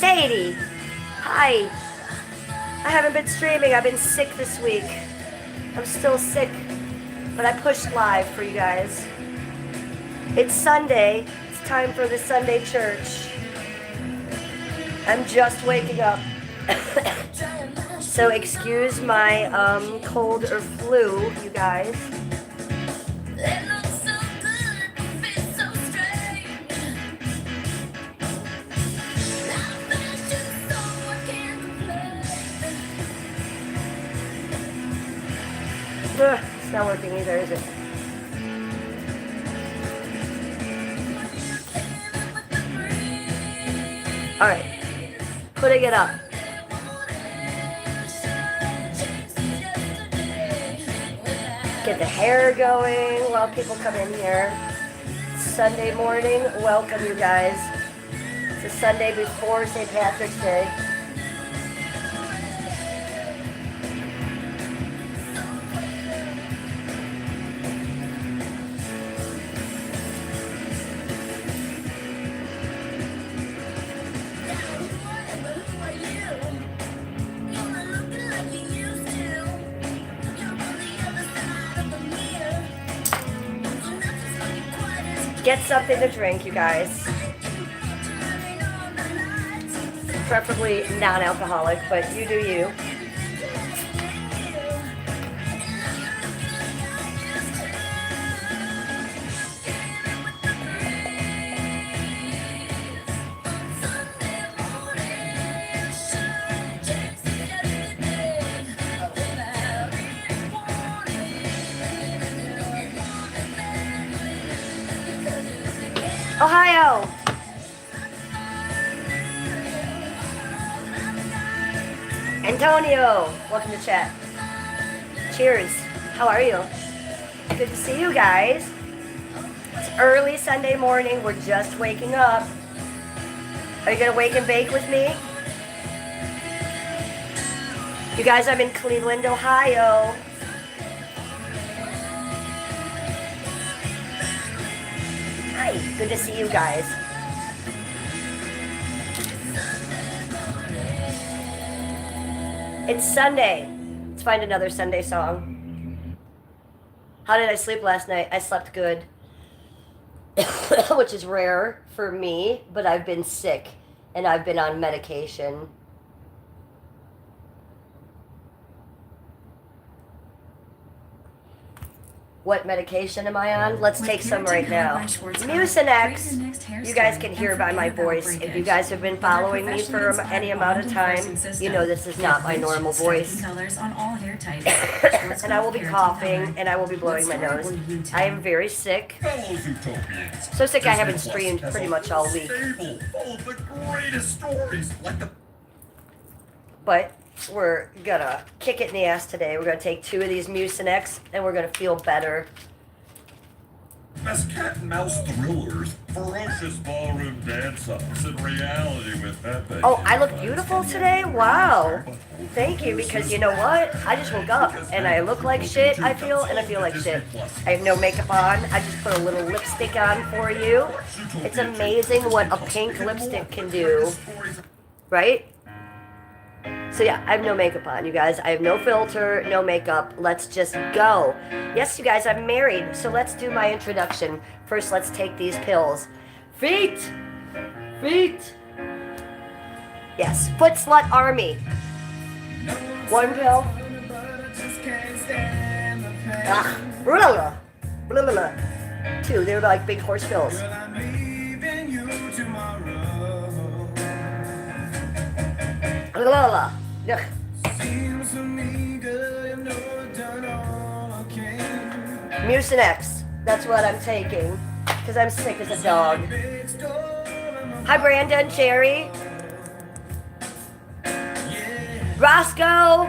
Sadie! Hi! I haven't been streaming. I've been sick this week. I'm still sick, but I pushed live for you guys. It's Sunday. It's time for the Sunday church. I'm just waking up. So excuse my cold or flu, you guys. It's not working either, is it? Alright. Putting it up. Get the hair going while people come in here. Sunday morning. Welcome, you guys. It's a Sunday before St. Patrick's Day. Get something to drink, you guys. Preferably non-alcoholic, but you do you. Ohio! Antonio! Welcome to chat. Cheers. How are you? Good to see you guys. It's early Sunday morning. We're just waking up. Are you going to wake and bake with me? You guys, I'm in Cleveland, Ohio. Hi, good to see you guys. It's Sunday. Let's find another Sunday song. How did I sleep last night? I slept good. Which is rare for me, but I've been sick and I've been on medication. What medication am I on? Let's take some right now. Mucinex. You guys can hear by my voice. If you guys have been following me for any amount of time, you know this is not my normal voice. And I will be coughing and I will be blowing my nose. I am very sick. So sick I haven't streamed pretty much all week. But we're gonna kick it in the ass today. We're gonna take 2 of these Mucinex and we're gonna feel better. As cat and mouse thrillers, ferocious ballroom dance-offs, and reality with Pepe. Oh, I look beautiful today? Wow. Thank you, because you know what? I just woke up and I look like shit, I feel, and I feel like shit. I have no makeup on. I just put a little lipstick on for you. It's amazing what a pink lipstick can do. Right? So yeah, I have no makeup on, you guys. I have no filter, no makeup. Let's just go. Yes, you guys, I'm married, so let's do my introduction. First, let's take these pills. Feet! Feet! Yes, Foot Slut Army. 1 pill. Blah, blah, blah, blah. 2, they're like big horse pills. Blah, blah, blah. Ugh. Mucinex. That's what I'm taking. Because I'm sick as a dog. Hi, Brandon, Jerry. Roscoe.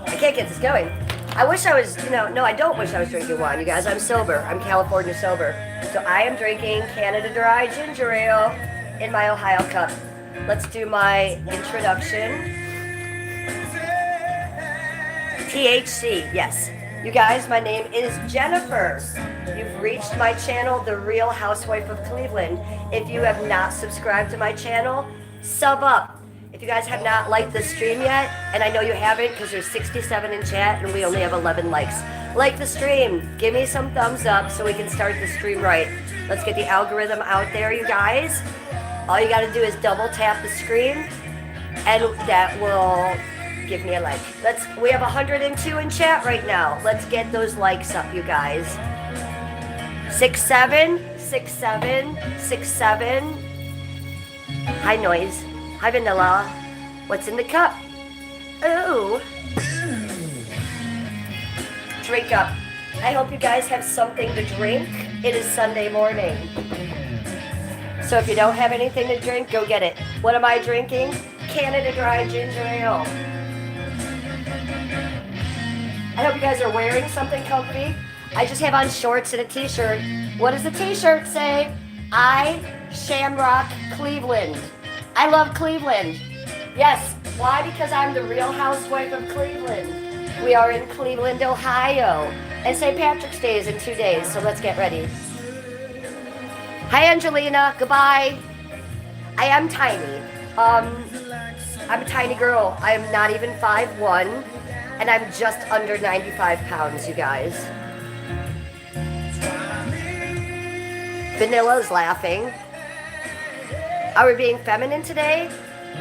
I can't get this going. I wish I was, no, I don't wish I was drinking wine, you guys. I'm sober. I'm California sober. So I am drinking Canada Dry ginger ale in my Ohio cup. Let's do my introduction. THC, yes. You guys, my name is Jennifer. You've reached my channel, The Real Housewife of Cleveland. If you have not subscribed to my channel, sub up. If you guys have not liked the stream yet, and I know you haven't because there's 67 in chat and we only have 11 likes, like the stream. Give me some thumbs up so we can start the stream right. Let's get the algorithm out there, you guys. All you got to do is double tap the screen, and that will give me a like. We have 102 in chat right now. Let's get those likes up, you guys. 67, 67, 67. Hi, Noise. Hi, Vanilla. What's in the cup? Ooh. Drink up. I hope you guys have something to drink. It is Sunday morning. So if you don't have anything to drink, go get it. What am I drinking? Canada Dry Ginger Ale. I hope you guys are wearing something comfy. I just have on shorts and a t-shirt. What does the t-shirt say? I Shamrock Cleveland. I love Cleveland. Yes. Why? Because I'm the Real Housewife of Cleveland. We are in Cleveland, Ohio. And St. Patrick's Day is in 2 days, so let's get ready. Hi, Angelina. Goodbye. I am tiny. I'm a tiny girl. I am not even 5'1", and I'm just under 95 pounds, you guys. Vanilla's laughing. Are we being feminine today?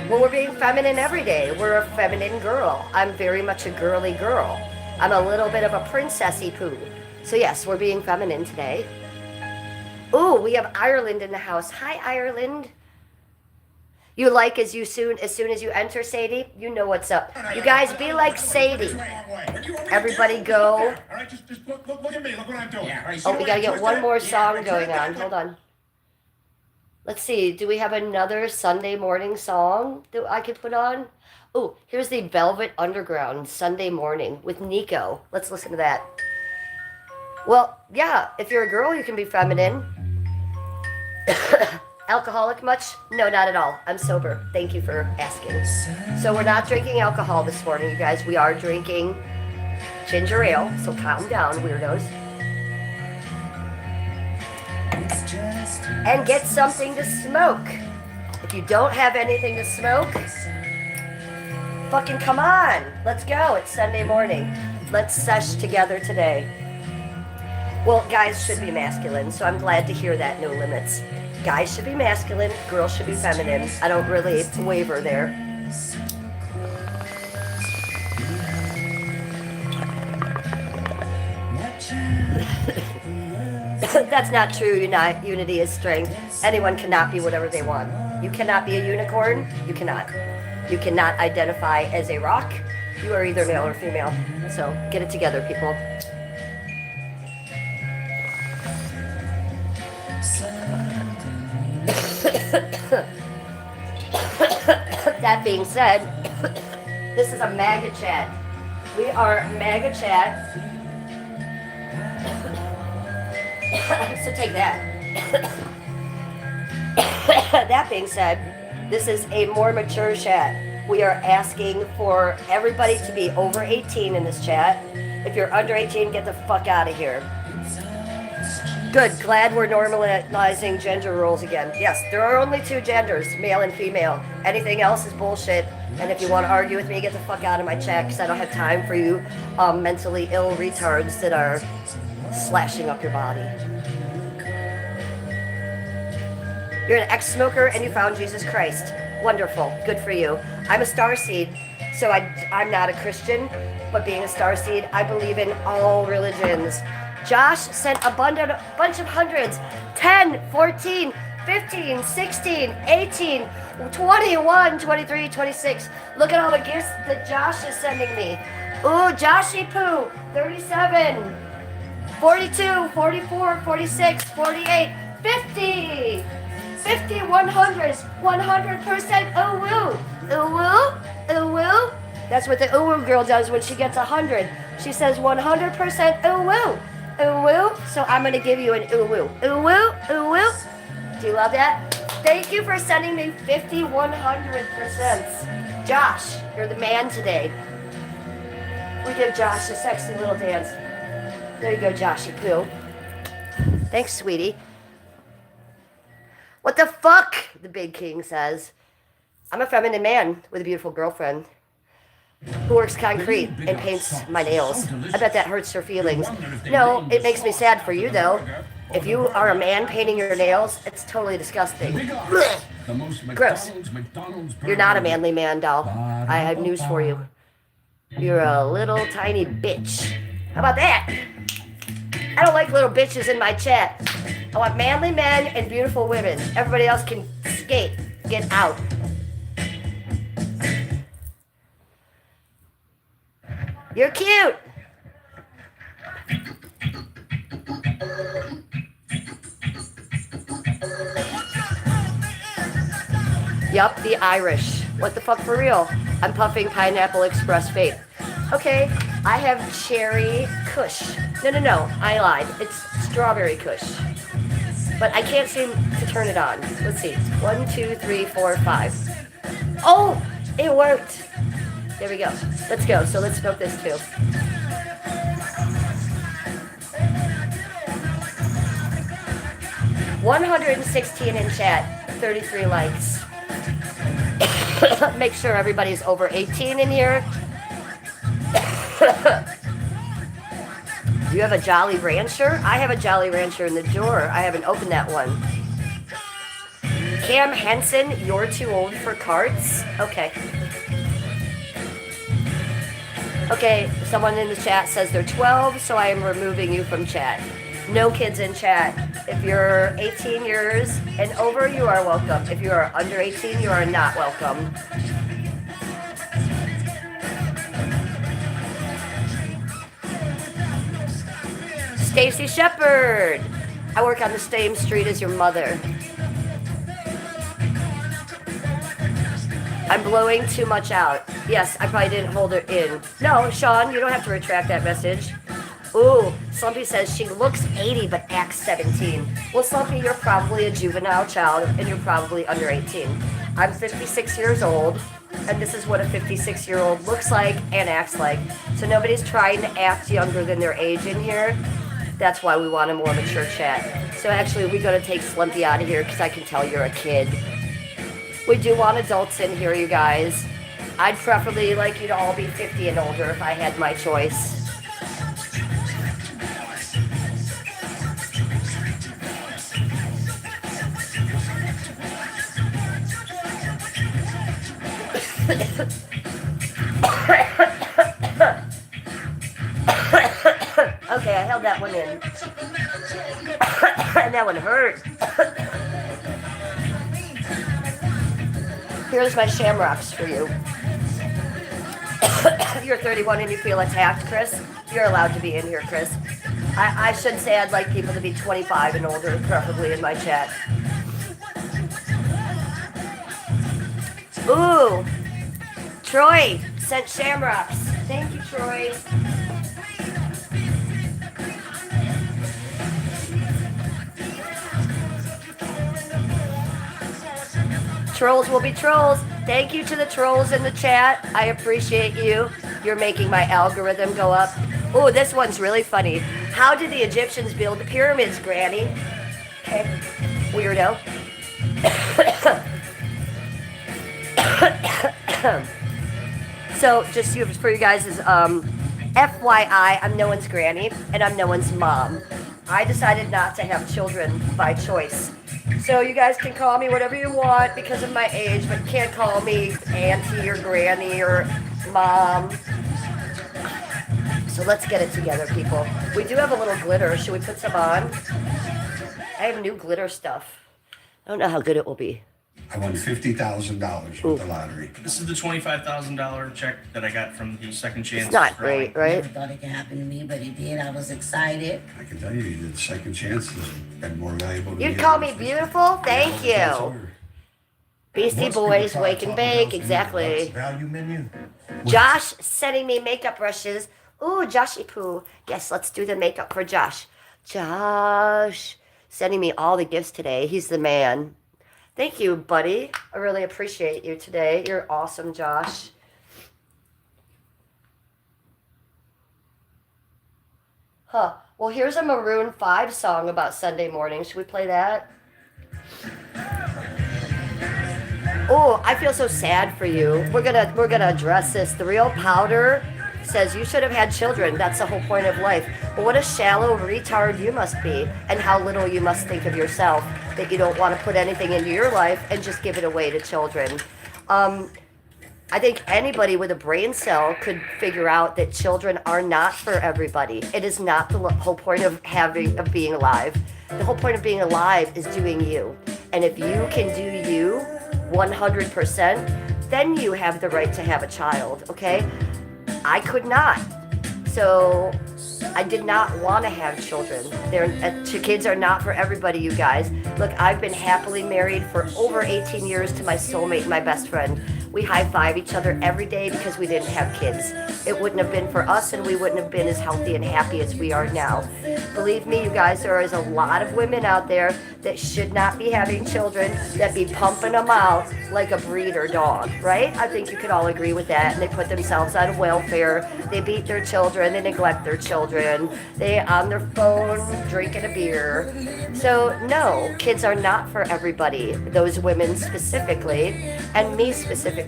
Well, we're being feminine every day. We're a feminine girl. I'm very much a girly girl. I'm a little bit of a princessy poo. So yes, we're being feminine today. Ooh, we have Ireland in the house. Hi, Ireland. You like as soon as you enter, Sadie? You know what's up. You guys be like Sadie. Everybody go. All right, just look at me. Look what I'm doing. Oh, we gotta get one more song going on. Hold on. Let's see. Do we have another Sunday morning song that I could put on? Oh, here's the Velvet Underground Sunday Morning with Nico. Let's listen to that. Well, yeah, if you're a girl, you can be feminine. Alcoholic much? No, not at all. I'm sober. Thank you for asking. So we're not drinking alcohol this morning, you guys. We are drinking ginger ale, so calm down, weirdos. And get something to smoke. If you don't have anything to smoke, fucking come on. Let's go. It's Sunday morning. Let's sesh together today. Well, guys should be masculine, so I'm glad to hear that, no limits. Guys should be masculine, girls should be feminine. I don't really waver there. That's not true. Unity is strength. Anyone cannot be whatever they want. You cannot be a unicorn. You cannot. You cannot identify as a rock. You are either male or female. So get it together, people. That being said, this is a MAGA chat. We are MAGA chat. So take that. That being said, this is a more mature chat. We are asking for everybody to be over 18 in this chat. If you're under 18, get the fuck out of here. Good. Glad we're normalizing gender roles again. Yes, there are only two genders, male and female. Anything else is bullshit. And if you want to argue with me, get the fuck out of my chat, because I don't have time for you mentally ill retards that are slashing up your body. You're an ex-smoker and you found Jesus Christ. Wonderful. Good for you. I'm a starseed, so I'm not a Christian, but being a starseed, I believe in all religions. Josh sent a bunch of hundreds. 10, 14, 15, 16, 18, 21, 23, 26. Look at all the gifts that Josh is sending me. Ooh, Joshy Poo, 37, 42, 44, 46, 48, 50. 50, 100s, 100% ooh woo. Ooh woo, ooh woo. That's what the ooh woo girl does when she gets 100. She says 100% ooh woo. Ooh woo. So I'm gonna give you an ooh woo. Ooh woo, ooh woo. Do you love that? Thank you for sending me 50, 100%. Josh, you're the man today. We give Josh a sexy little dance. There you go, Joshy Poo. Thanks, sweetie. What the fuck? The Big King says. I'm a feminine man with a beautiful girlfriend who works concrete and paints my nails. I bet that hurts her feelings. No, it makes me sad for you, though. If you are a man painting your nails, it's totally disgusting. Blech. Gross. You're not a manly man, doll. I have news for you. You're a little tiny bitch. How about that? I don't like little bitches in my chat. I want manly men and beautiful women. Everybody else can skate. Get out. You're cute. Yup, the Irish. What the fuck for real? I'm puffing Pineapple Express vape. Okay, I have cherry kush. No, I lied. It's strawberry kush. But I can't seem to turn it on. Let's see. 1, 2, 3, 4, 5. Oh, it worked. There we go. Let's go. So let's smoke this too. $116 in chat, 33 likes. Make sure everybody's over 18 in here. You have a Jolly Rancher? I have a Jolly Rancher in the drawer. I haven't opened that one. Cam Henson, you're too old for carts? Okay. Okay, someone in the chat says they're 12, so I am removing you from chat. No kids in chat. If you're 18 years and over, you are welcome. If you are under 18, you are not welcome. Stacy Shepard. I work on the same street as your mother. I'm blowing too much out. Yes, I probably didn't hold it in. No, Sean, you don't have to retract that message. Ooh, Slumpy says she looks 80 but acts 17. Well, Slumpy, you're probably a juvenile child and you're probably under 18. I'm 56 years old, and this is what a 56-year-old looks like and acts like. So nobody's trying to act younger than their age in here. That's why we want a more mature chat. So actually, we're going to take Slumpy out of here because I can tell you're a kid. We do want adults in here, you guys. I'd preferably like you to all be 50 and older if I had my choice. Okay, I held that one in. And that one hurt. Here's my shamrocks for you. You're 31 and you feel attacked, Chris? You're allowed to be in here, Chris. I should say I'd like people to be 25 and older, preferably in my chat. Ooh! Troy sent shamrocks. Thank you, Troy. Trolls will be trolls. Thank you to the trolls in the chat. I appreciate you. You're making my algorithm go up. Oh, this one's really funny. How did the Egyptians build the pyramids, Granny? Okay, weirdo. So, just for you guys, is FYI, I'm no one's granny and I'm no one's mom. I decided not to have children by choice. So you guys can call me whatever you want because of my age, but you can't call me auntie or granny or mom. So let's get it together, people. We do have a little glitter. Should we put some on? I have new glitter stuff. I don't know how good it will be. I won $50,000 with the lottery. This is the $25,000 check that I got from the Second Chance. It's not great, right? Never thought it could happen to me, but it did. I was excited. I can tell you, the second chance has been more valuable to me. You'd call me beautiful? Thank you. Beastie Boys, Wake and Bake, exactly. Value menu. Josh sending me makeup brushes. Ooh, Joshy Poo. Yes, let's do the makeup for Josh. Josh sending me all the gifts today. He's the man. Thank you, buddy. I really appreciate you today. You're awesome, Josh. Huh. Well, here's a Maroon 5 song about Sunday morning. Should we play that? Oh, I feel so sad for you. We're gonna address this. The Real Powder says you should have had children. That's the whole point of life. But what a shallow retard you must be, and how little you must think of yourself that you don't want to put anything into your life and just give it away to children. I think anybody with a brain cell could figure out that children are not for everybody. It is not the whole point of being alive. The whole point of being alive is doing you. And if you can do you 100%, then you have the right to have a child, okay? I could not. So I did not want to have children. Kids are not for everybody, you guys. Look, I've been happily married for over 18 years to my soulmate, my best friend. We high-five each other every day because we didn't have kids. It wouldn't have been for us, and we wouldn't have been as healthy and happy as we are now. Believe me, you guys, there is a lot of women out there that should not be having children, that be pumping them out like a breeder dog, right? I think you could all agree with that. And they put themselves on welfare. They beat their children. They neglect their children. They on their phone drinking a beer. So no, kids are not for everybody. Those women specifically, and me specifically.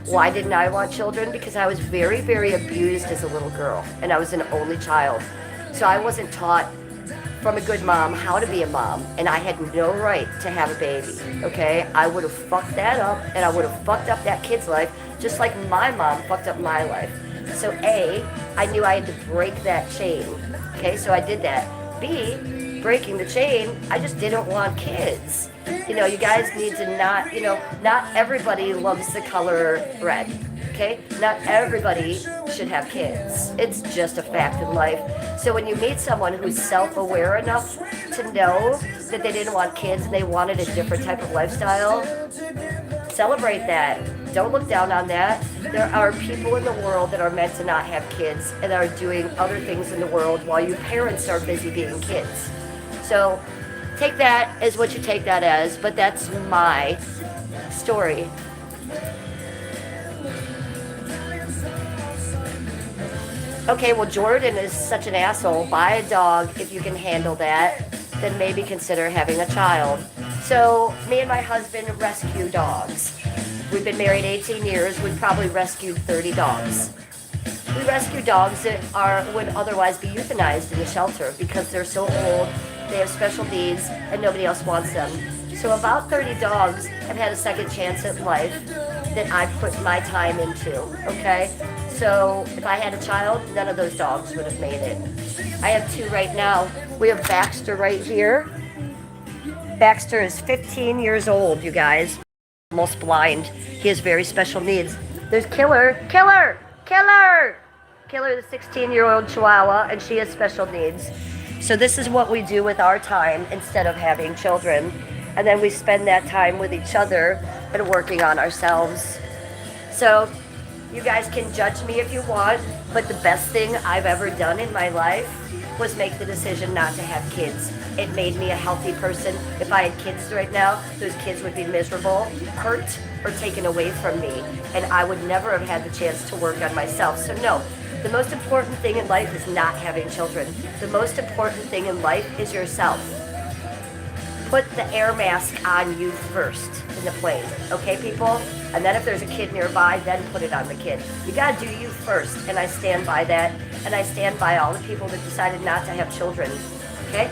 Why didn't I want children? Because I was very, very abused as a little girl, and I was an only child. So I wasn't taught from a good mom how to be a mom, and I had no right to have a baby, okay? I would have fucked that up, and I would have fucked up that kid's life, just like my mom fucked up my life. So A, I knew I had to break that chain, okay? So I did that. B, breaking the chain, I just didn't want kids. You know, you guys need to not everybody loves the color red, okay? Not everybody should have kids. It's just a fact in life. So when you meet someone who's self-aware enough to know that they didn't want kids and they wanted a different type of lifestyle, celebrate that. Don't look down on that. There are people in the world that are meant to not have kids and are doing other things in the world while you parents are busy being kids. So take that as what you take that as, but that's my story. Okay, well, Jordan is such an asshole. Buy a dog if you can handle that. Then maybe consider having a child. So me and my husband rescue dogs. We've been married 18 years. We've probably rescued 30 dogs. We rescue dogs that would otherwise be euthanized in the shelter because they're so old, they have special needs, and nobody else wants them. So about 30 dogs have had a second chance at life that I put my time into, okay? So if I had a child, none of those dogs would have made it. I have two right now. We have Baxter right here. Baxter is 15 years old, you guys. Almost blind. He has very special needs. There's Killer, the 16-year-old Chihuahua, and she has special needs. So this is what we do with our time instead of having children. And then we spend that time with each other and working on ourselves. So you guys can judge me if you want, but the best thing I've ever done in my life was make the decision not to have kids. It made me a healthy person. If I had kids right now, those kids would be miserable, hurt, or taken away from me, and I would never have had the chance to work on myself. So no, the most important thing in life is not having children. The most important thing in life is yourself. Put the air mask on you first in the plane, okay, people? And then if there's a kid nearby, then put it on the kid. You gotta do you first, and I stand by that, and I stand by all the people that decided not to have children, okay?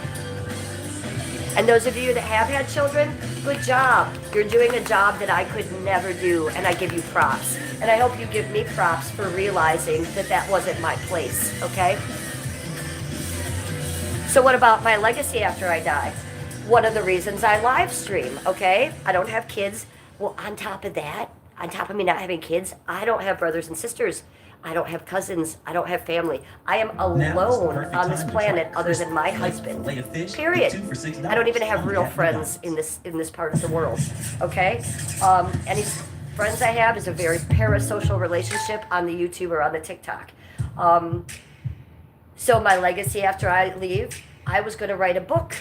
And those of you that have had children, good job. You're doing a job that I could never do, and I give you props. And I hope you give me props for realizing that that wasn't my place, okay? So what about my legacy after I die? One of the reasons I live stream, okay? I don't have kids. Well, on top of that, on top of me not having kids, I don't have brothers and sisters. I don't have cousins. I don't have family. I am alone on this planet other than my husband. Period. I don't even have real friends in this part of the world, okay? Any friends I have is a very parasocial relationship on the YouTube or on the TikTok. So my legacy after I leave, I was going to write a book.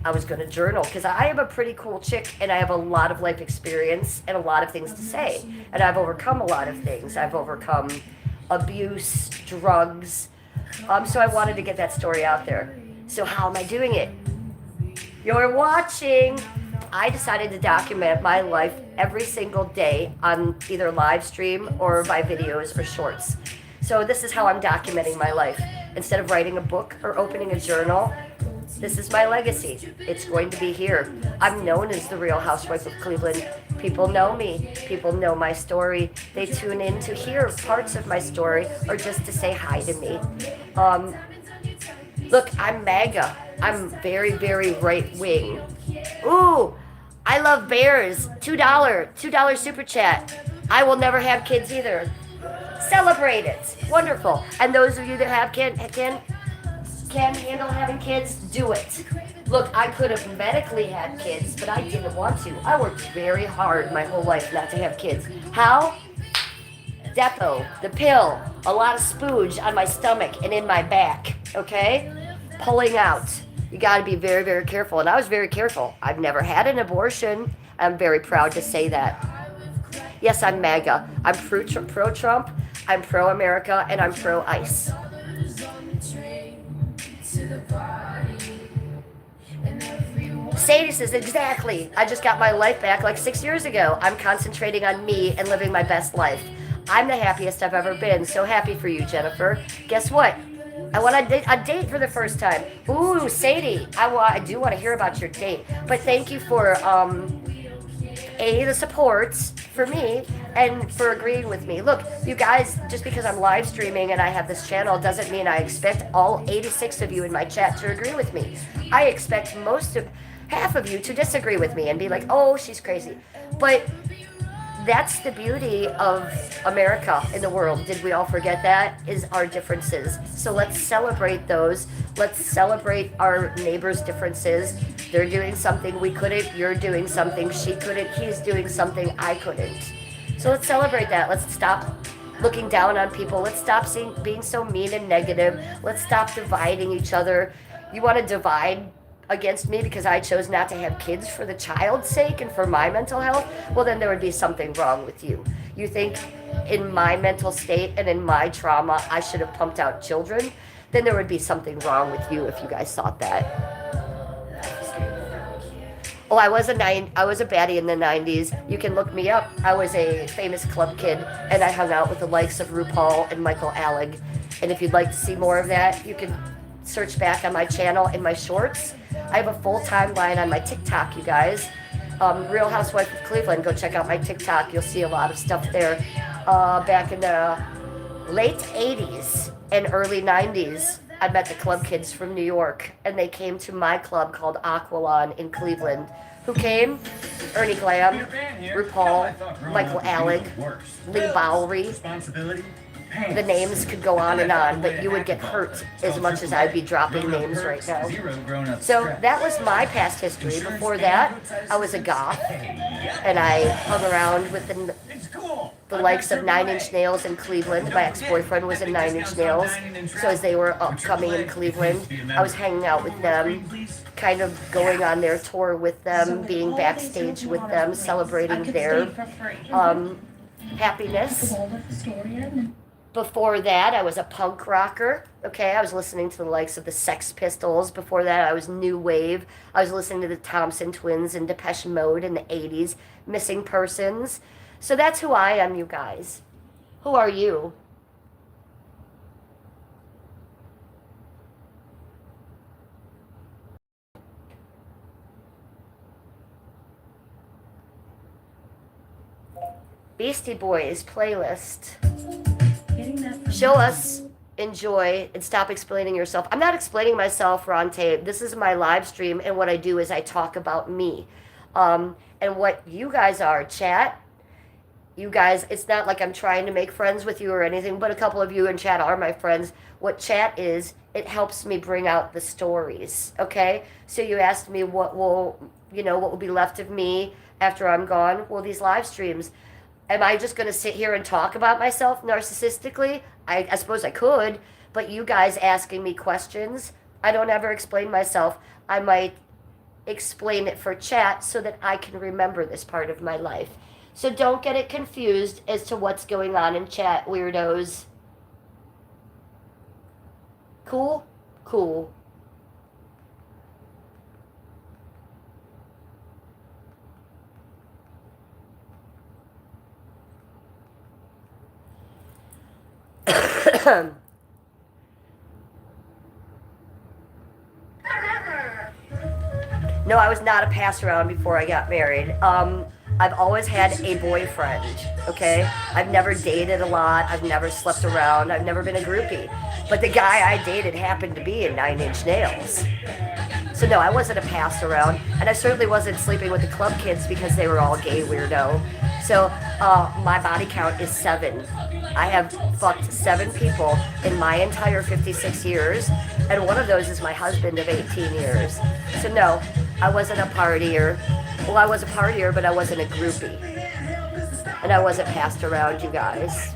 I was going to journal because I am a pretty cool chick and I have a lot of life experience and a lot of things to say. And I've overcome a lot of things. I've overcome abuse, drugs, So I wanted to get that story out there. So how am I doing it? You're watching. I decided to document my life every single day on either live stream or by videos or shorts. So this is how I'm documenting my life. Instead of writing a book or opening a journal, this is my legacy. It's going to be here. I'm known as the Real Housewife of Cleveland. People know me. People know my story. They tune in to hear parts of my story or just to say hi to me. Look, I'm MAGA. I'm very, very right wing. Ooh, I love bears. $2 super chat. I will never have kids either. Celebrate it. Wonderful. And those of you that have can handle having kids, do it. Look, I could have medically had kids, but I didn't want to. I worked very hard my whole life not to have kids. How? Depo, the pill, a lot of spooge on my stomach and in my back, okay? Pulling out. You got to be very, very careful. And I was very careful. I've never had an abortion. I'm very proud to say that. Yes, I'm MAGA. I'm pro-Trump, I'm pro-America, and I'm pro-ICE. Sadie says, exactly. I just got my life back like 6 years ago. I'm concentrating on me and living my best life. I'm the happiest I've ever been. So happy for you, Jennifer. Guess what? I want a date for the first time. Ooh, Sadie, I do want to hear about your date. But thank you for, the support for me and for agreeing with me. Look, you guys, just because I'm live streaming and I have this channel doesn't mean I expect all 86 of you in my chat to agree with me. I expect half of you to disagree with me and be like, oh, she's crazy. But that's the beauty of America in the world. Did we all forget that? Is our differences. So let's celebrate those. Let's celebrate our neighbors' differences. They're doing something we couldn't. You're doing something she couldn't. He's doing something I couldn't. So let's celebrate that. Let's stop looking down on people. Let's stop being so mean and negative. Let's stop dividing each other. You want to divide against me because I chose not to have kids for the child's sake and for my mental health? Well, then there would be something wrong with you. You think in my mental state and in my trauma I should have pumped out children? Then there would be something wrong with you if you guys thought that. Oh, I was a baddie in the 90s. You can look me up. I was a famous club kid, and I hung out with the likes of RuPaul and Michael Alec. And if you'd like to see more of that, you can search back on my channel in my shorts. I have a full timeline on my TikTok, you guys. Real Housewife of Cleveland. Go check out my TikTok. You'll see a lot of stuff there. Back in the late 80s and early 90s, I met the club kids from New York, and they came to my club called Aqualon in Cleveland. Who came? Ernie Glam, RuPaul, Michael Alec, Lee Bowery. The names could go on and on, but you would get hurt as much as I'd be dropping names right now. So that was my past history. Before that, I was a goth, and I hung around with the likes of Nine Inch Nails in Cleveland. My ex-boyfriend was in Nine Inch Nails, so as they were upcoming in Cleveland, I was hanging out with them, kind of going on their tour with them, being backstage with them, celebrating their happiness. Before that, I was a punk rocker, okay? I was listening to the likes of the Sex Pistols. Before that, I was new wave. I was listening to the Thompson Twins and Depeche Mode in the 80s, Missing Persons. So that's who I am, you guys. Who are you? Beastie Boys playlist. Show us, enjoy, and stop explaining yourself. I'm not explaining myself, Ronte. This is my live stream, and what I do is I talk about me. And what you guys are, chat, you guys, it's not like I'm trying to make friends with you or anything, but a couple of you in chat are my friends. What chat is, it helps me bring out the stories, okay? So you asked me what will be left of me after I'm gone? Well, these live streams. Am I just going to sit here and talk about myself narcissistically? I suppose I could, but you guys asking me questions, I don't ever explain myself. I might explain it for chat so that I can remember this part of my life. So don't get it confused as to what's going on in chat, weirdos. Cool? Cool. No, I was not a pass around before I got married. I've always had a boyfriend, okay? I've never dated a lot. I've never slept around. I've never been a groupie. But the guy I dated happened to be in Nine Inch Nails. So no, I wasn't a pass around. And I certainly wasn't sleeping with the club kids because they were all gay weirdo. So my body count is 7. I have fucked 7 people in my entire 56 years. And one of those is my husband of 18 years. So no, I wasn't a partier. Well, I was a partier, but I wasn't a groupie. And I wasn't passed around, you guys.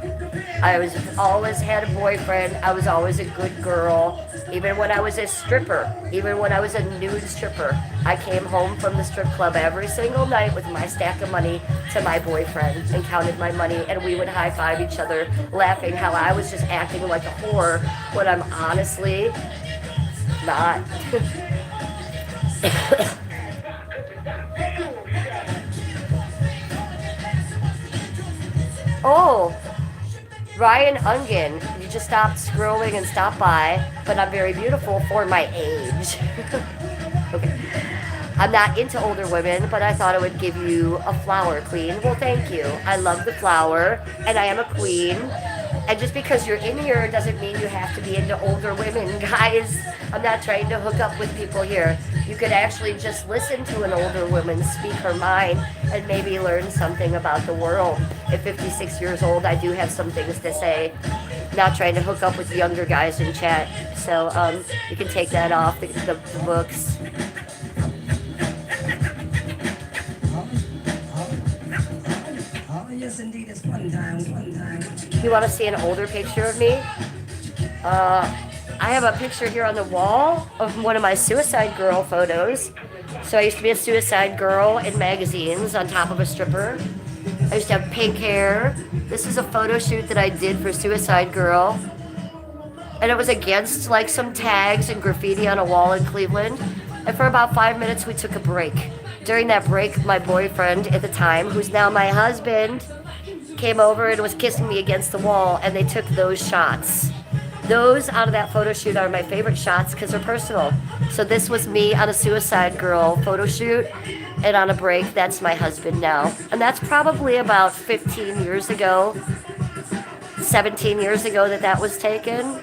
I was always had a boyfriend. I was always a good girl. Even when I was a stripper, even when I was a nude stripper, I came home from the strip club every single night with my stack of money to my boyfriend and counted my money, and we would high-five each other, laughing how I was just acting like a whore when I'm honestly not. Oh, Ryan Ungen, you just stopped scrolling and stopped by, but I'm very beautiful for my age. Okay. I'm not into older women, but I thought I would give you a flower, queen. Well, thank you. I love the flower, and I am a queen. And just because you're in here doesn't mean you have to be into older women, guys. I'm not trying to hook up with people here. You could actually just listen to an older woman speak her mind and maybe learn something about the world. At 56 years old, I do have some things to say. Not trying to hook up with younger guys in chat. So you can take that off the books. Yes, indeed, it's one time. You want to see an older picture of me? I have a picture here on the wall of one of my Suicide Girl photos. So I used to be a Suicide Girl in magazines on top of a stripper. I used to have pink hair. This is a photo shoot that I did for Suicide Girl. And it was against like some tags and graffiti on a wall in Cleveland. And for about 5 minutes, we took a break. During that break, my boyfriend at the time, who's now my husband, came over and was kissing me against the wall, and they took those shots. Those out of that photo shoot are my favorite shots because they're personal. So this was me on a Suicide Girl photo shoot, and on a break, that's my husband now. And that's probably about 15 years ago, 17 years ago that was taken.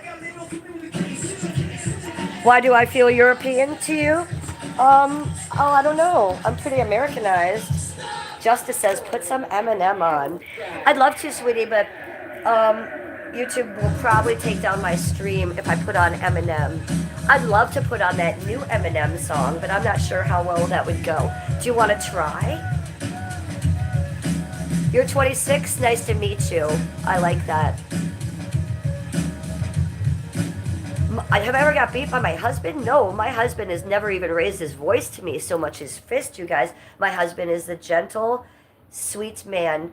Why do I feel European to you? I don't know. I'm pretty Americanized. Justice says, put some Eminem on. I'd love to, sweetie, but YouTube will probably take down my stream if I put on Eminem. I'd love to put on that new Eminem song, but I'm not sure how well that would go. Do you want to try? You're 26? Nice to meet you. I like that. Have I ever got beat by my husband? No, my husband has never even raised his voice to me so much his fist, you guys. My husband is a gentle, sweet man.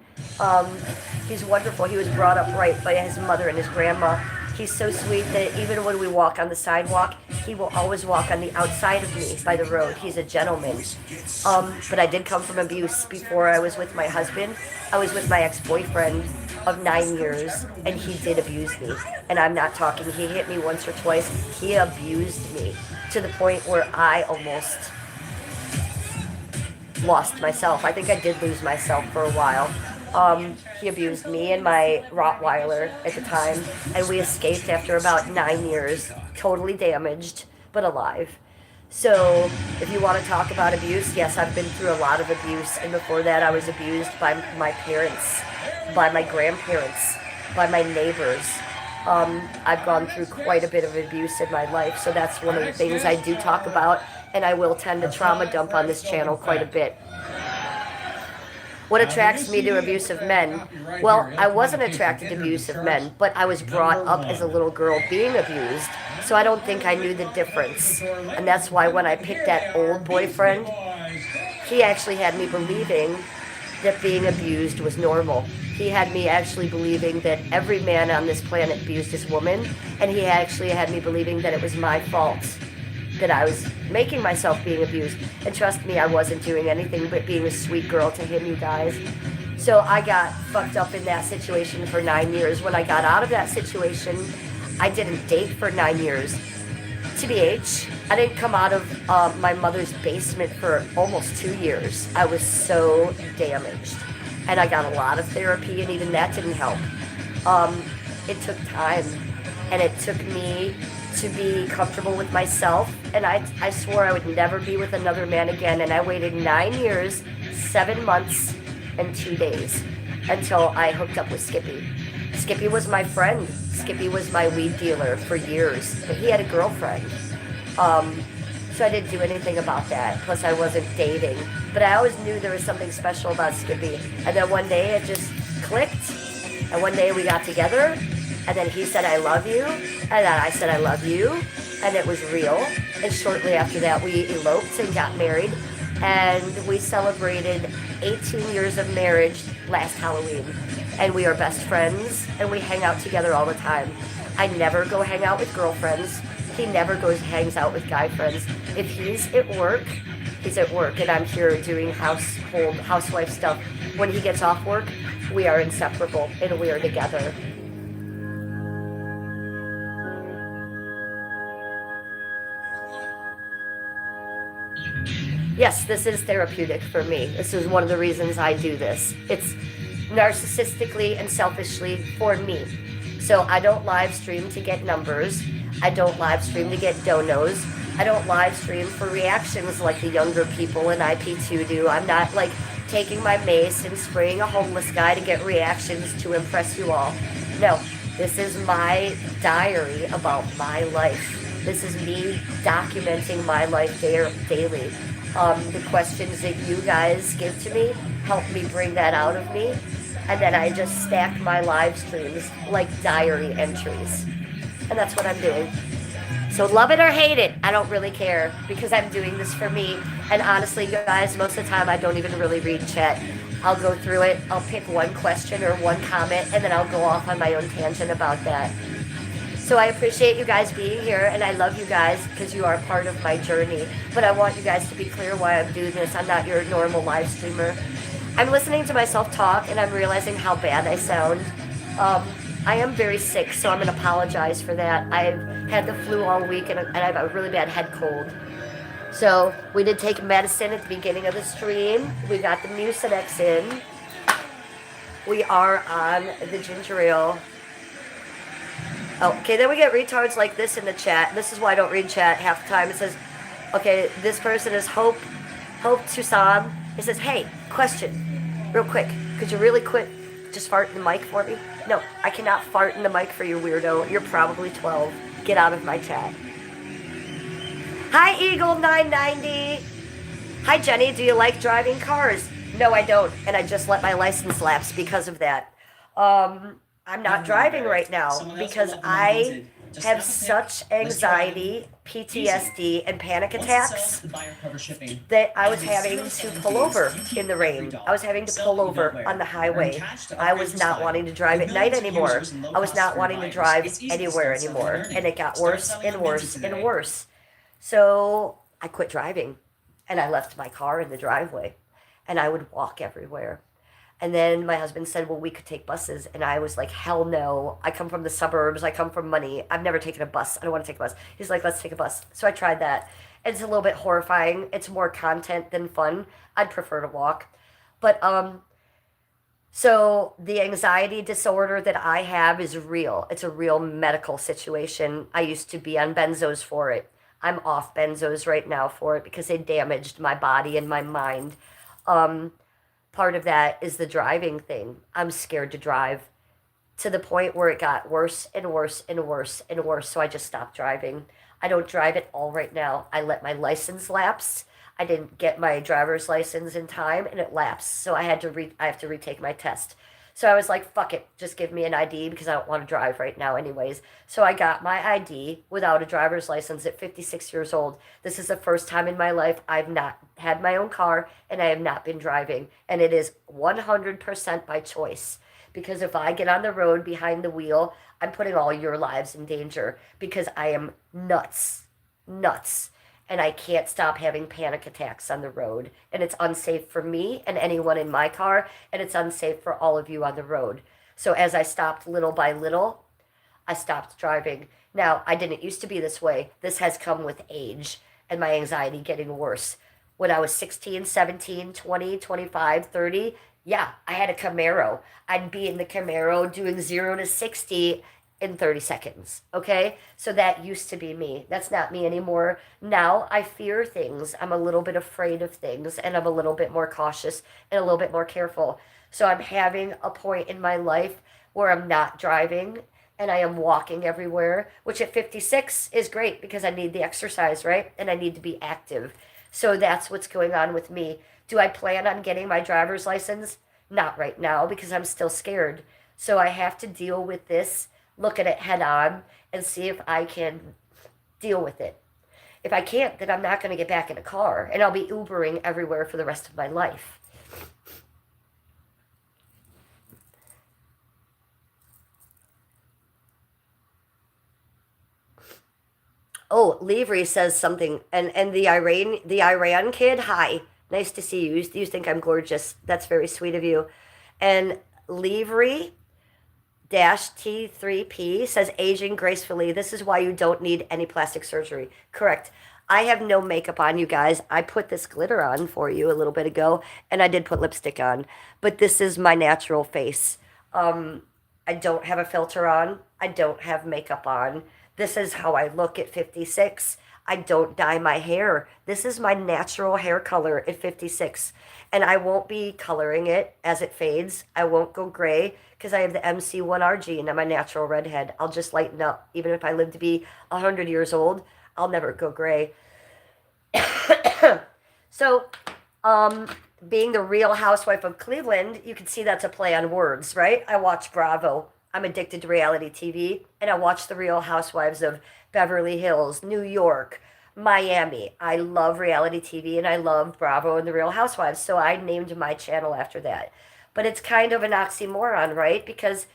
He's wonderful. He was brought up right by his mother and his grandma. He's so sweet that even when we walk on the sidewalk, he will always walk on the outside of me by the road. He's a gentleman. But I did come from abuse before I was with my husband. I was with my ex-boyfriend of 9 years, and he did abuse me. And I'm not talking, he hit me once or twice. He abused me to the point where I almost lost myself. I think I did lose myself for a while. He abused me and my Rottweiler at the time, and we escaped after about 9 years, totally damaged, but alive. So, if you want to talk about abuse, yes, I've been through a lot of abuse, and before that I was abused by my parents, by my grandparents, by my neighbors. I've gone through quite a bit of abuse in my life, so that's one of the things I do talk about, and I will tend to trauma dump on this channel quite a bit. What attracts me to abusive men? Well, I wasn't attracted to abusive men, but I was brought up as a little girl being abused, so I don't think I knew the difference. And that's why when I picked that old boyfriend, he actually had me believing that being abused was normal. He had me actually believing that every man on this planet abused his woman, and he actually had me believing that it was my fault, that I was making myself being abused. And trust me, I wasn't doing anything but being a sweet girl to him, you guys. So I got fucked up in that situation for 9 years. When I got out of that situation, I didn't date for 9 years. TBH, I didn't come out of my mother's basement for almost 2 years. I was so damaged. And I got a lot of therapy, and even that didn't help. It took time, and it took me to be comfortable with myself, and I swore I would never be with another man again, and I waited 9 years, 7 months, and 2 days until I hooked up with Skippy. Skippy was my friend. Skippy was my weed dealer for years, but he had a girlfriend. So I didn't do anything about that. Plus I wasn't dating, but I always knew there was something special about Skippy. And then one day it just clicked, and one day we got together, and then he said, I love you, and then I said, I love you, and it was real. And shortly after that, we eloped and got married, and we celebrated 18 years of marriage last Halloween. And we are best friends, and we hang out together all the time. I never go hang out with girlfriends. He never hangs out with guy friends. If he's at work, he's at work, and I'm here doing housewife stuff. When he gets off work, we are inseparable, and we are together. Yes, this is therapeutic for me. This is one of the reasons I do this. It's narcissistically and selfishly for me. So I don't live stream to get numbers. I don't live stream to get donos. I don't live stream for reactions like the younger people in IP2 do. I'm not like taking my mace and spraying a homeless guy to get reactions to impress you all. No, this is my diary about my life. This is me documenting my life daily. The questions that you guys give to me help me bring that out of me. And then I just stack my live streams like diary entries. And that's what I'm doing. So love it or hate it, I don't really care, because I'm doing this for me. And honestly, guys, most of the time I don't even really read chat. I'll go through it, I'll pick one question or one comment, and then I'll go off on my own tangent about that. So I appreciate you guys being here, and I love you guys because you are part of my journey. But I want you guys to be clear why I'm doing this. I'm not your normal live streamer. I'm listening to myself talk, and I'm realizing how bad I sound. I am very sick, so I'm going to apologize for that. I've had the flu all week, and I have a really bad head cold. So we did take medicine at the beginning of the stream. We got the Mucinex in. We are on the ginger ale. Okay, then we get retards like this in the chat. This is why I don't read chat half the time. It says, okay, this person is Hope Tucson. It says, hey, question, real quick. Could you really quit just fart in the mic for me? No, I cannot fart in the mic for you, weirdo. You're probably 12. Get out of my chat. Hi, Eagle990. Hi, Jenny. Do you like driving cars? No, I don't. And I just let my license lapse because of that. I'm not driving right now because I have such anxiety, PTSD, and panic attacks that I was having to pull over in the rain. I was having to pull over on the highway. I was not wanting to drive at night anymore. I was not wanting to drive anywhere anymore. And it got worse and worse and worse. So I quit driving, and I left my car in the driveway, and I would walk everywhere. And then my husband said, well, we could take buses. And I was like, hell no. I come from the suburbs. I come from money. I've never taken a bus. I don't want to take a bus. He's like, let's take a bus. So I tried that. It's a little bit horrifying. It's more content than fun. I'd prefer to walk. But, so the anxiety disorder that I have is real. It's a real medical situation. I used to be on benzos for it. I'm off benzos right now for it because they damaged my body and my mind. Part of that is the driving thing. I'm scared to drive to the point where it got worse and worse and worse and worse. So I just stopped driving. I don't drive at all right now. I let my license lapse. I didn't get my driver's license in time, and it lapsed. So I have to retake my test. So I was like, fuck it, just give me an ID because I don't want to drive right now anyways. So I got my ID without a driver's license at 56 years old. This is the first time in my life I've not had my own car, and I have not been driving. And it is 100% by choice because if I get on the road behind the wheel, I'm putting all your lives in danger because I am nuts. Nuts. And I can't stop having panic attacks on the road. And it's unsafe for me and anyone in my car, and it's unsafe for all of you on the road. So as I stopped little by little, I stopped driving. Now, I didn't used to be this way. This has come with age and my anxiety getting worse. When I was 16, 17, 20, 25, 30, yeah, I had a Camaro. I'd be in the Camaro doing 0 to 60 in 30 seconds, okay? So that used to be me. That's not me anymore. Now I fear things. I'm a little bit afraid of things, and I'm a little bit more cautious and a little bit more careful. So I'm having a point in my life where I'm not driving and I am walking everywhere, which at 56 is great because I need the exercise, right? And I need to be active. So that's what's going on with me. Do I plan on getting my driver's license? Not right now because I'm still scared. So I have to deal with this, look at it head on, and see if I can deal with it. If I can't, then I'm not going to get back in a car, and I'll be Ubering everywhere for the rest of my life. Oh, Livry says something, and the Iran kid, hi, nice to see you. You think I'm gorgeous. That's very sweet of you. And Livry T3P says aging gracefully. This is why you don't need any plastic surgery. Correct. I have no makeup on, you guys. I put this glitter on for you a little bit ago, and I did put lipstick on. But this is my natural face. I don't have a filter on. I don't have makeup on. This is how I look at 56. I don't dye my hair. This is my natural hair color at 56. And I won't be coloring it as it fades. I won't go gray because I have the MC1R and I'm a natural redhead. I'll just lighten up. Even if I live to be 100 years old, I'll never go gray. So, being the Real Housewife of Cleveland, you can see that's a play on words, right? I watch Bravo. I'm addicted to reality TV, and I watch the Real Housewives of Beverly Hills, New York, Miami. I love reality TV, and I love Bravo and the Real Housewives, so I named my channel after that. But it's kind of an oxymoron, right? Because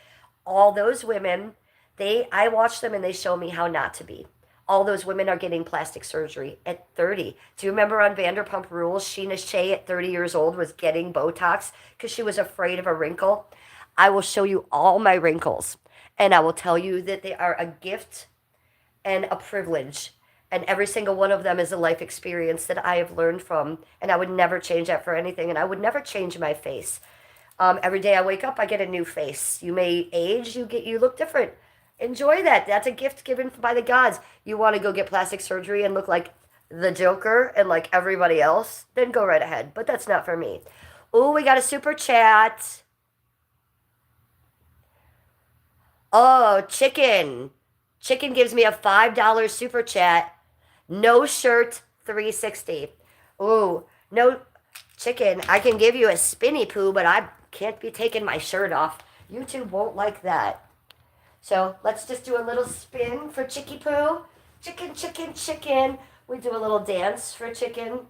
all those women, I watch them and they show me how not to be. All those women are getting plastic surgery at 30. Do you remember on Vanderpump Rules, Sheena Shea at 30 years old was getting Botox because she was afraid of a wrinkle? I will show you all my wrinkles, and I will tell you that they are a gift and a privilege, and every single one of them is a life experience that I have learned from, and I would never change that for anything, and I would never change my face. Every day I wake up, I get a new face. You may age, you look different. Enjoy that. That's a gift given by the gods. You want to go get plastic surgery and look like the Joker and like everybody else, then go right ahead, but that's not for me. Oh, we got a super chat. Oh, Chicken. Chicken gives me a $5 super chat. No shirt, 360. Oh, no, Chicken, I can give you a spinny poo, but I can't be taking my shirt off. YouTube won't like that. So let's just do a little spin for Chicky Poo. Chicken, chicken, chicken. We do a little dance for Chicken.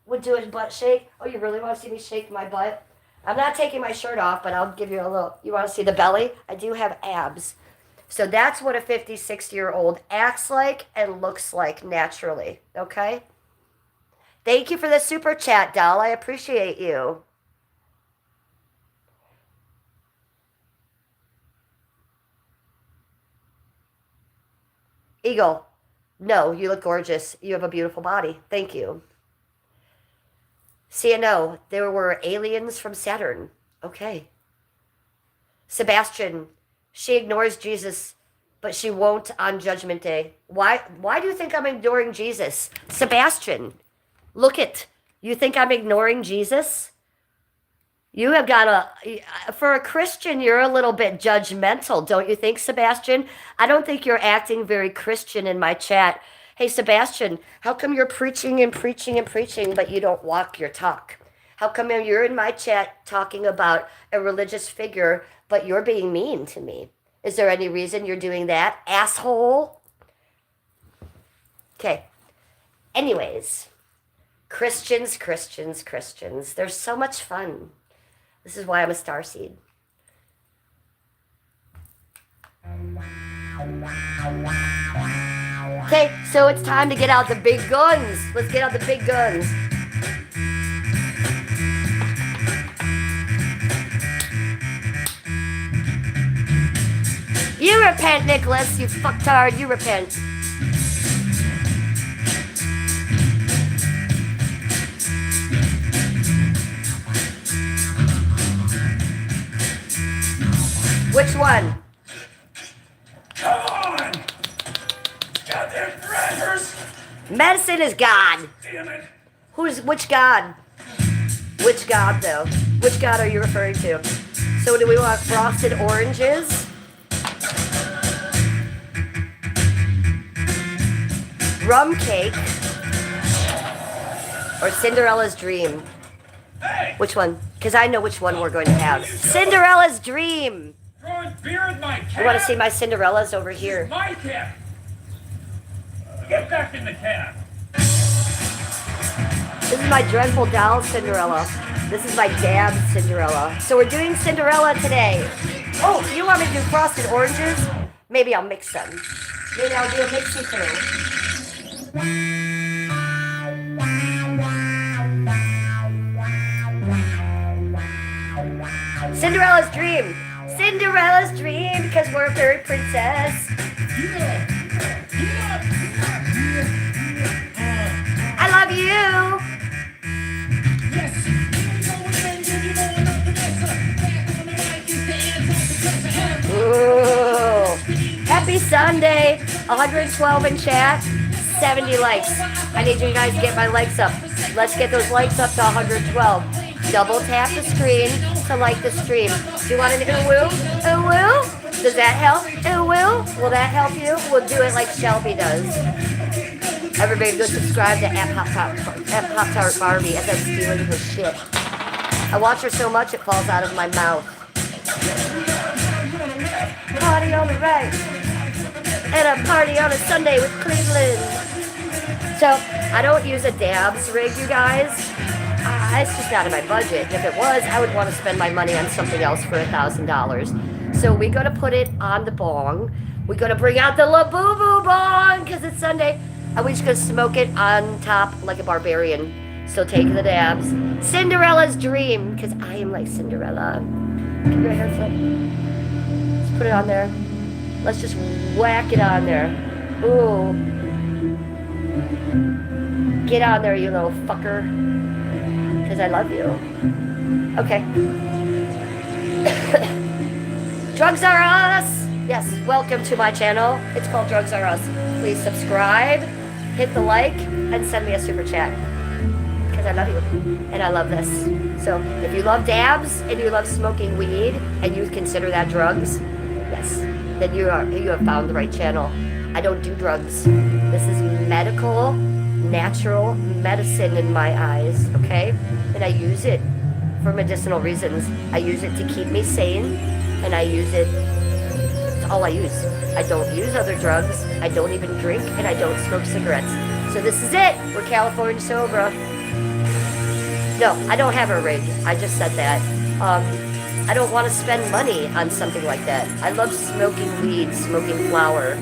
We do a butt shake. Oh, you really want to see me shake my butt? I'm not taking my shirt off, but I'll give you a little. You want to see the belly? I do have abs. So that's what a 56-year-old acts like and looks like naturally, okay? Thank you for the super chat, doll. I appreciate you. Eagle, no, you look gorgeous. You have a beautiful body. Thank you. CNO, there were aliens from Saturn. Okay. Sebastian, she ignores Jesus, but she won't on Judgment Day. Why do you think I'm ignoring Jesus? Sebastian, look it. You think I'm ignoring Jesus? You have got for a Christian, you're a little bit judgmental, don't you think, Sebastian? I don't think you're acting very Christian in my chat. Hey, Sebastian, how come you're preaching and preaching and preaching, but you don't walk your talk? How come you're in my chat talking about a religious figure, but you're being mean to me? Is there any reason you're doing that, asshole? Okay. Anyways, Christians. They're so much fun. This is why I'm a starseed. Okay, so it's time to get out the big guns. Let's get out the big guns. You repent, Nicholas, you fucktard, you repent. Which one? Come on! Goddamn braggers! Medicine is God. Damn it! Which God? Which God, though? Which God are you referring to? So do we want frosted oranges? Rum cake? Or Cinderella's dream? Hey! Which one? Because I know which one we're going to have. Cinderella's dream! Throwing beer in my cab? You want to see my Cinderellas over here? My cab! Get back in the cab! This is my dreadful doll Cinderella. This is my dad Cinderella. So we're doing Cinderella today. Oh, you want me to do frosted oranges? Maybe I'll mix them. Maybe I'll do a mixy thing. Cinderella's dream. Cinderella's dream because we're a fairy princess. I love you. Ooh. Happy Sunday. 112 in chat. 70 likes. I need you guys to get my likes up. Let's get those likes up to 112. Double tap the screen to like the stream. Do you want an ooh-woo? Ooh-woo? Does that help? Ooh-woo? Will that help you? We'll do it like Shelby does. Everybody go subscribe to Pop-Tart Barbie as I'm stealing her shit. I watch her so much it falls out of my mouth. Party on the right. And a party on a Sunday with Cleveland. So, I don't use a dabs rig, you guys. It's just not in my budget. If it was, I would want to spend my money on something else for $1,000. So we're going to put it on the bong. We're going to bring out the Labubu bong because it's Sunday. And we're just going to smoke it on top like a barbarian. So take the dabs. Cinderella's dream, because I am like Cinderella. Give your hair flip. Let's put it on there. Let's just whack it on there. Ooh. Get on there, you little fucker. Because I love you. Okay. Drugs Are Us! Yes, welcome to my channel. It's called Drugs Are Us. Please subscribe, hit the like, and send me a super chat. Because I love you. And I love this. So, if you love dabs, and you love smoking weed, and you consider that drugs, yes, then you have found the right channel. I don't do drugs. This is medical, natural medicine in my eyes, okay? And I use it for medicinal reasons. I use it to keep me sane, and I use it, it's all I use. I don't use other drugs, I don't even drink, and I don't smoke cigarettes. So this is it, we're California sober. No, I don't have a rig, I just said that. I don't want to spend money on something like that. I love smoking weed, smoking flower.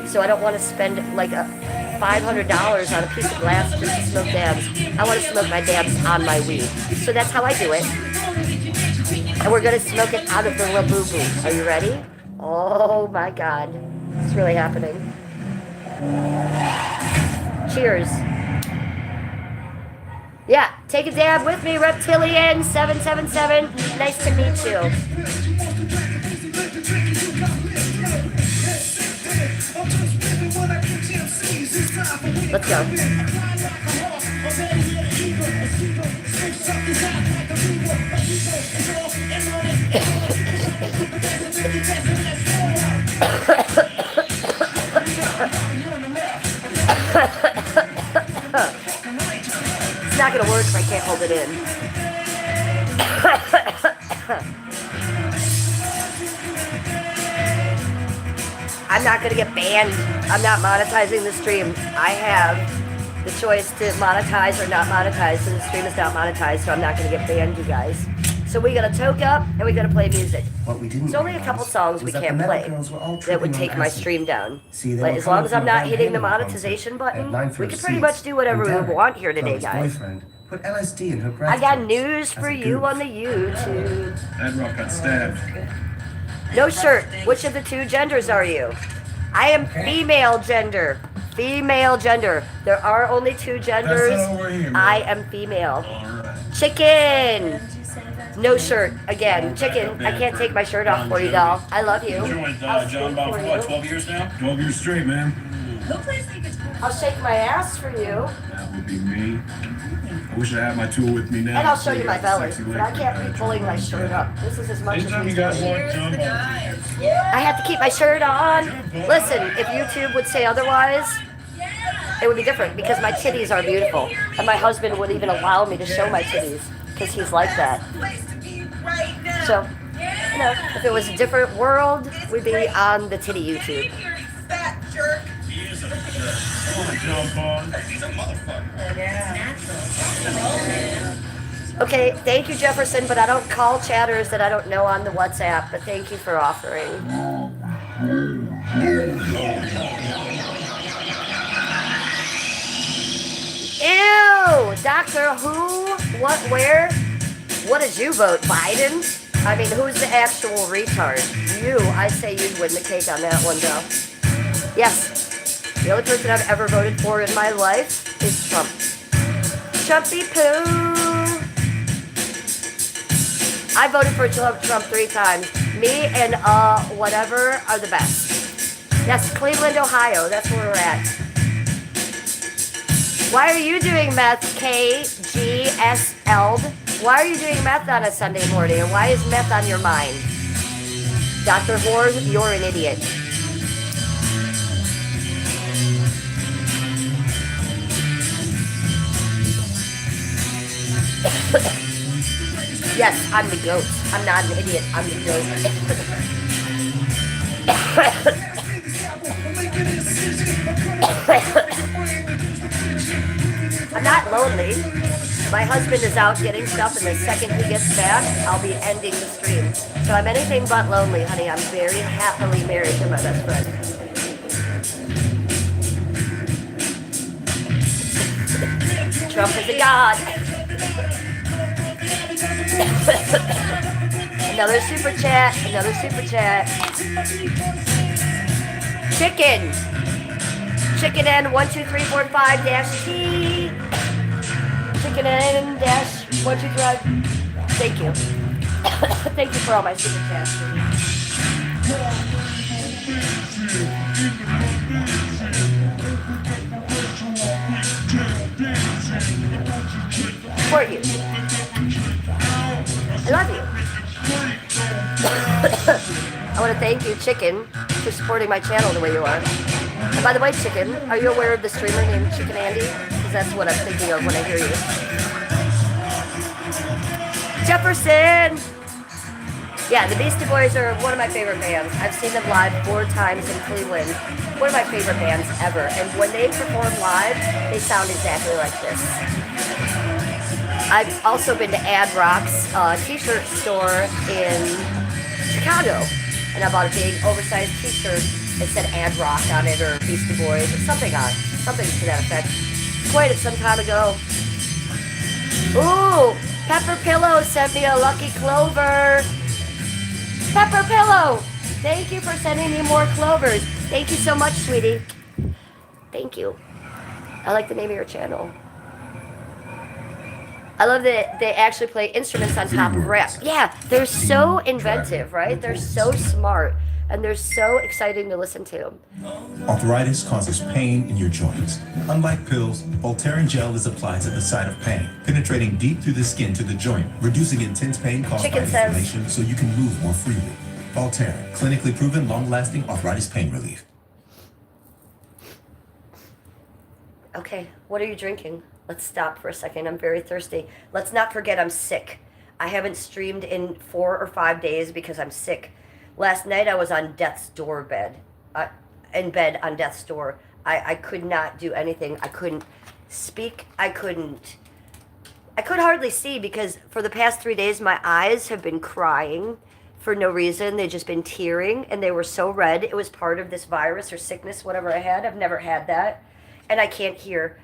So I don't want to spend like $500 on a piece of glass just to smoke dabs. I want to smoke my dabs on my weed. So that's how I do it. And we're going to smoke it out of the Labubu. Are you ready? Oh my God. It's really happening. Cheers. Yeah, take a dab with me, Reptilian777. Nice to meet you. Let's go. It's not gonna work if I can't hold it in. I'm not gonna get banned. I'm not monetizing the stream. I have the choice to monetize or not monetize, so the stream is not monetized, so I'm not gonna get banned, you guys. So we gotta toke up and we gotta play music. What we didn't There's only a couple realize songs we was that can't the play Metal Girls were all that would tripping take on my acid. stream down. See, they But were as long coming as I'm from not Van hitting the Halen concert monetization at button, Line we can 36, pretty much do whatever we and Derek, want here today, Charlie's guys. boyfriend, put LSD in her breath I got juice news as for a you goof. on the YouTube. Ed Rock got stabbed. No shirt. Which of the two genders are you? I am female gender. Female gender. There are only two genders. That's not what we're here, man. I am female. Alright. Chicken. No shirt. Again. Chicken. I can't take my shirt off for you, doll. I love you. Joined I'll John speak Bob for for what, you. 12 years now? 12 years straight, man. I'll shake my ass for you. That would be me. I wish I had my tool with me now. And I'll show you my belly. Sexy But I lady. can't be pulling my shirt up. This is as much as Anytime we you guys can. want John Bob. I have to keep my shirt on. Listen, if YouTube would say otherwise, it would be different because my titties are beautiful. And my husband would even allow me to show my titties because he's like that. So, you know, if it was a different world, we'd be on the titty YouTube. He is a jerk. Come on, John Bob. He's a motherfucker. Okay, thank you, Jefferson, but I don't call chatters that I don't know on the WhatsApp, but thank you for offering. Ew! Doctor Who? What, where? What did you vote? Biden? I mean, who's the actual retard? You. I say you'd win the cake on that one, though. Yes. The only person I've ever voted for in my life is Trump. Trumpy poo! I voted for Trump 3 times. Me and whatever are the best. Yes, Cleveland, Ohio. That's where we're at. Why are you doing meth, KGSL? Why are you doing meth on a Sunday morning? And why is meth on your mind? Dr. Ward, you're an idiot. Yes, I'm the goat. I'm not an idiot. I'm the goat. I'm not lonely. My husband is out getting stuff, and the second he gets back, I'll be ending the stream. So I'm anything but lonely, honey. I'm very happily married to my best friend. Trump is a god. Another super chat. Another super chat. Chicken. Chicken N 12345 T. Chicken N dash 123. Thank you. Thank you for all my super chats. For you. I love you. I want to thank you, Chicken, for supporting my channel the way you are. And by the way, Chicken, are you aware of the streamer named Chicken Andy? Because that's what I'm thinking of when I hear you. Jefferson! Yeah, the Beastie Boys are one of my favorite bands. I've seen them live 4 times in Cleveland. One of my favorite bands ever. And when they perform live, they sound exactly like this. I've also been to Ad Rock's t-shirt store in Chicago. And I bought a big oversized t-shirt that said Ad Rock on it or Beastie Boys or something to that effect. Quite some time ago. Ooh, Pepper Pillow sent me a lucky clover. Pepper Pillow, thank you for sending me more clovers. Thank you so much, sweetie. Thank you. I like the name of your channel. I love that they actually play instruments on top of rap. Yeah, they're so inventive, right? They're so smart, and they're so exciting to listen to. Arthritis causes pain in your joints. Unlike pills, Voltaren gel is applied at the site of pain, penetrating deep through the skin to the joint, reducing intense pain caused by Chicken says- inflammation so you can move more freely. Voltaren, clinically proven long-lasting arthritis pain relief. Okay, what are you drinking? Let's stop for a second. I'm very thirsty. Let's not forget I'm sick. I haven't streamed in 4 or 5 days because I'm sick. Last night I was on death's door in bed on death's door. I could not do anything. I couldn't speak. I couldn't I could hardly see because for the past 3 days my eyes have been crying for no reason. They've just been tearing and they were so red. It was part of this virus or sickness, whatever I had. I've never had that. And I can't hear.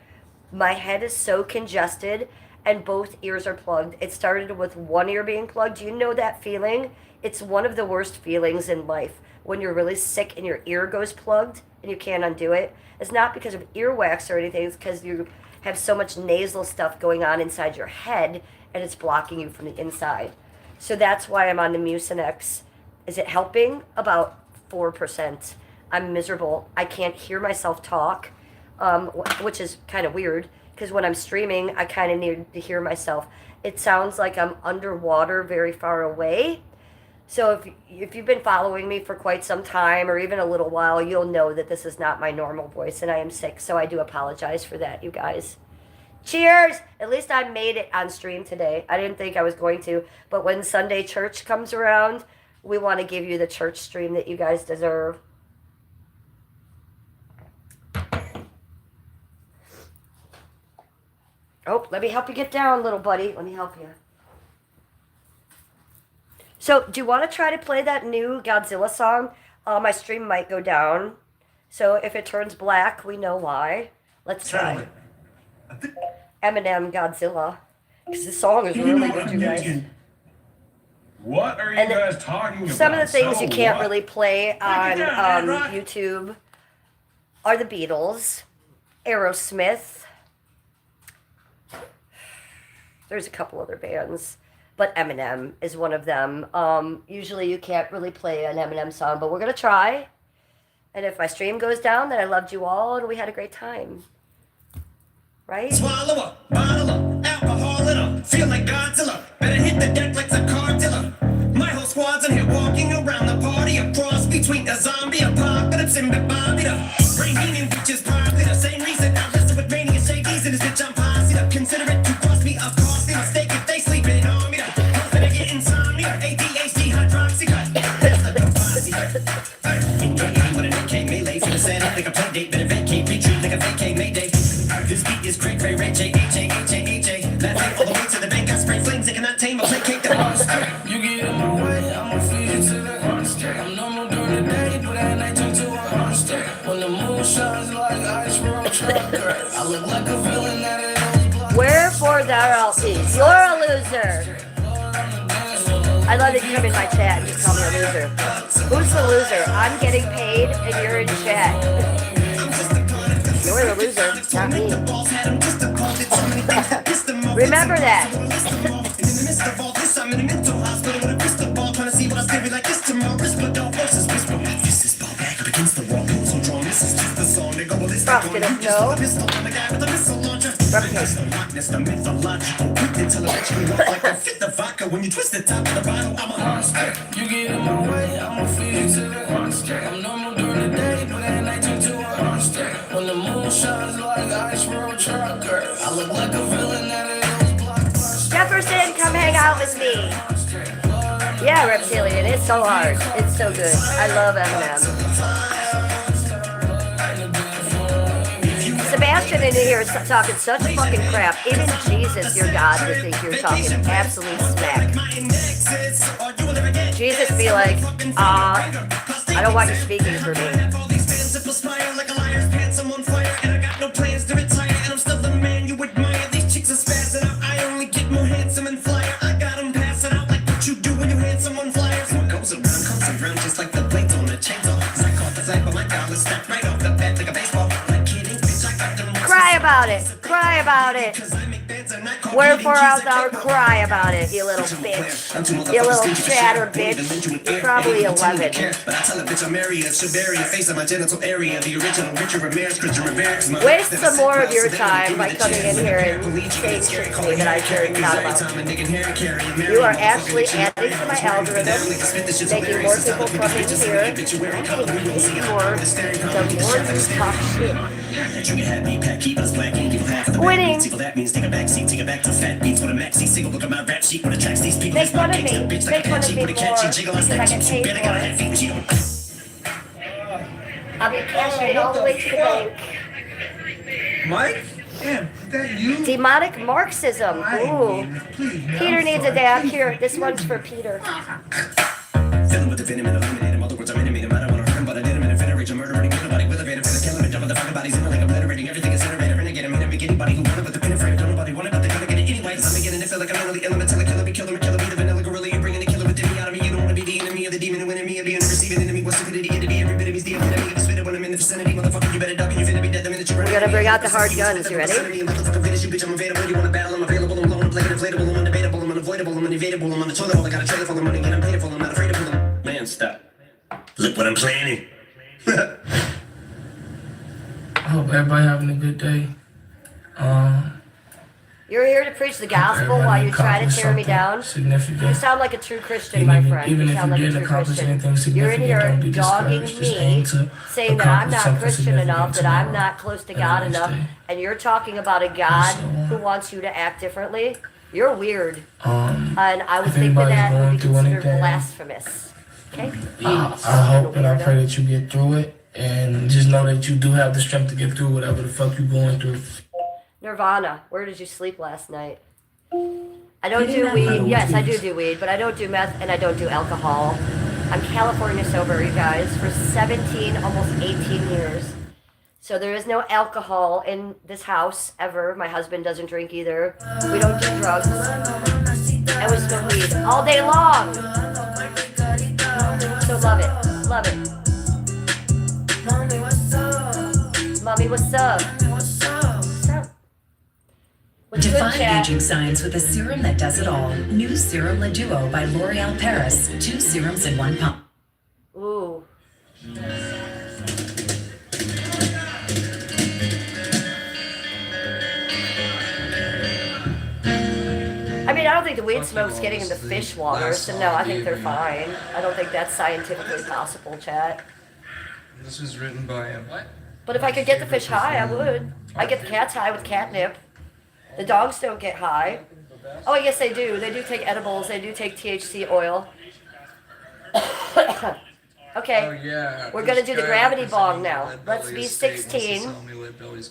My head is so congested and both ears are plugged. It started with one ear being plugged. Do you know that feeling? It's one of the worst feelings in life when you're really sick and your ear goes plugged and you can't undo it. It's not because of earwax or anything. It's because you have so much nasal stuff going on inside your head and it's blocking you from the inside. So that's why I'm on the Mucinex. Is it helping? About 4%. I'm miserable. I can't hear myself talk, which is kind of weird because when I'm streaming, I kind of need to hear myself. It sounds like I'm underwater very far away. So if you've been following me for quite some time or even a little while, you'll know that this is not my normal voice and I am sick. So I do apologize for that, you guys. Cheers! At least I made it on stream today. I didn't think I was going to, but when Sunday church comes around, we want to give you the church stream that you guys deserve. Oh, let me help you get down, little buddy. Let me help you. So, do you want to try to play that new Godzilla song? My stream might go down. So, if it turns black, we know why. Let's try. Eminem Godzilla. Because the song is really good, you guys. What are you And guys talking about? Some of the things So you can't what? really play on down, man, rock. YouTube are the Beatles, Aerosmith. There's a couple other bands, but Eminem is one of them. Usually you can't really play an Eminem song, but we're going to try. And if my stream goes down, then I loved you all and we had a great time. Right? Swallow up, bottle up, alcohol in her. Feel like Godzilla. Better hit the deck like a car dealer. My whole squad's in here walking around the party. A cross between a zombie apocalypse and the Bobby. Rainy bitches probably the same reason. I wrestle with Rainy and Shakey's and this bitch I'm posse. Consider it to cost me a costly mistake if they sleeping on me. Better get insomnia, ADHD, hydroxy. That's like a posse. In your game with an AK melee. Feel the sand up like a play date. Better vacate, retreat like a vacate mayday. This beat is cray cray, Ray J, H-A-H-A-H-A. Laughing all the way to the bank, I spray flames, they cannot tame or placate the monster. You get in my way, I'ma feed you to the monster. I'm normal during the day, but at night turn to a monster. When the moon shines like ice road trucker, I look like a villain that it always blocks. Wherefore thou art is. You're a loser. I love that you come in my chat and you call me a loser. Who's the loser? I'm getting paid and you're in chat. You're the loser, not me. Remember that. In the midst of all this, I'm in a mental hospital with a crystal ball, trying to see what I feel like this tomorrow. Whisper, don't versus whisper. This is ball back up against the wall. So drawn, this is just the song. They go ballistic. Frosted, no. Pistol, I'm a guy with a missile launcher. The rockness, the mythological, quick intellectually look like a fit the vodka when you twist the top of the bottle. I'm a monster. You get in my way, I'ma feed you to the monster. I'm normal during the day, but at night turn to a monster. When the moon shines like ice road trucker, I look like a villain that it always blocks. Jefferson, come hang out with me. Yeah, Reptilian, it's so hard. It's so good. I love Eminem. Sebastian in here is talking such fucking crap. Even Jesus, your God, would think you're talking absolute smack. Jesus be like, I don't want you speaking for me. Cry about it. Cry about it. Wherefore art thou cry about it, you little bitch. You little chatter bitch. You're probably 11. But I tell a bitch I'm married, should bury a face on my genital area. The original Richard Ramirez, Christian Ramirez. Waste some more of your time by coming in here and saying shit to me that I care not about. You are actually adding to my algorithm, making more people come in here. I'm getting paid more the more you talk shit. Winning. That means take a back seat, take it back to fat beats with a maxi single. Look at my rap sheet with a tracks. These people Make fun of me. Make fun of me more because I get paid more. I'll be cashing all the way to the bank. Mike? Damn, is that you? Demonic Marxism. Ooh. Please, man, Peter I'm needs a sorry. dad. Here, this one's for Peter. Filling with the venom and eliminate him. Other words, I'm intimate him. I don't want to hurt him, but I did him. And if it reach a murder, kill nobody with a venom, finna kill him and dump the fucking bodies in like obliterating everything is iterator. Renegade him, hit anybody who wanted with the pin and frame. Don't nobody want it, but they're gonna get it anyway. I'm beginning to feel like I'm mentally ill. I'm a killer, be killing me, the vanilla gorilla. You're bringing the killer within me out of me. You don't want to be the enemy of the demon who in me and being a receiving enemy. What's stupidity? It'd be every bit of me's the epitome of the spit when I'm in the vicinity. Motherfucker, you better duck and you finna be dead the minute you run. We're gonna bring out the hard guns. You ready? Motherfucker, finish you, bitch. I'm available. You want to battle? I'm available. I'm blowing, I'm playing inflatable. I'm undebatable. I'm unavoidable. I'm unevadable. I'm on the toilet bowl. I got a trailer full of money and I'm paid for. I'm not afraid to pull them. Man, stop. Look what I'm planning. I hope everybody having a good day. You're here to preach the gospel while you try to tear me down. You Significant. sound like a true Christian, my friend. Even You if sound you like a didn't true accomplish anything Christian. You're in significant, don't here be dogging discouraged. Just aim me, to saying that I'm accomplish not something Christian enough, that I'm significant not close to tomorrow. God Have a enough, nice day. and you're talking about a God who wants you to act differently. You're weird, and I would if think that anybody's that would going be through considered anything, blasphemous. Okay? I hope and I pray that you get through it, and just know that you do have the strength to get through whatever the fuck you're going through. Nirvana, where did you sleep last night? I don't do weed. Yes, I do weed, but I don't do meth and I don't do alcohol. I'm California sober, you guys, for 17, almost 18 years. So there is no alcohol in this house ever. My husband doesn't drink either. We don't do drugs. And we smoke weed all day long. So love it. Love it. Mommy, what's up? What's up? What's good, Define chat? aging science with a serum that does it all. New Serum Le Duo by L'Oreal Paris. 2 serums in 1 pump. Ooh. I mean, I don't think the weed smoke's getting in the fish water, so no, I think they're fine. I don't think that's scientifically possible, chat. This was written by But if I could get the fish high, I would. I get the cats high with catnip. The dogs don't get high. Oh, yes, they do. They do take edibles. They do take THC oil. Okay, yeah. we're gonna do the gravity bong now. Let's be 16.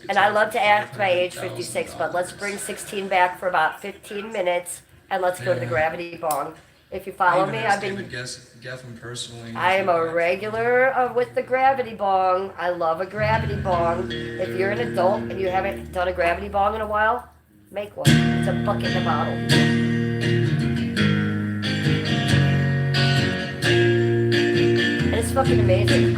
And I love to act my age 56, but let's bring 16 back for about 15 minutes and let's go to the gravity bong. If you follow me, I've been. Geffen personally. I am a regular with the gravity bong. I love a gravity bong. If you're an adult and you haven't done a gravity bong in a while, make one. It's a bucket and a bottle. And it's fucking amazing.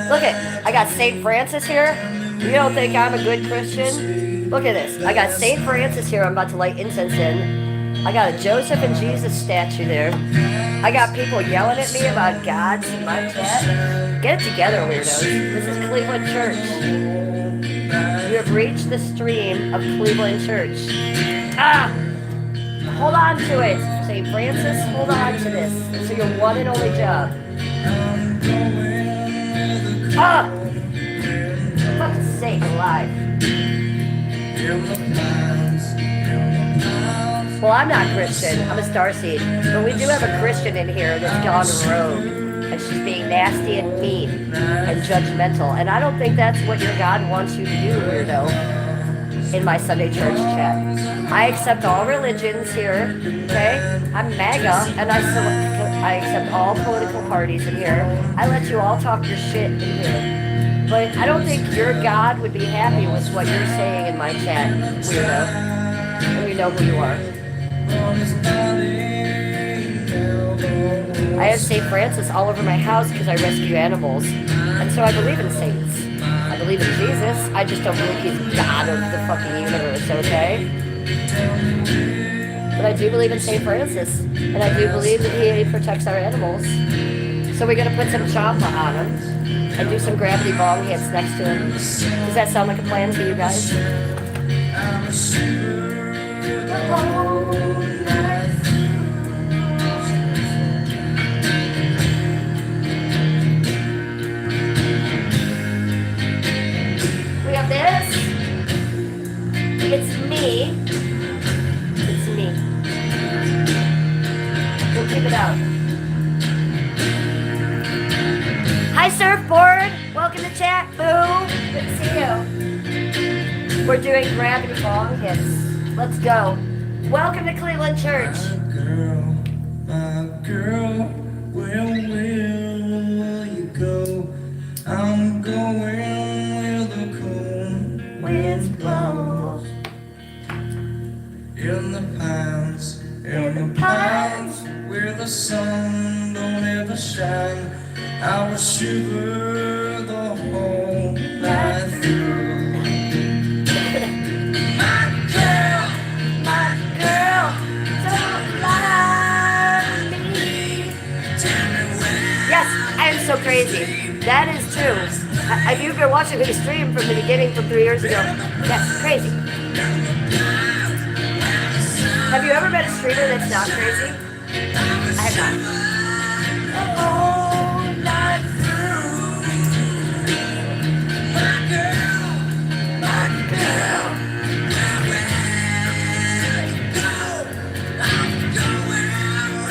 Look it, I got St. Francis here. You don't think I'm a good Christian? Look at this. I got St. Francis here I'm about to light incense in. I got a Joseph and Jesus statue there. I got people yelling at me about gods in my chat. Get it together, weirdos. This is Cleveland Church. You have reached the stream of Cleveland Church. Ah! Hold on to it. St. Francis, hold on to this. This is your one and only job. Ah! For fuck's sake, alive. Well, I'm not Christian. I'm a starseed. But we do have a Christian in here that's gone rogue. And she's being nasty and mean and judgmental. And I don't think that's what your God wants you to do, weirdo. In my Sunday church chat. I accept all religions here, okay? I'm MAGA, and I accept all political parties in here. I let you all talk your shit in here. But I don't think your God would be happy with what you're saying in my chat, weirdo. And you know who you are. I have St. Francis all over my house because I rescue animals. And so I believe in saints. I believe in Jesus. I just don't believe he's God of the fucking universe, okay? But I do believe in St. Francis. And I do believe that he protects our animals. So we're going to put some champa on him. And do some gravity bong hits next to him. Does that sound like a plan to you guys? this. It's me. It's me. We'll keep it out. Hi, Surfboard. Welcome to chat, boo. Good to see you. We're doing Gravity Bong hits. Let's go. Welcome to Cleveland Church. My girl, where will you go? I'm going where the cold winds blow. In the pines, where the sun don't ever shine, I will shiver the whole night through. My girl, don't lie to me. Yes, I am so crazy. That is true. Have you been watching me stream from the beginning from 3 years ago? Yes, crazy. Have you ever met a streamer that's not crazy? I have not. Oh, not through. My girl, my girl.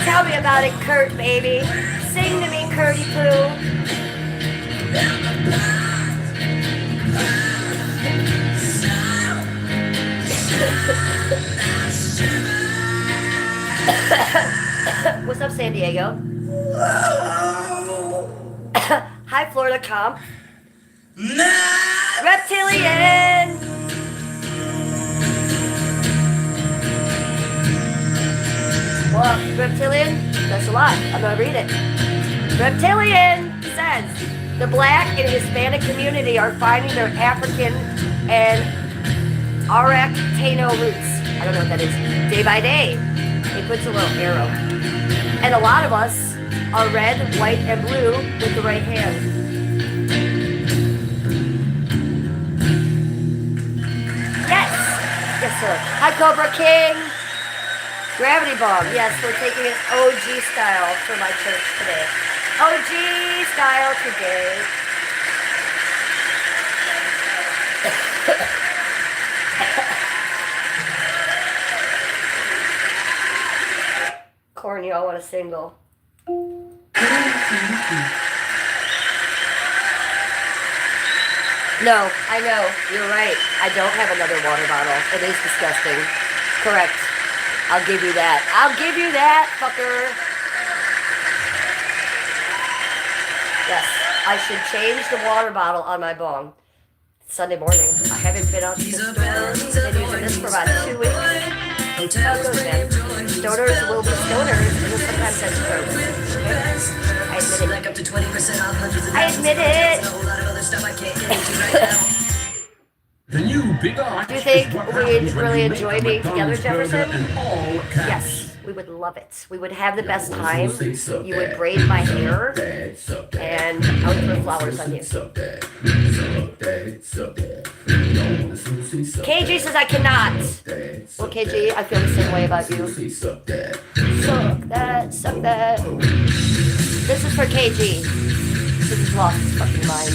Tell me about it, Kurt, baby. Sing to me, Curdy Poo. What's up, San Diego? Hi, Florida Comp. Reptilian! Well, Reptilian, that's a lot. I'm gonna read it. Reptilian says, the black and Hispanic community are finding their African and Aractano roots. I don't know what that is. Day by day. He puts a little arrow. And a lot of us are red, white, and blue with the right hand. Yes! Yes, sir. Hi, Cobra King. Gravity Bomb. Yes, we're taking it OG style for my church today. OG style today. Corny, I want a single. No, I know. You're right. I don't have another water bottle. It is disgusting. Correct. I'll give you that. I'll give you that, fucker. Yes, I should change the water bottle on my bong. Sunday morning. I haven't been out to the store. Been using this for about 2 weeks. How it goes, man. Stoners will be stoners, and then sometimes that's true. Okay? I admit it. The new big art. Do you think we'd really enjoy being together, Jefferson? Yes, we would love it. We would have the best time. You would braid my hair, and I would put flowers on you. KG says I cannot. Well, KG, I feel the same way about you. Suck that, suck that. This is for KG. This is lost his fucking mind.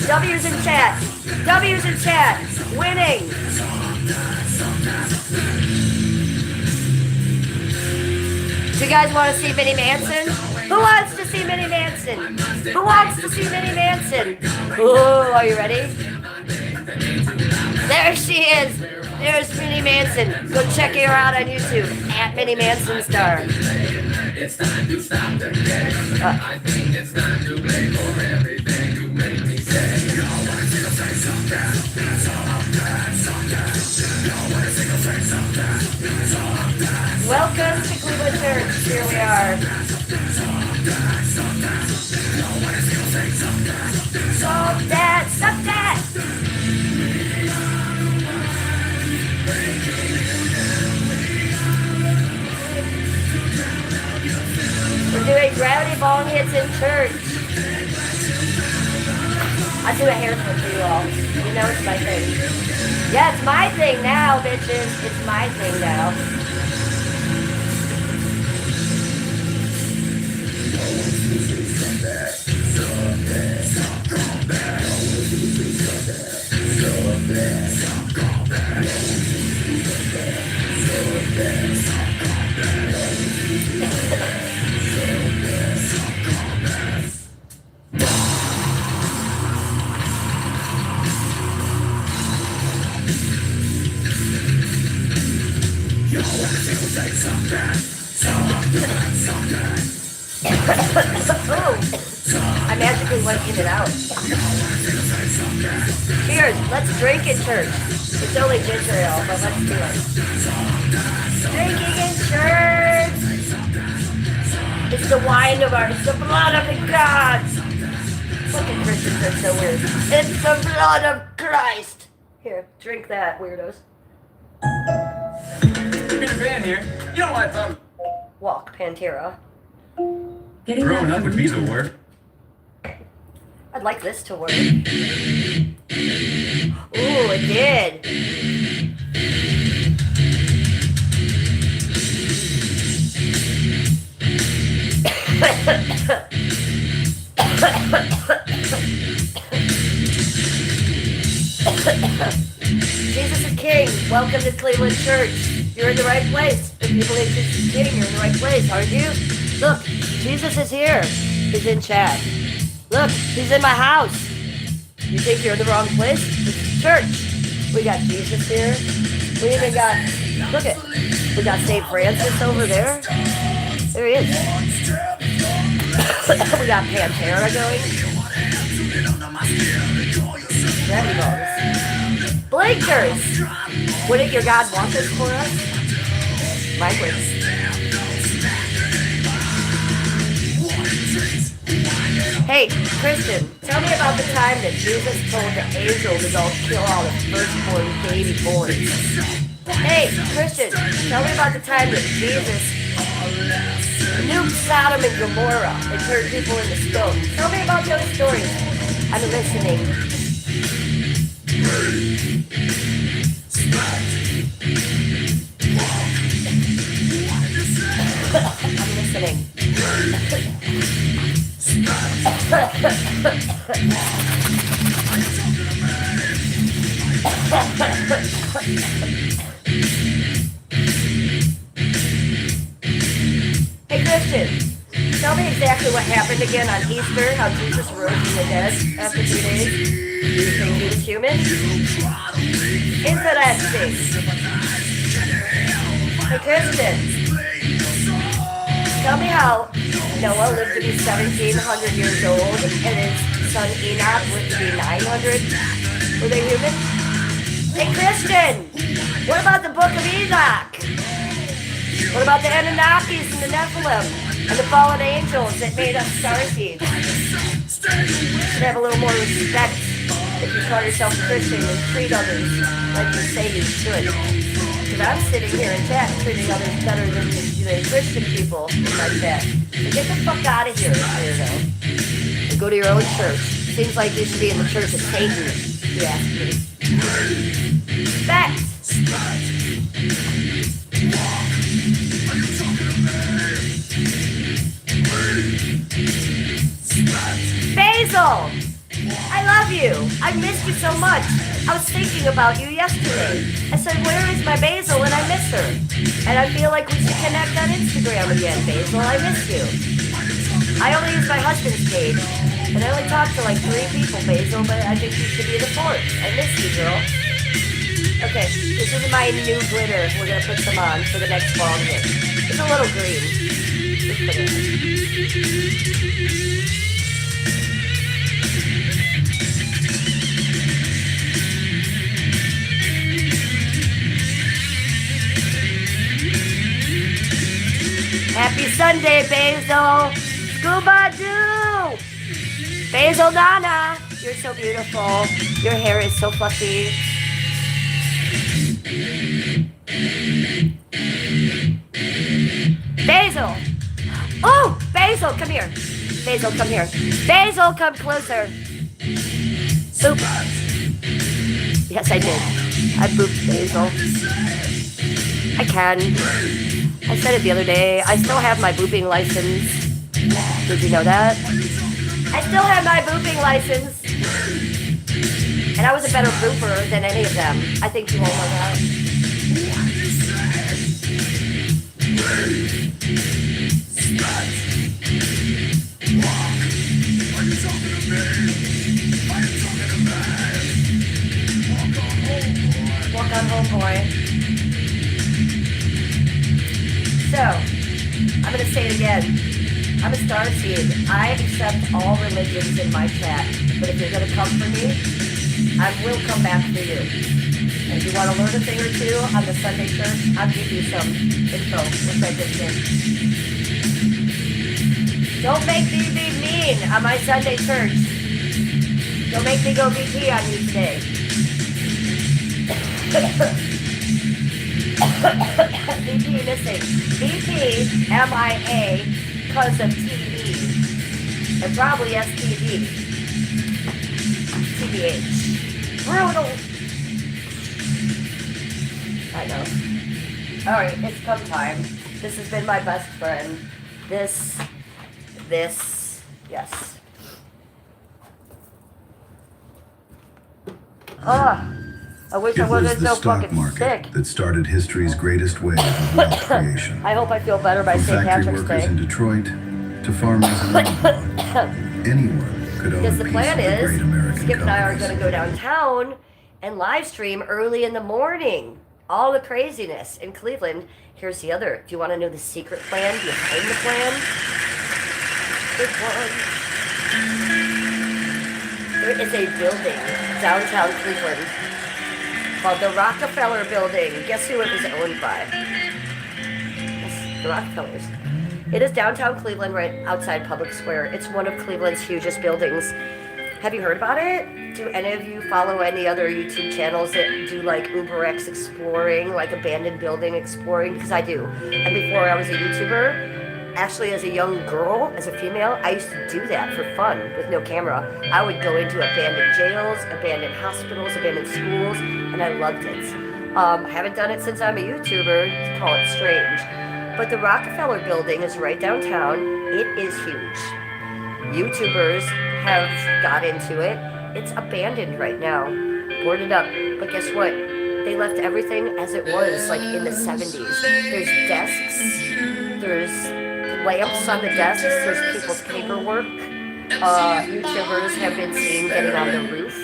W's in chat. W's in chat. Winning. Do you guys want to see Minnie Manson? Who wants to see Minnie Manson? Who wants to see Minnie Manson? Ooh, are you ready? There she is. There's Minnie Manson. Go check her out on YouTube at Minnie Manson Star. It's time to stop the game. I think it's time to play for everything you make me say. No one single say something. Welcome to Cleveland Church. Here we are. Stop that! Stop that! We're doing gravity bong hits in church. I do a hair flip for you all. You know it's my thing. Yeah, it's my thing now, bitches. It's my thing now. I magically went in and out. Cheers, let's drink in church. It's only ginger ale, but let's do it. Drinking in church! It's the wine of our, it's the blood of the gods! Fucking Christians are so weird. It's the blood of Christ! Here, drink that, weirdos. Peter Pan here. You know what I thought? Walk, Pantera. Growing up would be the word. I'd like this to work. Ooh, it did. Jesus is King. Welcome to Cleveland Church. You're in the right place. If you believe Jesus is King, you're in the right place, aren't you? Look, Jesus is here. He's in chat. Look, he's in my house. You think you're in the wrong place? This is church. We got Jesus here. We even got, look it, we got St. Francis over there. There he is. We got Pantera going. Gravity balls. Blinkers! Wouldn't your God want this for us? Likely. Hey, Kristen, tell me about the time that Jesus told the angel to go kill all the firstborn baby boys. Hey, Kristen, tell me about the time that Jesus nuked Sodom and Gomorrah and turned people into stone. Tell me about those stories. I'm listening. I'm listening. Hey Christian, tell me exactly what happened again on Easter, how Jesus rose from the dead after 3 days. Do you think he was human? Interesting. Hey Christian, tell me how Noah lived to be 1,700 years old and his son Enoch lived to be 900. Were they human? Hey Christian, what about the book of Enoch? What about the Anunnakis and the Nephilim and the fallen angels that made us starseeds? You should have a little more respect if you call yourself a Christian and treat others like you say you should. Because I'm sitting here in chat treating others better than the Christian people in my chat. So get the fuck out of here, weirdo. And go to your own church. Seems like you should be in the church of Satan, if you ask me. Respect! Basil! I love you. I missed you so much. I was thinking about you yesterday. I said, where is my Basil? And I miss her. And I feel like we should connect on Instagram again, Basil. I miss you. I only use my husband's page. And I only talked to like 3 people, Basil, but I think you should be the 4th. I miss you, girl. Okay, this is my new glitter. We're gonna put some on for the next ball hit. It's a little green. Just put it in. Happy Sunday, Basil! Scuba Doo! Basil Donna! You're so beautiful. Your hair is so fluffy. Basil! Oh! Basil, come here. Basil, come here. Basil, come closer. Boop. Yes, I did. I booped Basil. I can. I said it the other day. I still have my booping license. Did you know that? I still have my booping license. And I was a better booper than any of them. I think you all know that. Walk on home, boy. So, I'm gonna say it again. I'm a starseed. I accept all religions in my chat. But if you're gonna come for me, I will come back for you. And if you want to learn a thing or two on the Sunday church, I'll give you some info, which I just did. Don't make me be mean on my Sunday church. Don't make me go BP on you today. BP missing. BP, MIA, because of TV. And probably STD. TBH. Brutal. I know. Alright, it's come time. This has been my best friend. This, yes. I wish I It was wasn't the so stock fucking market sick. that started history's greatest wave of wealth creation. I hope I feel better by From St. factory Patrick's workers Day. in Detroit to farmers in Omaha, anyone could own Because a the piece plan of the is, great American Skip and I are companies. going to go downtown and live stream early in the morning. All the craziness in Cleveland. Here's the other. Do you want to know the secret plan behind the plan? Big one. There is a building downtown Cleveland called the Rockefeller Building. Guess who it was owned by? Yes, the Rockefellers. It is downtown Cleveland, right outside Public Square. It's one of Cleveland's hugest buildings. Have you heard about it? Do any of you follow any other YouTube channels that do like UberX exploring, like abandoned building exploring? Because I do. And before I was a YouTuber, actually as a young girl, as a female, I used to do that for fun with no camera. I would go into abandoned jails, abandoned hospitals, abandoned schools, and I loved it. I haven't done it since I'm a YouTuber, to call it strange. But the Rockefeller Building is right downtown. It is huge. YouTubers have got into it. It's abandoned right now, boarded up. But guess what? They left everything as it was, like in the 70s. There's desks, there's lamps on the desks, there's people's paperwork. YouTubers have been seen getting on the roof.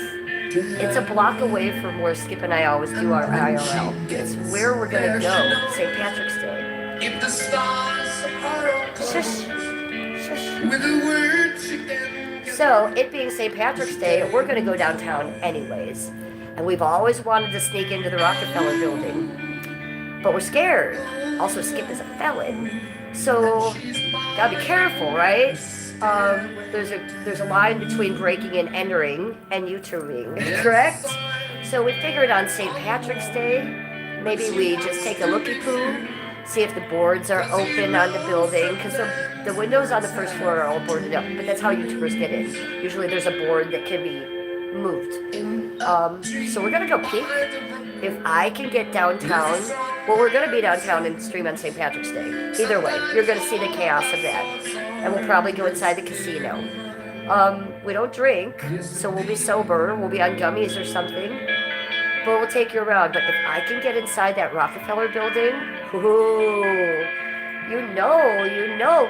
It's a block away from where Skip and I always do our IRL. It's where we're gonna go, St. Patrick's Day. If the stars are Shush. Shush. with the words again. So, it being St. Patrick's Day, we're going to go downtown anyways. And we've always wanted to sneak into the Rockefeller Building. But we're scared. Also, Skip is a felon. So, gotta be careful, right? There's a line between breaking and entering and YouTubing, correct? So we figured on St. Patrick's Day, maybe we just take a looky-poo, see if the boards are open on the building, because the windows on the first floor are all boarded up, but that's how YouTubers get in. Usually there's a board that can be moved. So we're gonna go peek. If I can get downtown, well, we're gonna be downtown and stream on St. Patrick's Day. Either way, you're gonna see the chaos of that. And we'll probably go inside the casino. We don't drink, so we'll be sober. We'll be on gummies or something. But we'll take you around. But if I can get inside that Rockefeller Building, ooh, you know.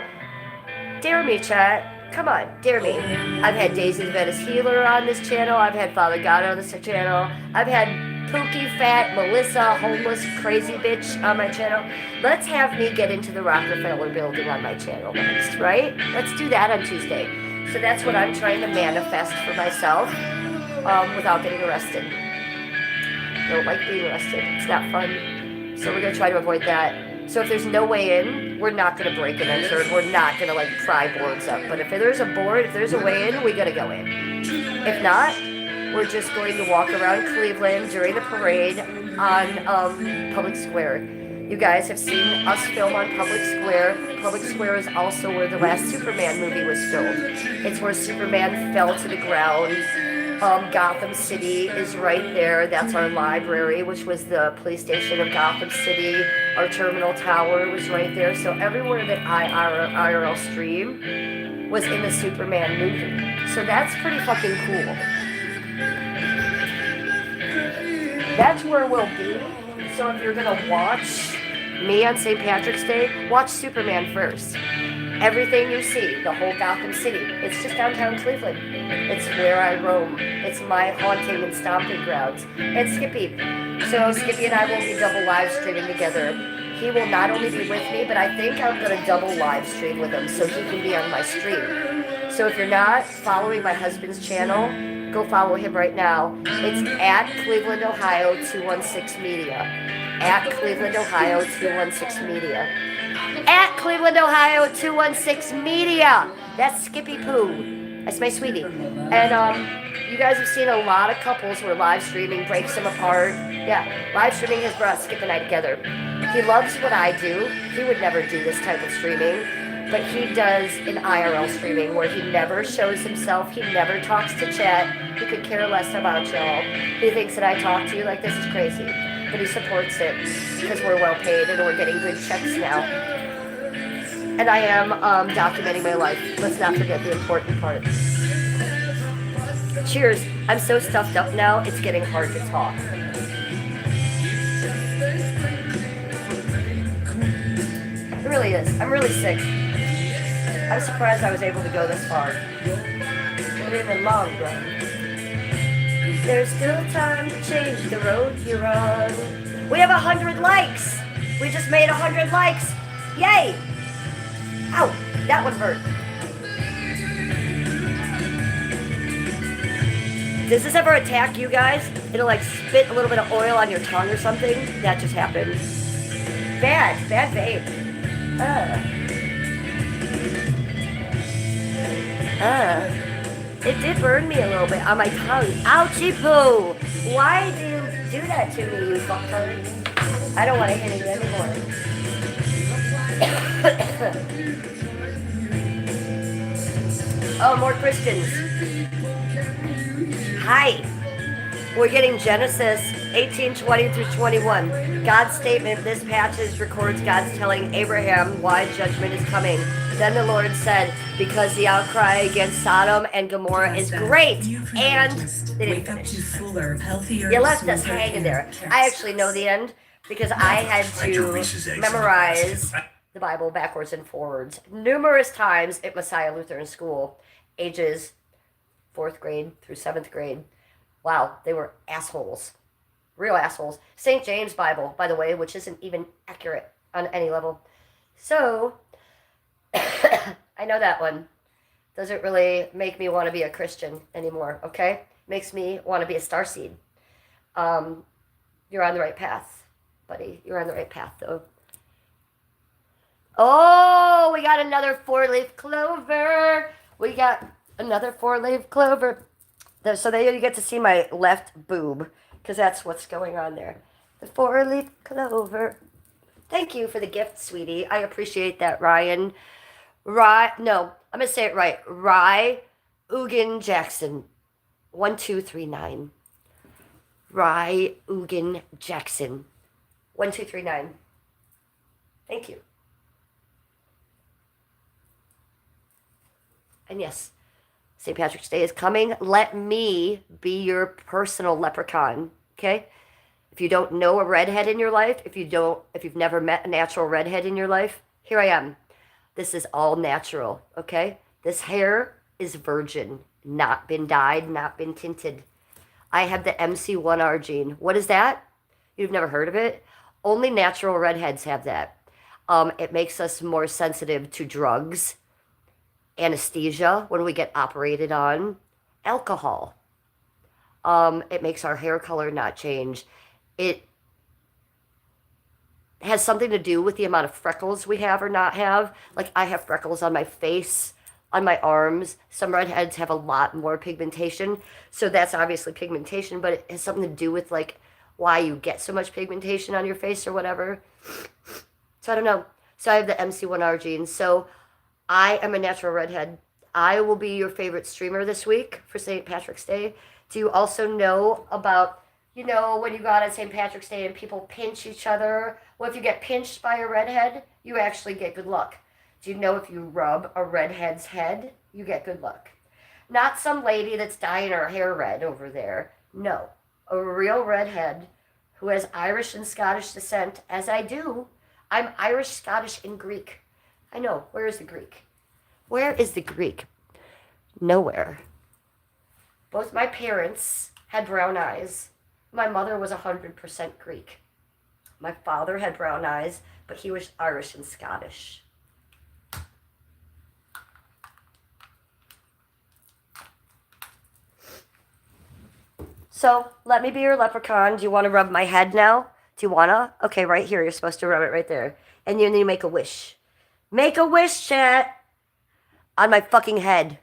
Dare me, chat. Come on, dare me. I've had Daisy the Venice Healer on this channel. I've had Father God on this channel. I've had Pookie, Fat, Melissa, homeless, crazy bitch on my channel. Let's have me get into the Rockefeller building on my channel next, right? Let's do that on Tuesday. So that's what I'm trying to manifest for myself without getting arrested. I don't like being arrested. It's not fun. So we're going to try to avoid that. So if there's no way in, we're not going to break and enter. We're not going to like pry boards up. But if there's a board, if there's a way in, we got to go in. If not, we're just going to walk around Cleveland during the parade on Public Square. You guys have seen us film on Public Square. Public Square is also where the last Superman movie was filmed. It's where Superman fell to the ground. Gotham City is right there. That's our library, which was the police station of Gotham City. Our terminal tower was right there. So everywhere that IRL stream was in the Superman movie. So that's pretty fucking cool. That's where we'll be. So if you're gonna watch me on St. Patrick's Day, watch Superman first. Everything you see, the whole Gotham City, it's just downtown Cleveland. It's where I roam. It's my haunting and stomping grounds. And Skippy. So Skippy and I will be double live streaming together. He will not only be with me, but I think I'm going to double live stream with him so he can be on my stream. So if you're not following my husband's channel, go follow him right now. It's at Cleveland, Ohio 216 Media. At Cleveland, Ohio 216 Media. At Cleveland, Ohio 216 Media. That's Skippy Poo. That's my sweetie. And you guys have seen a lot of couples where live streaming breaks them apart. Yeah, live streaming has brought Skip and I together. He loves what I do. He would never do this type of streaming. But he does an IRL streaming where he never shows himself. He never talks to chat. He could care less about y'all. He thinks that I talk to you like this is crazy. But he supports it because we're well paid and we're getting good checks now. And I am documenting my life. Let's not forget the important part. Cheers. I'm so stuffed up now, it's getting hard to talk. It really is. I'm really sick. I'm surprised I was able to go this far. But in the long run, there's still time to change the road you're on. We have 100 likes. We just made 100 likes. Yay! Ow, that one hurt. Does this ever attack you guys? It'll like spit a little bit of oil on your tongue or something? That just happened. Bad vape. It did burn me a little bit on my tongue. Ouchie poo! Why do you do that to me, you fucker? I don't want to hit you anymore. Oh, more Christians. Hi. We're getting Genesis 18:20 through 21. God's statement, this passage records God's telling Abraham why judgment is coming. Then the Lord said, because the outcry against Sodom and Gomorrah is great. And they didn't finish. You left us hanging there. I actually know the end because I had to memorize the Bible backwards and forwards numerous times at Messiah Lutheran School, ages 4th grade through 7th grade. Wow, they were assholes. Real assholes. St. James Bible, by the way, which isn't even accurate on any level. So, I know that one doesn't really make me want to be a Christian anymore, okay? Makes me want to be a starseed. You're on the right path, buddy. You're on the right path, though. Oh, we got another 4-leaf clover. We got another 4-leaf clover. So there you get to see my left boob, because that's what's going on there. The 4-leaf clover. Thank you for the gift, sweetie. I appreciate that, Ryan. No, I'm going to say it right. Rye Ugan Jackson. 1239. Rye Ugan Jackson. 1239. Thank you. And yes, St. Patrick's Day is coming. Let me be your personal leprechaun, okay? If you don't know a redhead in your life, if you've never met a natural redhead in your life, here I am. This is all natural, okay? This hair is virgin, not been dyed, not been tinted. I have the MC1R gene. What is that? You've never heard of it? Only natural redheads have that. It makes us more sensitive to drugs, anesthesia when we get operated on, alcohol. It makes our hair color not change. It has something to do with the amount of freckles we have or not have. Like, I have freckles on my face, on my arms. Some redheads have a lot more pigmentation. So that's obviously pigmentation, but it has something to do with, like, why you get so much pigmentation on your face or whatever. So I don't know. So I have the MC1R gene. So I am a natural redhead. I will be your favorite streamer this week for St. Patrick's Day. Do you also know about, you know, when you go out on St. Patrick's Day and people pinch each other? Well, if you get pinched by a redhead, you actually get good luck. Do you know if you rub a redhead's head, you get good luck? Not some lady that's dyeing her hair red over there. No, a real redhead who has Irish and Scottish descent, as I do. I'm Irish, Scottish, and Greek. I know. Where is the Greek? Where is the Greek? Nowhere. Both my parents had brown eyes. My mother was 100% Greek. My father had brown eyes, but he was Irish and Scottish. So, let me be your leprechaun. Do you want to rub my head now? Do you want to? Okay, right here. You're supposed to rub it right there. And you need to make a wish. Make a wish, chat! On my fucking head.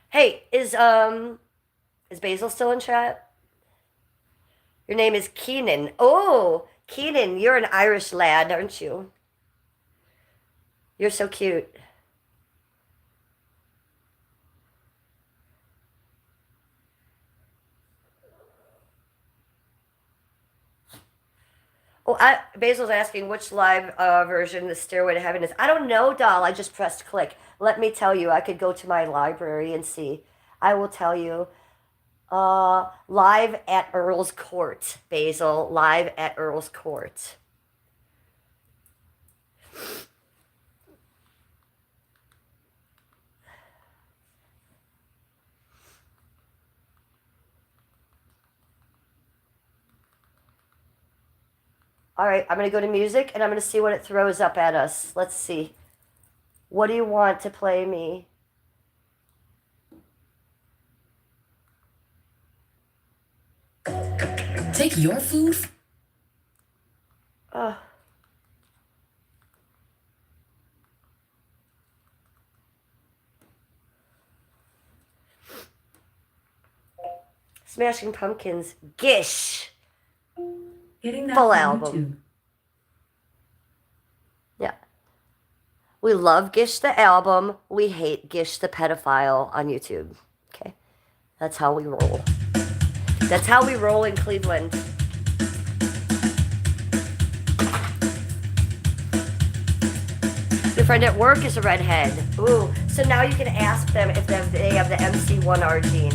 Hey, is Basil still in chat? Your name is Keenan. Oh, Keenan, you're an Irish lad, aren't you? You're so cute. Oh, Basil's asking which live version the Stairway to Heaven is. I don't know, doll. I just pressed click. Let me tell you. I could go to my library and see. I will tell you. Live at Earl's Court, Basil. Live at Earl's Court. All right, I'm going to go to music, and I'm going to see what it throws up at us. Let's see. What do you want to play me? Take your food. Smashing Pumpkins. Gish. Getting that Full on album. YouTube. Yeah. We love Gish the album. We hate Gish the pedophile on YouTube. Okay? That's how we roll. That's how we roll in Cleveland. Your friend at work is a redhead. Ooh. So now you can ask them if they have the MC1R gene.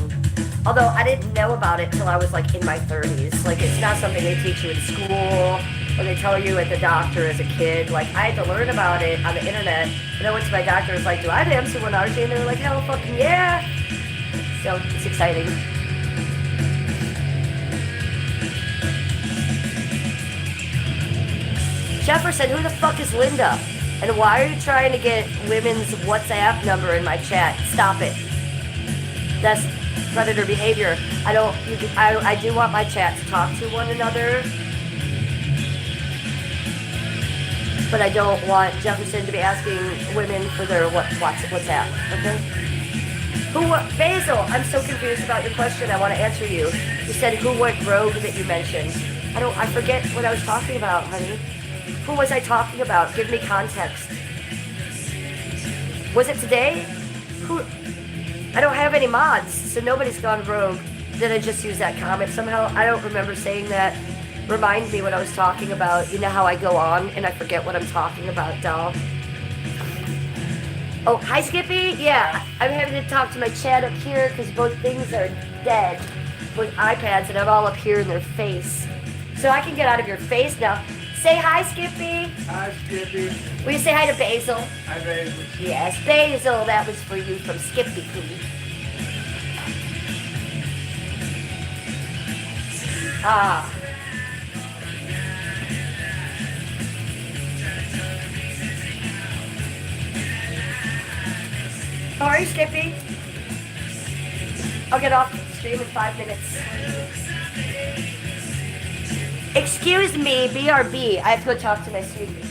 Although I didn't know about it till I was like in my 30s. Like, it's not something they teach you in school or they tell you at the doctor as a kid. Like, I had to learn about it on the internet. And I went to my doctor and was like, do I have the MC1R gene? And they were like, hell fucking yeah. So it's exciting. Jefferson, who the fuck is Linda? And why are you trying to get women's WhatsApp number in my chat? Stop it. That's predator behavior. I do want my chat to talk to one another, but I don't want Jefferson to be asking women for their WhatsApp. Okay? Basil, I'm so confused about your question. I want to answer you. You said who went rogue that you mentioned. I forget what I was talking about, honey. Who was I talking about? Give me context. Was it today? Who? I don't have any mods, so nobody's gone rogue. Did I just use that comment somehow? I don't remember saying that. Remind me what I was talking about. You know how I go on and I forget what I'm talking about, doll. Oh, hi, Skippy. Yeah, I'm having to talk to my chat up here because both things are dead with iPads and I'm all up here in their face. So I can get out of your face now. Say hi, Skippy. Hi, Skippy. Will you say hi to Basil? Hi, Basil. Yes, Basil. That was for you from Skippy, please. Ah. How are you, Skippy? I'll get off the stream in 5 minutes. Excuse me, BRB. I have to go talk to my sweetie.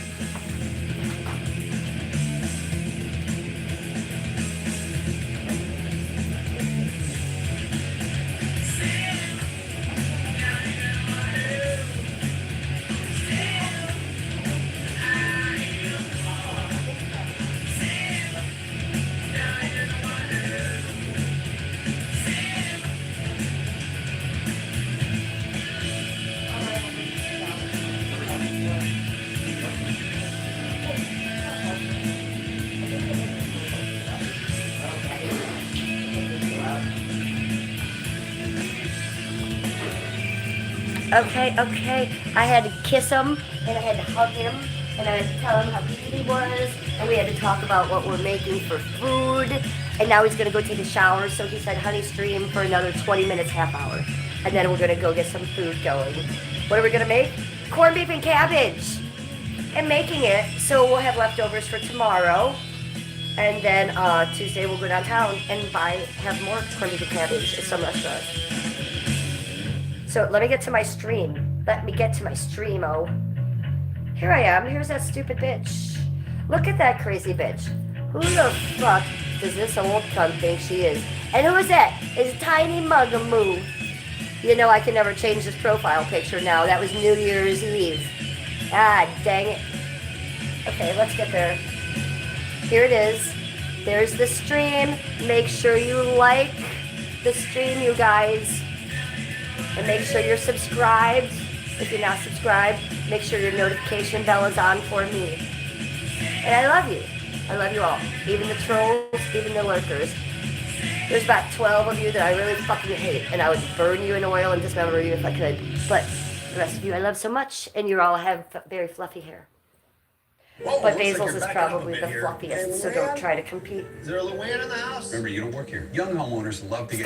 Okay. I had to kiss him, and I had to hug him, and I had to tell him how cute he was, and we had to talk about what we're making for food, and now he's going to go take a shower, so he said honey stream for another 20 minutes, half hour, and then we're going to go get some food going. What are we going to make? Corned beef and cabbage. I'm making it, so we'll have leftovers for tomorrow, and then Tuesday we'll go downtown and have more corned beef and cabbage at some restaurant. So let me get to my stream. Oh. Here I am. Here's that stupid bitch. Look at that crazy bitch. Who the fuck does this old cunt think she is? And who is that? It's Tiny Mugamoo. You know I can never change this profile picture now. That was New Year's Eve. Ah, dang it. Okay, let's get there. Here it is. There's the stream. Make sure you like the stream, you guys. And make sure you're subscribed. If you're not subscribed, make sure your notification bell is on for me. And I love you. I love you all. Even the trolls, even the lurkers. There's about 12 of you that I really fucking hate, and I would burn you in oil and dismember you if I could. But the rest of you I love so much, and you all have very fluffy hair. Whoa, But looks like Basil's you're is backing up a probably bit the here. fluffiest, Hey, so don't try to compete. Is there a Luann in the house? Remember, you don't work here. Young homeowners love to get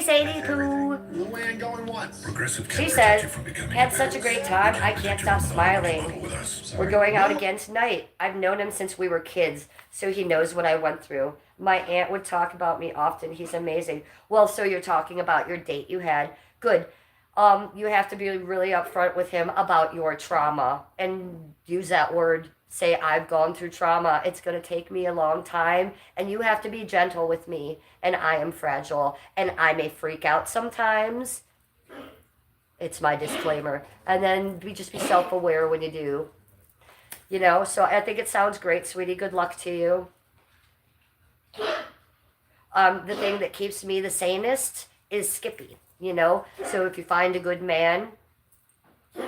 Sadie Poo. Luann going once. Progressive She can protect says, you from becoming had a such a great parent. time, I can't stop smiling. With us. We're going out again tonight. I've known him since we were kids, so he knows what I went through. My aunt would talk about me often. He's amazing. Well, so you're talking about your date you had. Good. You have to be really upfront with him about your trauma and use that word. Say, I've gone through trauma. It's going to take me a long time, and you have to be gentle with me, and I am fragile, and I may freak out sometimes. It's my disclaimer. And then just be self-aware when you do. You know, so I think it sounds great, sweetie. Good luck to you. The thing that keeps me the sanest is Skippy, you know? So if you find a good man,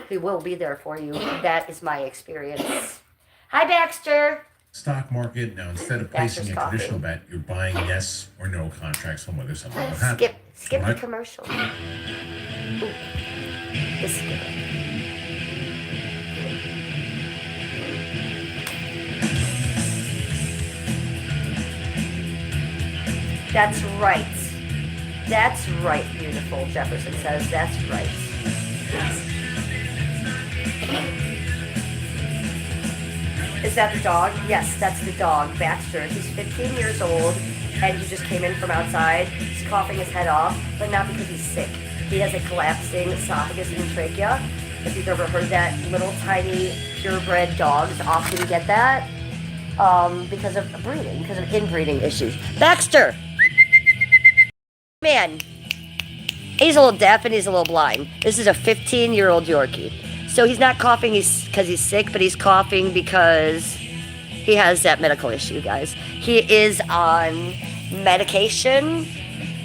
he will be there for you. That is my experience. Hi, Baxter. Stock market, now instead of Baxter's placing a coughing. traditional bet, you're buying yes or no contracts on whether something will happen. Skip the Right? commercial. Ooh. This is good. That's right. That's right, beautiful, Jefferson says. That's right. Is that the dog? Yes, that's the dog, Baxter. He's 15 years old, and he just came in from outside. He's coughing his head off, but not because he's sick. He has a collapsing esophagus and trachea. If you've ever heard that, little tiny purebred dogs often get that because of breeding, because of inbreeding issues. Baxter! Man, he's a little deaf and he's a little blind. This is a 15-year-old Yorkie. So he's not coughing because he's sick, but he's coughing because he has that medical issue, guys. He is on medication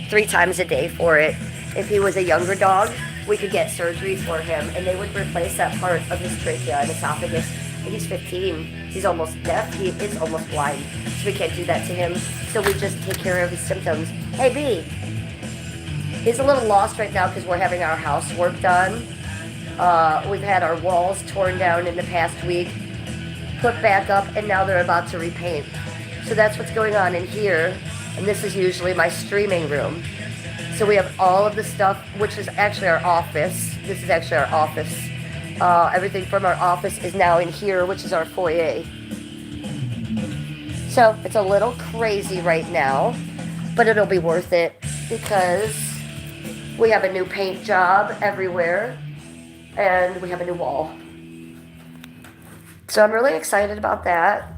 3 times a day for it. If he was a younger dog, we could get surgery for him, and they would replace that part of his trachea and esophagus. And he's 15. He's almost deaf. He is almost blind. So we can't do that to him. So we just take care of his symptoms. Hey, B. He's a little lost right now because we're having our housework done. We've had our walls torn down in the past week, put back up, and now they're about to repaint. So that's what's going on in here. And this is usually my streaming room. So we have all of the stuff, which is actually our office. This is actually our office. Everything from our office is now in here, which is our foyer. So it's a little crazy right now, but it'll be worth it because we have a new paint job everywhere and we have a new wall. So I'm really excited about that.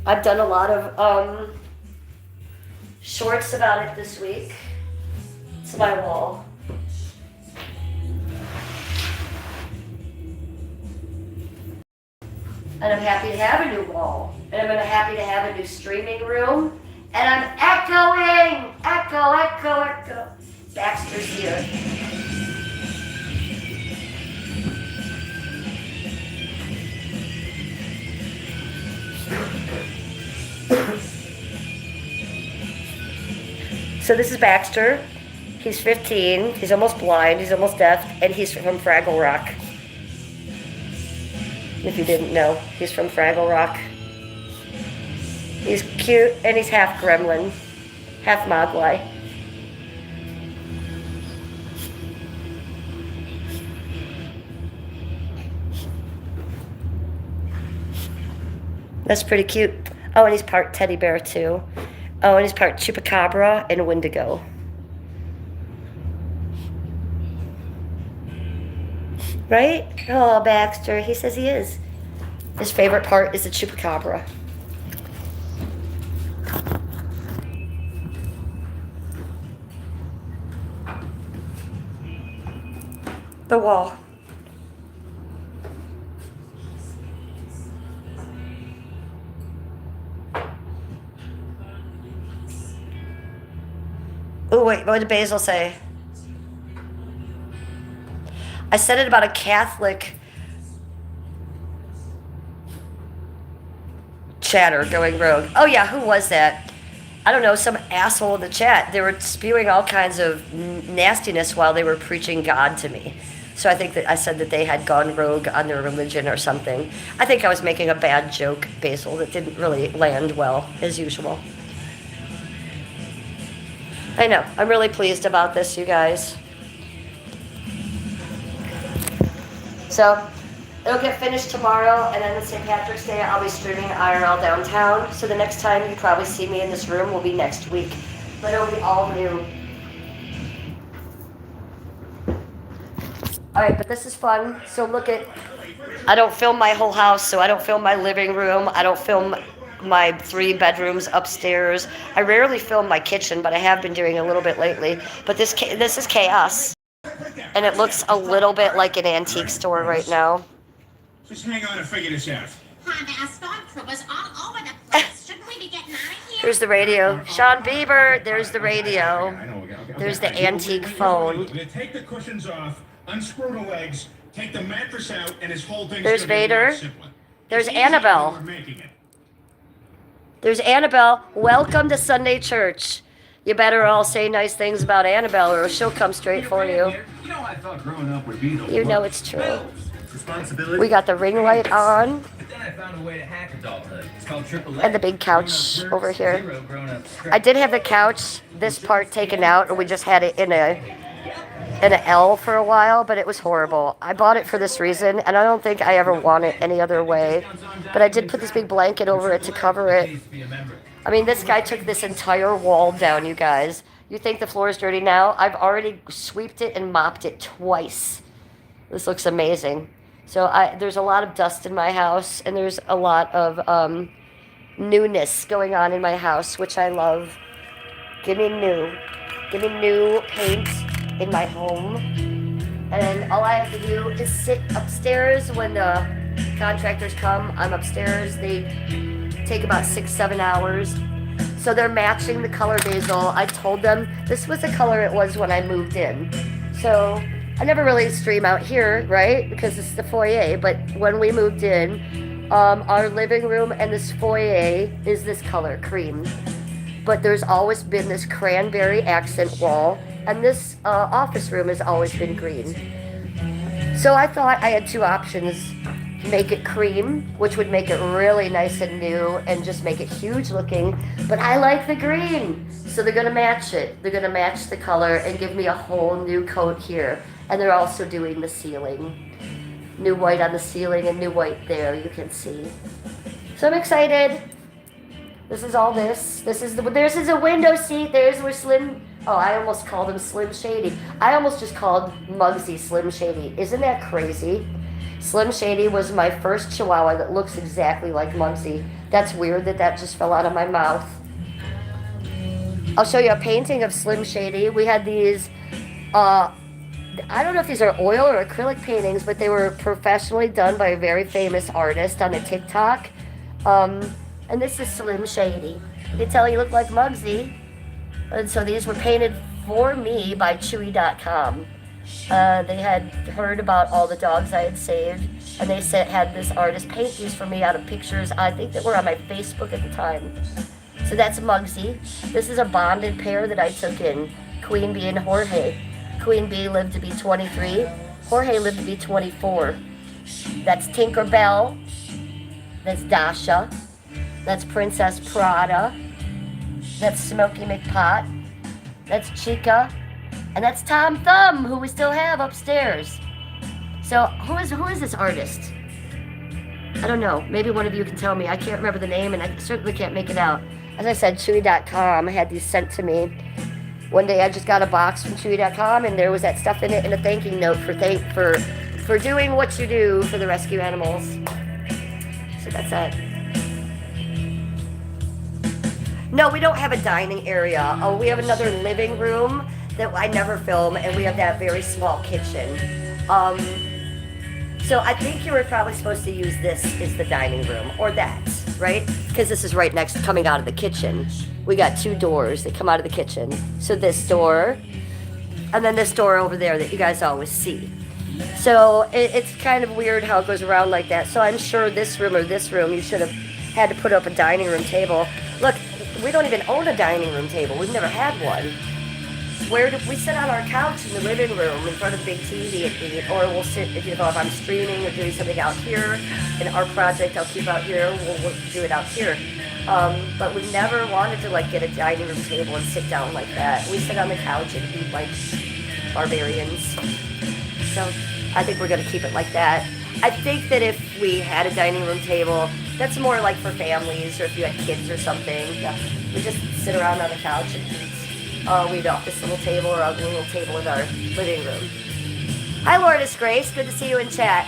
I've done a lot of shorts about it this week. It's my wall. And I'm happy to have a new wall. And I'm happy to have a new streaming room. And I'm echoing! Echo, echo, echo. Baxter's here. So this is Baxter. He's 15. He's almost blind. He's almost deaf. And he's from Fraggle Rock. If you didn't know, he's from Fraggle Rock. He's cute, and he's half gremlin, half mogwai. That's pretty cute. Oh, and he's part teddy bear, too. Oh, and he's part chupacabra and wendigo. Right? Oh, Baxter. He says he is. His favorite part is the chupacabra. The wall. Oh, wait. What did Basil say? I said it about a Catholic chatter going rogue. Oh yeah, who was that? I don't know, some asshole in the chat. They were spewing all kinds of nastiness while they were preaching God to me. So I think that I said that they had gone rogue on their religion or something. I think I was making a bad joke, Basil, that didn't really land well, as usual. I know, I'm really pleased about this, you guys. So, it'll get finished tomorrow, and then on St. Patrick's Day, I'll be streaming IRL downtown. So the next time you probably see me in this room will be next week. But it'll be all new. Alright, but this is fun. So look at, I don't film my whole house, so I don't film my living room. I don't film my 3 bedrooms upstairs. I rarely film my kitchen, but I have been doing a little bit lately. But this is chaos. And it looks a little bit like an antique store right now. Just hang on and figure this out. Stormtroopers all over the place. Shouldn't we be getting out of here? Here's the radio. Sean Bieber, there's the radio. There's the antique phone. Take the cushions off, unscrew the legs, take the mattress out, and his whole thing's There's gonna be a lot Vader. simpler. There's It's easy Annabelle. when we're making it. There's Annabelle. Welcome to Sunday Church. You better all say nice things about Annabelle or she'll come straight for you. You know, I thought growing up would be the You know it's true. responsibility. We got the ring light on But then I found a way to hack adulthood. It's called Triple and the big couch over here. I did have the couch, this part taken out, and we just had it in an L for a while, but it was horrible. I bought it for this reason, and I don't think I ever want it any other way. But I did put this big blanket over it to cover it. I mean, this guy took this entire wall down, you guys. You think the floor is dirty now? I've already sweeped it and mopped it twice. This looks amazing. So there's a lot of dust in my house, and there's a lot of newness going on in my house, which I love. Give me new. Give me new paint in my home. And all I have to do is sit upstairs when the contractors come. I'm upstairs. They take about 6-7 hours. So they're matching the color, Basil. I told them this was the color it was when I moved in. So I never really stream out here, right? Because it's the foyer. But when we moved in, our living room and this foyer is this color, cream. But there's always been this cranberry accent wall and this office room has always been green. So I thought I had two options. Make it cream, which would make it really nice and new and just make it huge looking, but I like the green, so they're gonna match it. They're gonna match the color and give me a whole new coat here. And they're also doing the ceiling. New white on the ceiling and new white there, you can see. So I'm excited. This is all this. This is a window seat. There's where Slim, oh, I almost called him Slim Shady. I almost just called Muggsy Slim Shady. Isn't that crazy? Slim Shady was my first Chihuahua that looks exactly like Muggsy. That's weird that just fell out of my mouth. I'll show you a painting of Slim Shady. We had these, I don't know if these are oil or acrylic paintings, but they were professionally done by a very famous artist on a TikTok. And this is Slim Shady. You can tell he looked like Muggsy. And so these were painted for me by Chewy.com. They had heard about all the dogs I had saved, and they had this artist paint these for me out of pictures, I think, that were on my Facebook at the time. So that's Muggsy. This is a bonded pair that I took in, Queen Bee and Jorge. Queen Bee lived to be 23. Jorge lived to be 24. That's Tinkerbell. That's Dasha. That's Princess Prada. That's Smokey McPot. That's Chica. And that's Tom Thumb, who we still have upstairs. So who is this artist? I don't know. Maybe one of you can tell me. I can't remember the name, and I certainly can't make it out. As I said, Chewy.com had these sent to me. One day I just got a box from Chewy.com, and there was that stuff in it and a thanking note for doing what you do for the rescue animals. So that's that. No, we don't have a dining area. Oh, we have another living room that I never film, and we have that very small kitchen. So I think you were probably supposed to use this as the dining room, or that, right? Because this is right next, coming out of the kitchen. We got two doors that come out of the kitchen. So this door, and then this door over there that you guys always see. So it's kind of weird how it goes around like that. So I'm sure this room or this room, you should have had to put up a dining room table. Look, we don't even own a dining room table. We've never had one. Where do we sit on our couch in the living room in front of the big TV and eat, or we'll sit, if I'm streaming or doing something out here, and our project I'll keep out here, we'll do it out here. But we never wanted to get a dining room table and sit down like that. We sit on the couch and eat like barbarians. So I think we're gonna keep it like that. I think that if we had a dining room table, that's more like for families, or if you had kids or something. We just sit around on the couch and eat. We'd off this little table or a little table in our living room. Hi, Lourdes Grace. Good to see you in chat.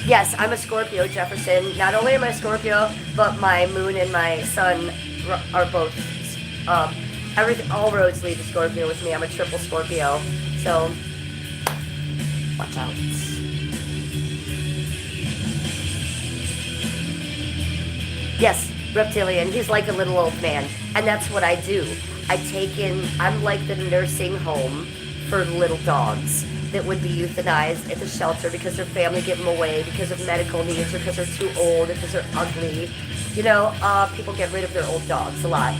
Yes, I'm a Scorpio, Jefferson. Not only am I a Scorpio, but my moon and my sun are both. All roads lead to Scorpio with me. I'm a triple Scorpio. So, watch out. Yes. Reptilian, he's like a little old man, and that's what I do. I'm like the nursing home for little dogs that would be euthanized at the shelter because their family give them away because of medical needs or because they're too old or because they're ugly. People get rid of their old dogs a lot.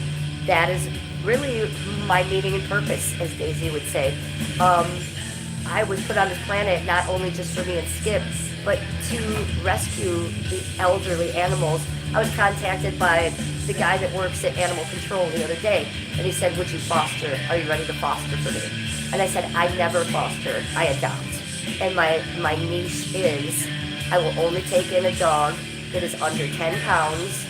That is really my meaning and purpose, as Daisy would say. I was put on this planet not only just for me and Skip, but to rescue the elderly animals. I was contacted by the guy that works at Animal Control the other day, and he said, would you foster? Are you ready to foster for me? And I said, I never foster, I adopt. And my niche is, I will only take in a dog that is under 10 pounds,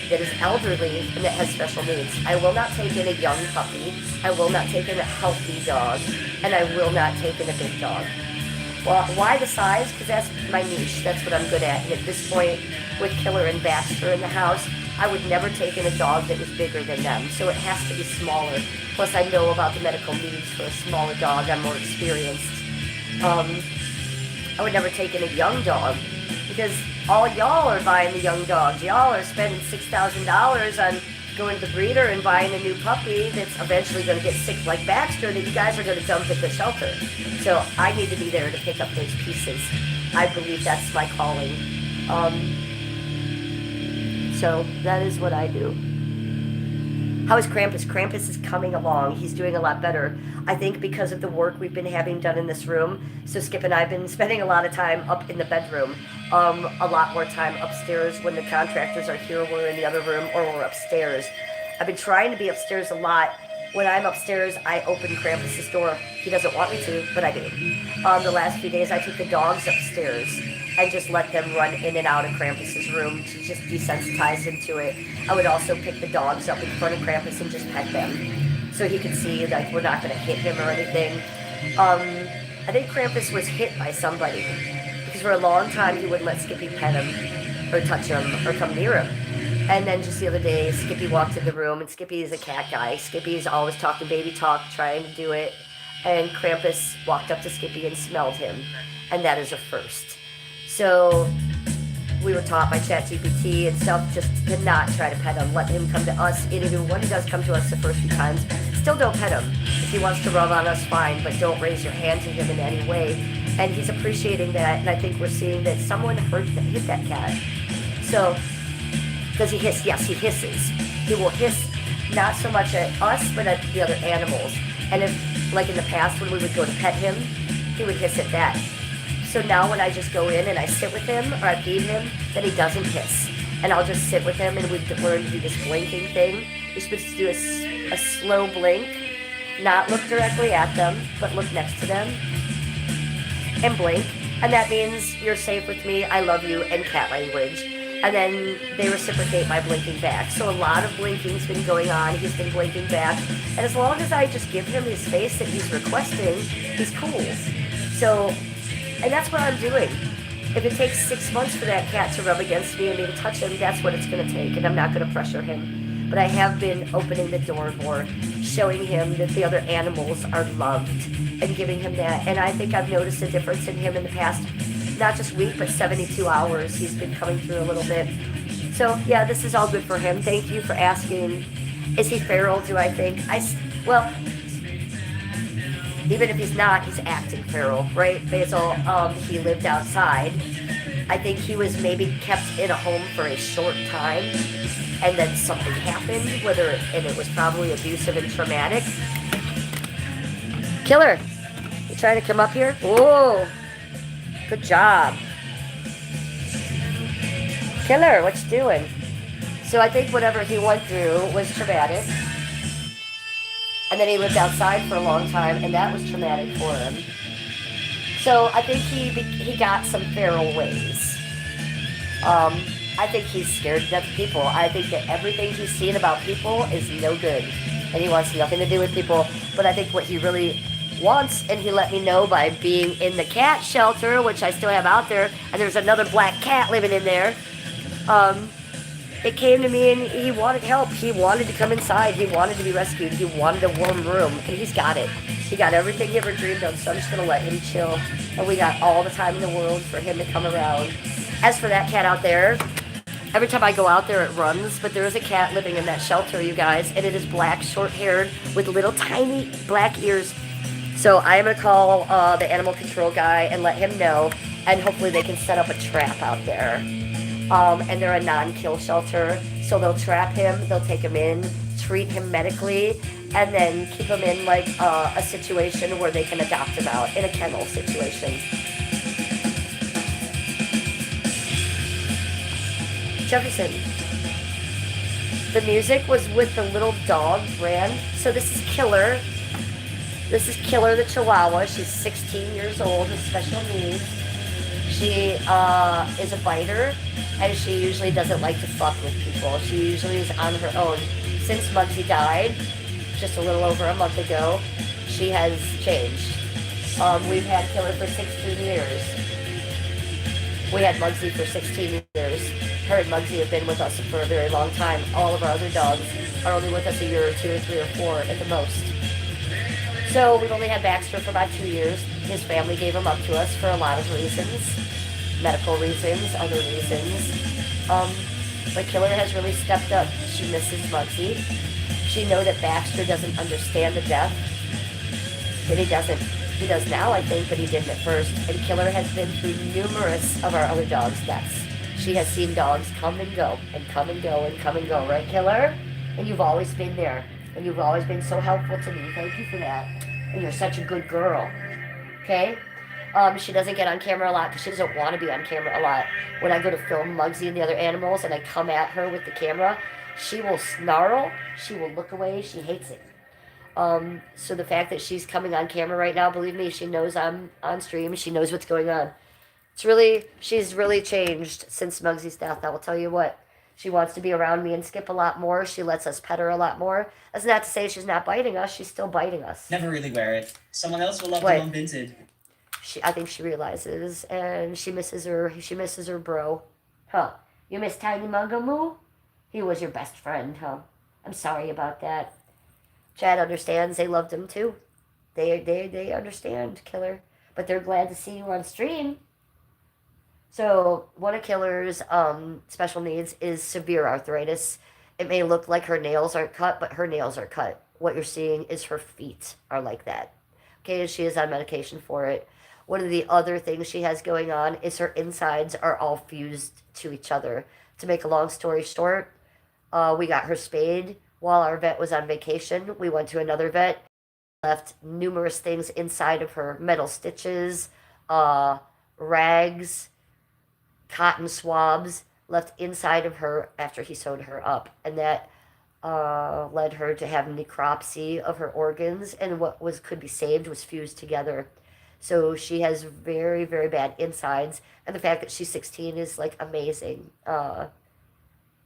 that is elderly, and that has special needs. I will not take in a young puppy, I will not take in a healthy dog, and I will not take in a big dog. Well, why the size? Because that's my niche. That's what I'm good at. And at this point, with Killer and Baxter in the house, I would never take in a dog that was bigger than them. So it has to be smaller. Plus, I know about the medical needs for a smaller dog. I'm more experienced. I would never take in a young dog because all y'all are buying the young dogs. Y'all are spending $6,000 on going to the breeder and buying a new puppy that's eventually going to get sick like Baxter that you guys are going to dump at the shelter. So I need to be there to pick up those pieces. I believe that's my calling. So that is what I do. How is Krampus? Krampus is coming along. He's doing a lot better. I think because of the work we've been having done in this room. So Skip and I have been spending a lot of time up in the bedroom. A lot more time upstairs when the contractors are here. We're in the other room or we're upstairs. I've been trying to be upstairs a lot. When I'm upstairs, I open Krampus's door. He doesn't want me to, but I do. The last few days, I took the dogs upstairs and just let them run in and out of Krampus's room to just desensitize him to it. I would also pick the dogs up in front of Krampus and just pet them, so he could see like we're not going to hit him or anything. I think Krampus was hit by somebody because for a long time he wouldn't let Skippy pet him or touch him or come near him. And then just the other day, Skippy walked in the room, and Skippy is a cat guy. Skippy is always talking baby talk, trying to do it. And Krampus walked up to Skippy and smelled him, and that is a first. So we were taught by ChatGPT and stuff just to not try to pet him. Let him come to us. And even when he does come to us the first few times, still don't pet him. If he wants to rub on us, fine, but don't raise your hand to him in any way. And he's appreciating that, and I think we're seeing that someone hit that cat. So... does he hiss? Yes, he hisses. He will hiss not so much at us, but at the other animals. And if, like in the past when we would go to pet him, he would hiss at that. So now when I just go in and I sit with him or I feed him, then he doesn't hiss. And I'll just sit with him and we've learned to do this blinking thing. You're supposed to do a slow blink, not look directly at them, but look next to them and blink. And that means you're safe with me, I love you, and cat language. And then they reciprocate by blinking back. So a lot of blinking's been going on. He's been blinking back. And as long as I just give him his space that he's requesting, he's cool. So, and that's what I'm doing. If it takes 6 months for that cat to rub against me and me to touch him, that's what it's going to take. And I'm not going to pressure him. But I have been opening the door more, showing him that the other animals are loved and giving him that. And I think I've noticed a difference in him in the past not just week, but 72 hours. He's been coming through a little bit. So, yeah, this is all good for him. Thank you for asking. Is he feral, do I think? Well, even if he's not, he's acting feral, right, Basil? He lived outside. I think he was maybe kept in a home for a short time, and then something happened, and it was probably abusive and traumatic. Killer, you trying to come up here? Whoa. Good job. Killer, what you doing? So I think whatever he went through was traumatic. And then he lived outside for a long time, and that was traumatic for him. So I think he got some feral ways. I think he's scared to death of people. I think that everything he's seen about people is no good. And he wants nothing to do with people. But I think what he really wants, and he let me know by being in the cat shelter, which I still have out there, and there's another black cat living in there. It came to me and he wanted help. He wanted to come inside. He wanted to be rescued. He wanted a warm room, and he's got it. He got everything he ever dreamed of, so I'm just going to let him chill. And we got all the time in the world for him to come around. As for that cat out there, every time I go out there, it runs, but there is a cat living in that shelter, you guys, and it is black, short-haired, with little tiny black ears. So I am going to call the animal control guy and let him know, and hopefully they can set up a trap out there. And they're a non-kill shelter, so they'll trap him, they'll take him in, treat him medically, and then keep him in like a situation where they can adopt him out, in a kennel situation. Jefferson. The music was with the little dog brand. So this is Killer. This is Killer the Chihuahua. She's 16 years old with special needs. She is a biter, and she usually doesn't like to fuck with people. She usually is on her own. Since Muggsy died, just a little over a month ago, she has changed. We've had Killer for 16 years. We had Muggsy for 16 years. Her and Muggsy have been with us for a very long time. All of our other dogs are only with us a year or 2 or 3 or 4 at the most. So we've only had Baxter for about 2 years. His family gave him up to us for a lot of reasons. Medical reasons, other reasons. But Killer has really stepped up. She misses Muggsy. She knows that Baxter doesn't understand the death. But he doesn't. He does now, I think, but he didn't at first. And Killer has been through numerous of our other dogs' deaths. She has seen dogs come and go, and come and go, and come and go. Right, Killer? And you've always been there. And you've always been so helpful to me. Thank you for that. And you're such a good girl. Okay? She doesn't get on camera a lot because she doesn't want to be on camera a lot. When I go to film Muggsy and the other animals and I come at her with the camera, she will snarl. She will look away. She hates it. So the fact that she's coming on camera right now, believe me, she knows I'm on stream. She knows what's going on. She's really changed since Muggsy's death. I will tell you what. She wants to be around me and Skip a lot more. She lets us pet her a lot more. That's not to say she's not biting us. She's still biting us. Never really wear it. Someone else will love What? them unvinted. I think she realizes, and she misses her bro. Huh. You miss Tiny Mungamoo? He was your best friend, huh? I'm sorry about that. Chad understands. They loved him too. They understand, Killer. But they're glad to see you on stream. So one of Killer's special needs is severe arthritis. It may look like her nails aren't cut, but her nails are cut. What you're seeing is her feet are like that. Okay, she is on medication for it. One of the other things she has going on is her insides are all fused to each other. To make a long story short, we got her spayed while our vet was on vacation. We went to another vet, left numerous things inside of her, metal stitches, rags, cotton swabs left inside of her after he sewed her up. And that led her to have necropsy of her organs, and what could be saved was fused together. So she has very, very bad insides, and the fact that she's 16 is like amazing.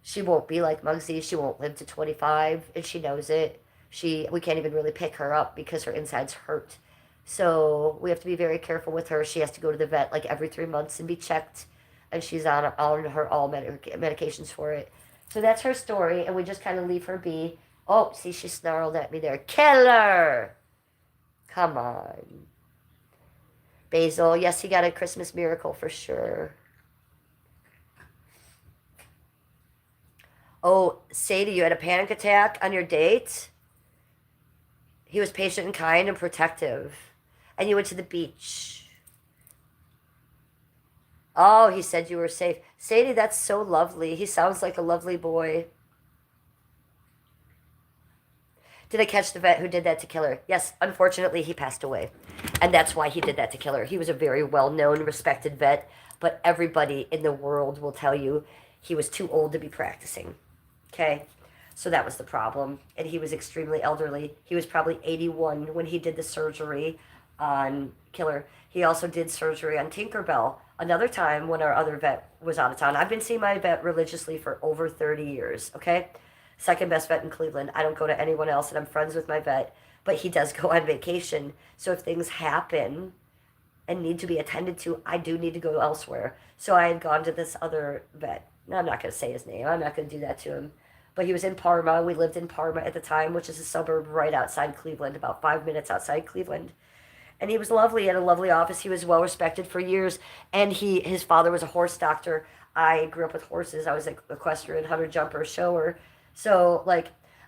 She won't be like Muggsy. She won't live to 25, and she knows it. We can't even really pick her up because her insides hurt. So we have to be very careful with her. She has to go to the vet like every 3 months and be checked, and she's on her medications for it. So that's her story, and we just kind of leave her be. Oh, see, she snarled at me there. Killer! Come on. Basil, yes, he got a Christmas miracle for sure. Oh, Sadie, you had a panic attack on your date? He was patient and kind and protective. And you went to the beach. Oh, he said you were safe. Sadie, that's so lovely. He sounds like a lovely boy. Did I catch the vet who did that to Killer? Yes, unfortunately, he passed away. And that's why he did that to Killer. He was a very well-known, respected vet, but everybody in the world will tell you he was too old to be practicing. Okay? So that was the problem. And he was extremely elderly. He was probably 81 when he did the surgery on Killer. He also did surgery on Tinkerbell another time when our other vet was out of town. I've been seeing my vet religiously for over 30 years, okay? Second best vet in Cleveland. I don't go to anyone else, and I'm friends with my vet, but he does go on vacation. So if things happen and need to be attended to, I do need to go elsewhere. So I had gone to this other vet. Now, I'm not going to say his name. I'm not going to do that to him. But he was in Parma. We lived in Parma at the time, which is a suburb right outside Cleveland, about 5 minutes outside Cleveland. And he was lovely. He had a lovely office. He was well respected for years. And his father was a horse doctor. I grew up with horses. I was an equestrian, hunter, jumper, shower. So, like,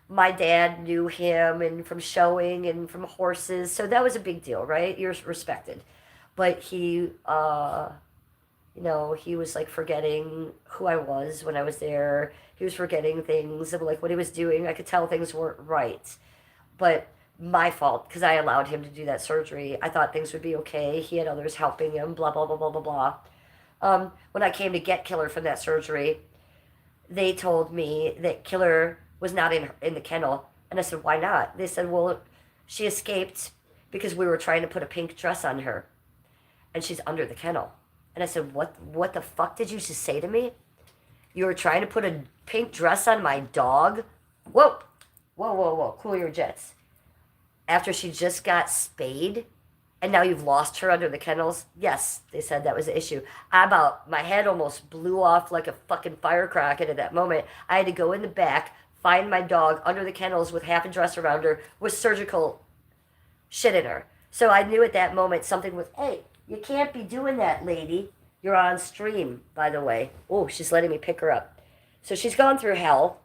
my dad knew him and from showing and from horses. So that was a big deal, right? You're respected. But he, he was, like, forgetting who I was when I was there. He was forgetting things, like, what he was doing. I could tell things weren't right. But my fault, because I allowed him to do that surgery. I thought things would be okay. He had others helping him, blah, blah, blah, blah, blah, blah. When I came to get Killer from that surgery, they told me that Killer was not in the kennel. And I said, why not? They said, well, she escaped because we were trying to put a pink dress on her. And she's under the kennel. And I said, what the fuck did you just say to me? You were trying to put a pink dress on my dog? Whoa. Whoa, whoa, whoa. Cool your jets. After she just got spayed, and now you've lost her under the kennels? Yes, they said that was the issue. My head almost blew off like a fucking firecracker at that moment. I had to go in the back, find my dog under the kennels with half a dress around her, with surgical shit in her. So I knew at that moment something was, hey, you can't be doing that, lady. You're on stream, by the way. Oh, she's letting me pick her up. So she's gone through hell.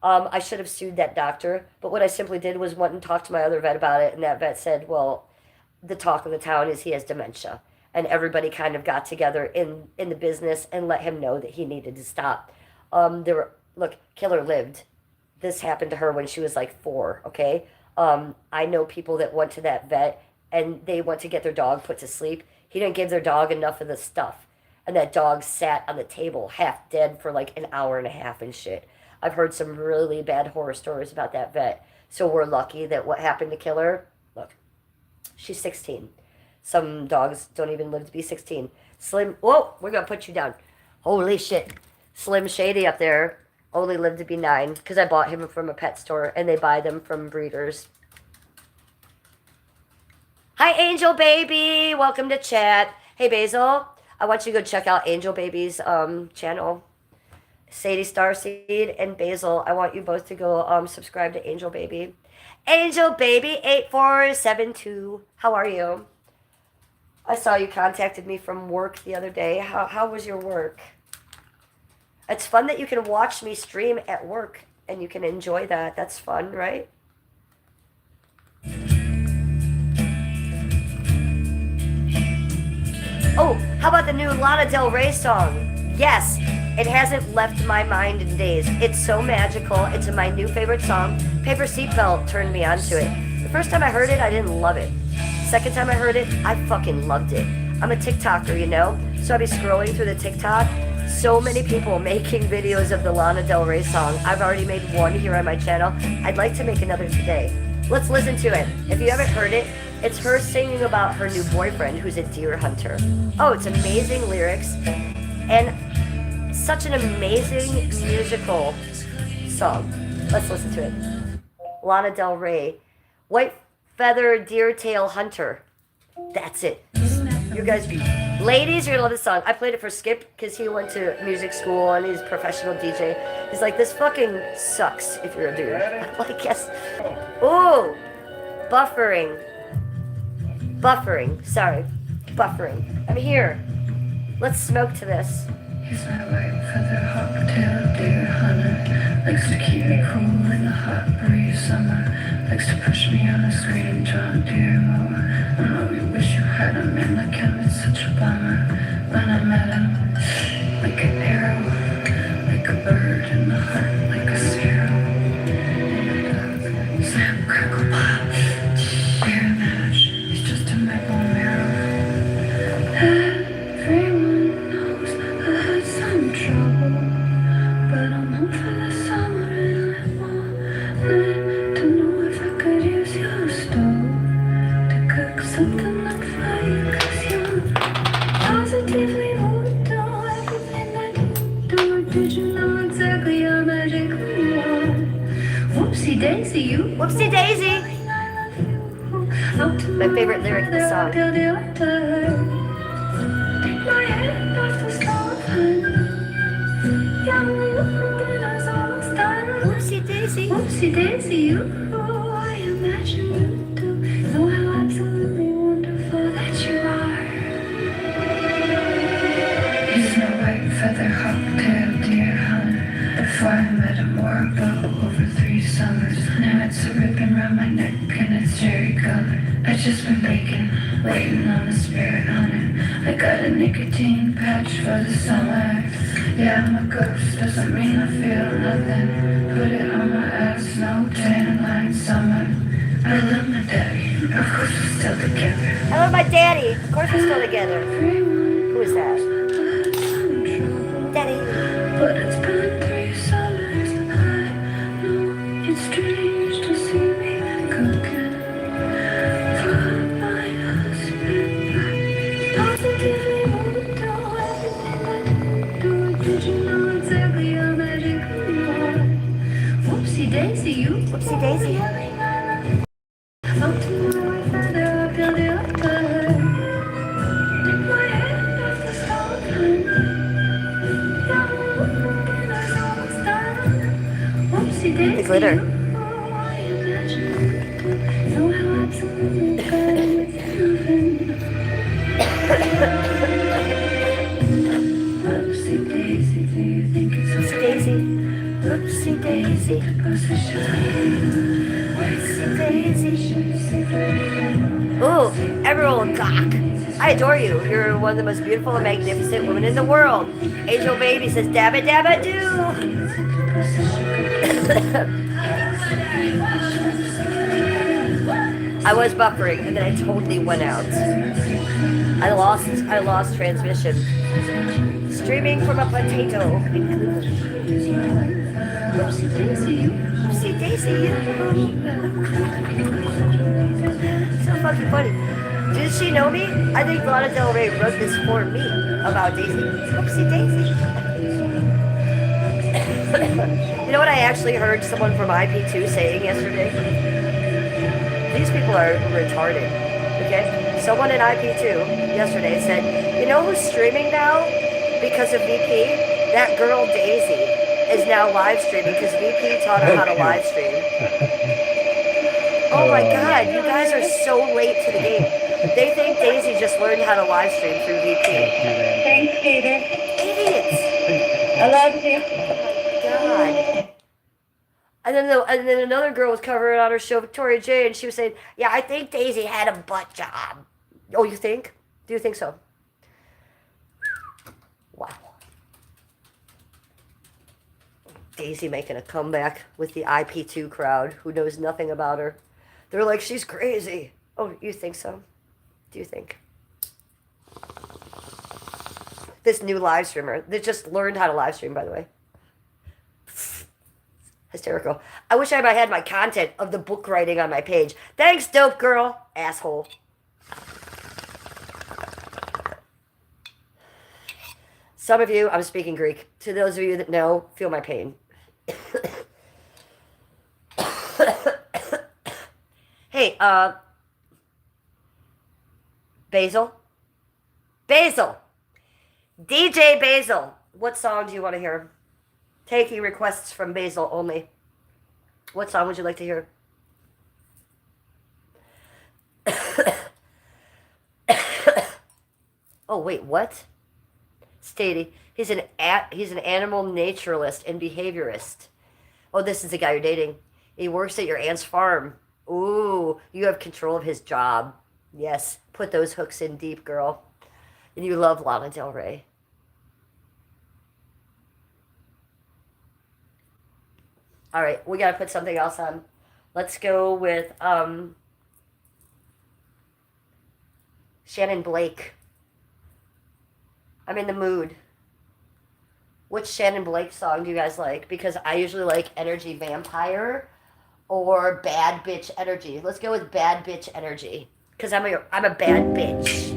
I should have sued that doctor, but what I simply did was went and talked to my other vet about it, and that vet said, well, the talk of the town is he has dementia. And everybody kind of got together in the business and let him know that he needed to stop. Look, Killer lived this happened to her when she was like 4, okay? I know people that went to that vet and they went to get their dog put to sleep. He didn't give their dog enough of the stuff. And that dog sat on the table half dead for like an hour and a half and shit. I've heard some really bad horror stories about that vet. So we're lucky that what happened to kill her, look, she's 16. Some dogs don't even live to be 16. Slim, whoa, we're going to put you down. Holy shit. Slim Shady up there only lived to be 9 because I bought him from a pet store and they buy them from breeders. Hi, Angel Baby. Welcome to chat. Hey, Basil. I want you to go check out Angel Baby's channel. Sadie Starseed and Basil. I want you both to go subscribe to Angel Baby. Angel Baby 8472. How are you? I saw you contacted me from work the other day. How was your work? It's fun that you can watch me stream at work and you can enjoy that. That's fun, right? Oh, how about the new Lana Del Rey song? Yes, it hasn't left my mind in days. It's so magical. It's my new favorite song. Paper Seatbelt turned me onto it. The first time I heard it, I didn't love it. Second time I heard it, I fucking loved it. I'm a TikToker, you know? So I'll be scrolling through the TikTok. So many people making videos of the Lana Del Rey song. I've already made one here on my channel. I'd like to make another today. Let's listen to it. If you haven't heard it, it's her singing about her new boyfriend who's a deer hunter. Oh, it's amazing lyrics and such an amazing musical song. Let's listen to it. Lana Del Rey, White Feather Deer Tail Hunter. That's it. You guys, ladies, you're gonna love this song. I played it for Skip because he went to music school and he's a professional DJ. He's like, this fucking sucks if you're a dude. I'm like, yes. Ooh, buffering. Buffering, sorry. Buffering. I'm here. Let's smoke to this. He's my white feather hawk-tailed deer hunter. Likes to keep me cool in the hot breeze summer. Likes to push me on a screen, John Deere mower. I know you wish you had a man like him, it's such a bummer. When I met him, like an arrow, like a bird in the heart, like a sparrow. And snap, crackle, pop, beer mash, he's just a my bone marrow. Everyone knows I had some trouble, but I'm home for the summer and I wanted to know if I could use your stove to cook something like fire, 'cause you're positively voodoo, everything that you do. Did you know exactly how magically you are? Whoopsie daisy, you. Whoopsie daisy. My favorite lyric of the song. Take my hand off the stove, yeah, when I was almost done. Whoopsie daisy. Whoopsie daisy, you. I imagine you do. Know how absolutely wonderful that you are. He's my white feather hawk-tailed deer hunter. Before I met him, wore a bow over 3 summers. Now it's a ribbon around my neck and it's cherry colored. I just been baking, waiting on a spirit hunter. I got a nicotine patch for the summer. Yeah, I'm a ghost, doesn't mean I feel nothing. Put it on my ass, no tan line summer. I love my daddy, of course we're still together. I love my daddy. Of course we're still together. Who is that? Daddy. But it's been 3 summers. I know it's strange to see me cooking for my husband. Positively won't do everything that you do. Did you know exactly how magical you are? Whoopsie daisy, you. Whoopsie daisy. Up to my white feather, up till the altar. Take my hand off the stove, honey. The glitter. Oopsie daisy, do you think it's Oopsie daisy. Oopsie daisy. Oopsie daisy. Ooh, Emerald Gawk. I adore you. You're one of the most beautiful and magnificent women in the world. Angel Baby says, dabba dabba doo. I was buffering, and then I totally went out. I lost transmission. Streaming from a potato in Cleveland. Oopsie daisy. So fucking funny. Did she know me? I think Lana Del Rey wrote this for me about Daisy. Oopsie daisy. You know what I actually heard someone from IP2 saying yesterday? These people are retarded. Okay? Someone in IP2 yesterday said, you know who's streaming now because of VP? That girl Daisy is now live streaming because VP taught her how to live stream. Oh my god, you guys are so late to the game. They think Daisy just learned how to live stream through VP. Thanks, Peter. Idiots! I love you. God. And then another girl was covering on her show, Victoria J, and she was saying, yeah, I think Daisy had a butt job. Oh, you think? Do you think so? Wow. Daisy making a comeback with the IP2 crowd who knows nothing about her. They're like, she's crazy. Oh, you think so? Do you think? This new live streamer that just learned how to live stream, by the way. Hysterical. I wish I had my content of the book writing on my page. Thanks, dope girl. Asshole. Some of you, I'm speaking Greek. To those of you that know, feel my pain. Hey, Basil? Basil! DJ Basil! What song do you want to hear? Taking requests from Basil only. What song would you like to hear? Oh, wait, what? Stady. He's an animal naturalist and behaviorist. Oh, this is the guy you're dating. He works at your aunt's farm. Ooh, you have control of his job. Yes, put those hooks in deep, girl. And you love Lana Del Rey. All right, we gotta put something else on. Let's go with Shannon Blake. I'm in the mood. Which Shannon Blake song do you guys like? Because I usually like Energy Vampire or Bad Bitch Energy. Let's go with Bad Bitch Energy. Because I'm a bad bitch.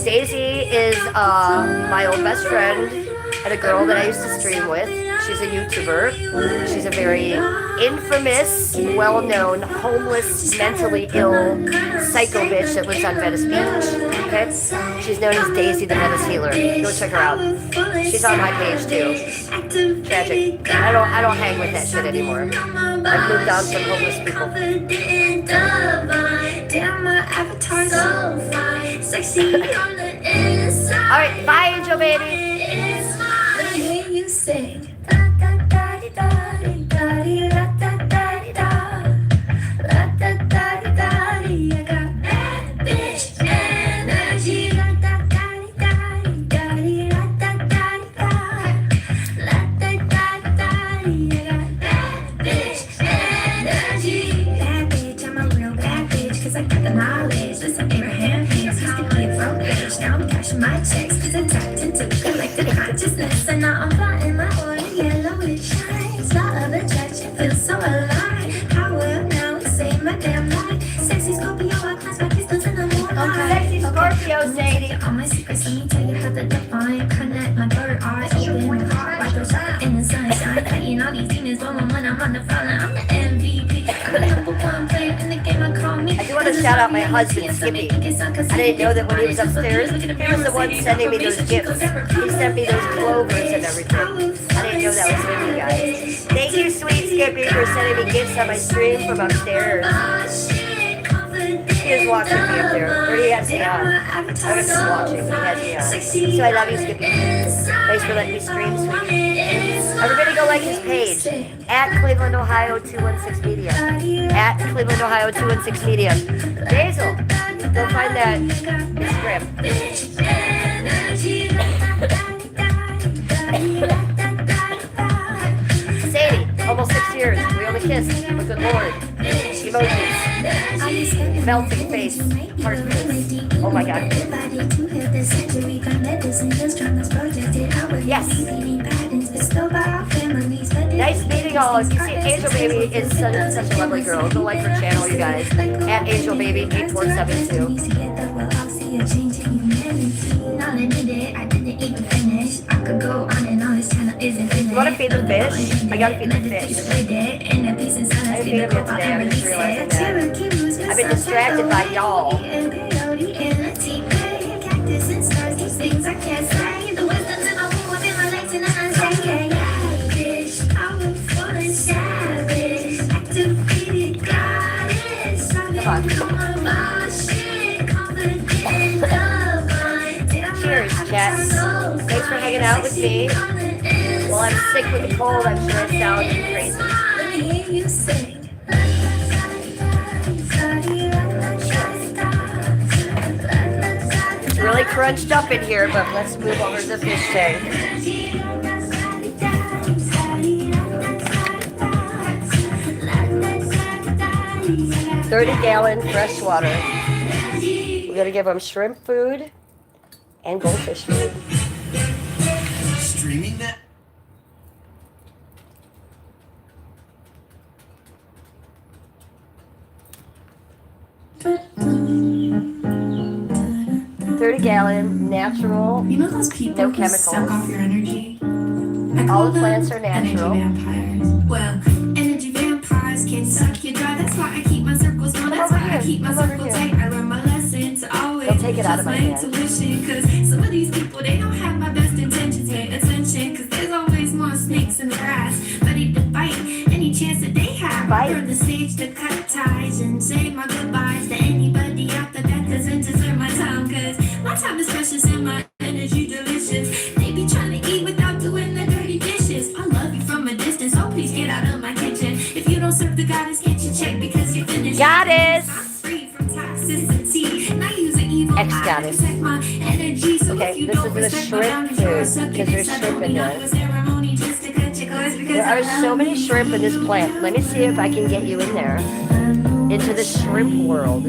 Daisy is my old best friend and a girl that I used to stream with. She's a YouTuber. She's a very infamous, well-known, homeless, mentally ill psycho bitch that lives on Venice Beach. Okay? She's known as Daisy the Venice Healer. Go check her out. She's on my page too. Tragic. I don't hang with that shit anymore. I've moved on from homeless people. Alright, bye Angel Baby. You sing. My checks, cause I'm tapped into collective consciousness. And now I'm flying my own yellow, it shines. Law of attraction feels so alive. Power now, it's saved my damn life. Sexy Scorpio, I clasp my pistols in the moonlight. Sexy Scorpio, Sadie. All my secrets, let me tell you how to define. Connect my third eye, open my heart. Like those shot in the sunshine. Fighting all these demons, but when I'm on the front line, I'm the MVP. I'm the number one player in the game, I call me. I do want to shout out my husband, Skippy. I didn't know that when he was upstairs, he was the one sending me those gifts. He sent me those clovers and everything. I didn't know that was him, you guys. Thank you, sweet Skippy, for sending me gifts on my stream from upstairs. He is watching me up there. Or he has me on. I was just watching. He has me on. So I love you, Skippy. Thanks for letting me stream, sweetie. Everybody go like his page. At Cleveland, Ohio 216 Media. At Cleveland, Ohio 216 Media. Basil, go find that Instagram. Sadie, almost 6 years. We only kissed, but good lord. emojis. Melting face. Heart face. Oh my god. Yes. Nice meeting all. You see, Angel Baby is such a lovely girl. Go like her channel, you guys. At Angel Baby 8472. You want to feed the fish? I gotta feed the fish. I feed them today. I'm just realizing that. I've been distracted by y'all. Cheers, chat. Thanks for hanging out with me. While I'm sick with the cold, I'm sure it sounds crazy. It's really crunched up in here, but let's move over to the fish tank. 30-gallon fresh water. We're gonna give them shrimp food and goldfish food. Streaming that. $30-gallon natural, You know those people no who chemicals. suck off your energy? All the plants are natural. Energy vampires. Well, energy vampires can suck you dry. That's why I keep my circles small. That's why I keep my circle tight. I learn my lessons always. Don't take it out of my hand. Intuition, cause some of these people, they don't have my best intentions. Pay attention, cause there's always more snakes in the grass. Ready to bite any chance that they have. I turn the stage to cut ties and say my goodbyes to anybody out there that doesn't deserve my time. Cause my time is precious and my energy delicious. They be trying to eat without doing the dirty dishes. I love you from a distance, so please get out of my kitchen. If you don't serve the goddess, can't you check because you're finished? Goddess! I'm free from toxicity, and I use an evil eye to Ex-goddess. protect my energy. So if Okay, you this don't is the respect my shrimp boundaries, food, you're a sucker, because there's just shrimp in settle me there. up a ceremony just to cut your cords because There I are love so many you. shrimp in this plant. Let me see if I can get you in there. Into the shrimp world.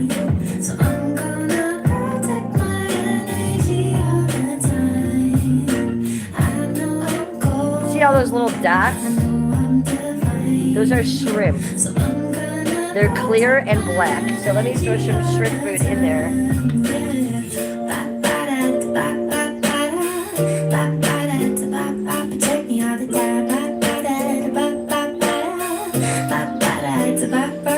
So I'm gonna protect my energy all the time. I know I'm cold. See all those little dots? I know I'm divine. Those are shrimp. So I'm gonna They're clear and black. So let me throw some shrimp food in there. protect me all the time.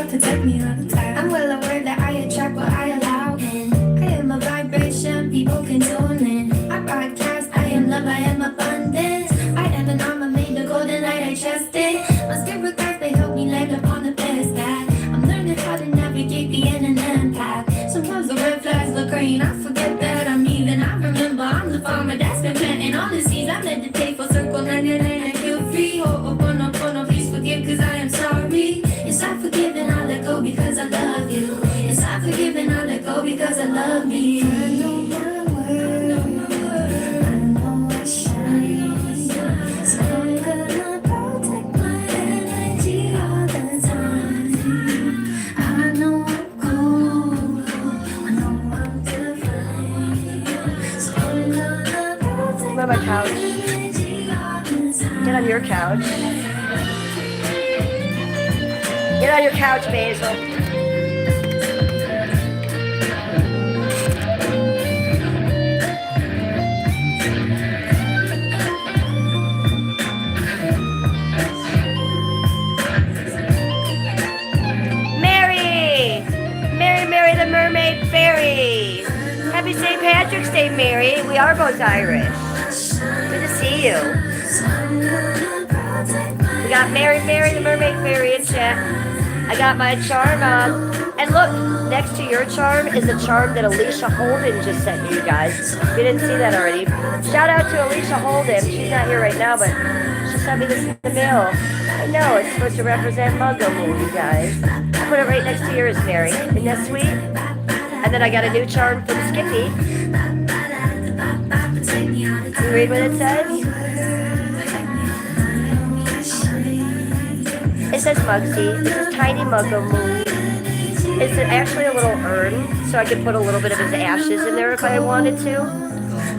Protect me all the time. I'm well aware that I attract what I allow in. I am a vibration, people can tune in. I broadcast, I am love, I am abundance. I am an armor made of golden light, I trust it. My spirit guides, they help me land upon the best path. I'm learning how to navigate the NNN path. Sometimes the red flags look green, I forget that I'm even. I remember I'm the farmer that's been planting all the seeds. I meditate for circle 99 and feel free. Oh, please forgive cause I am sorry. Yes, I forgive and I let go because I love you. Yes, I forgive and I let go because I love me. I know my word, I know I shine. So I'm gonna protect my energy all the time. I know I'm cold, I know I'm divine. So I'm gonna protect Come on my couch. energy all the time. Get on your couch. Get on your couch, Basil. Mary! Mary the Mermaid Fairy! Happy St. Patrick's Day, Mary. We are both Irish. Good to see you. We got Mary the Mermaid Fairy in chat. I got my charm on. And look, next to your charm is a charm that Alicia Holden just sent you guys. If you didn't see that already, shout out to Alicia Holden. She's not here right now, but she sent me this in the mail. I know, it's supposed to represent Muggle Moon, you guys. I put it right next to yours, Mary. Isn't that sweet? And then I got a new charm from Skippy. Can you read what it says? It says Mugsy. This is Tiny Muggle Moon. It's actually a little urn, so I could put a little bit of his ashes in there if I wanted to.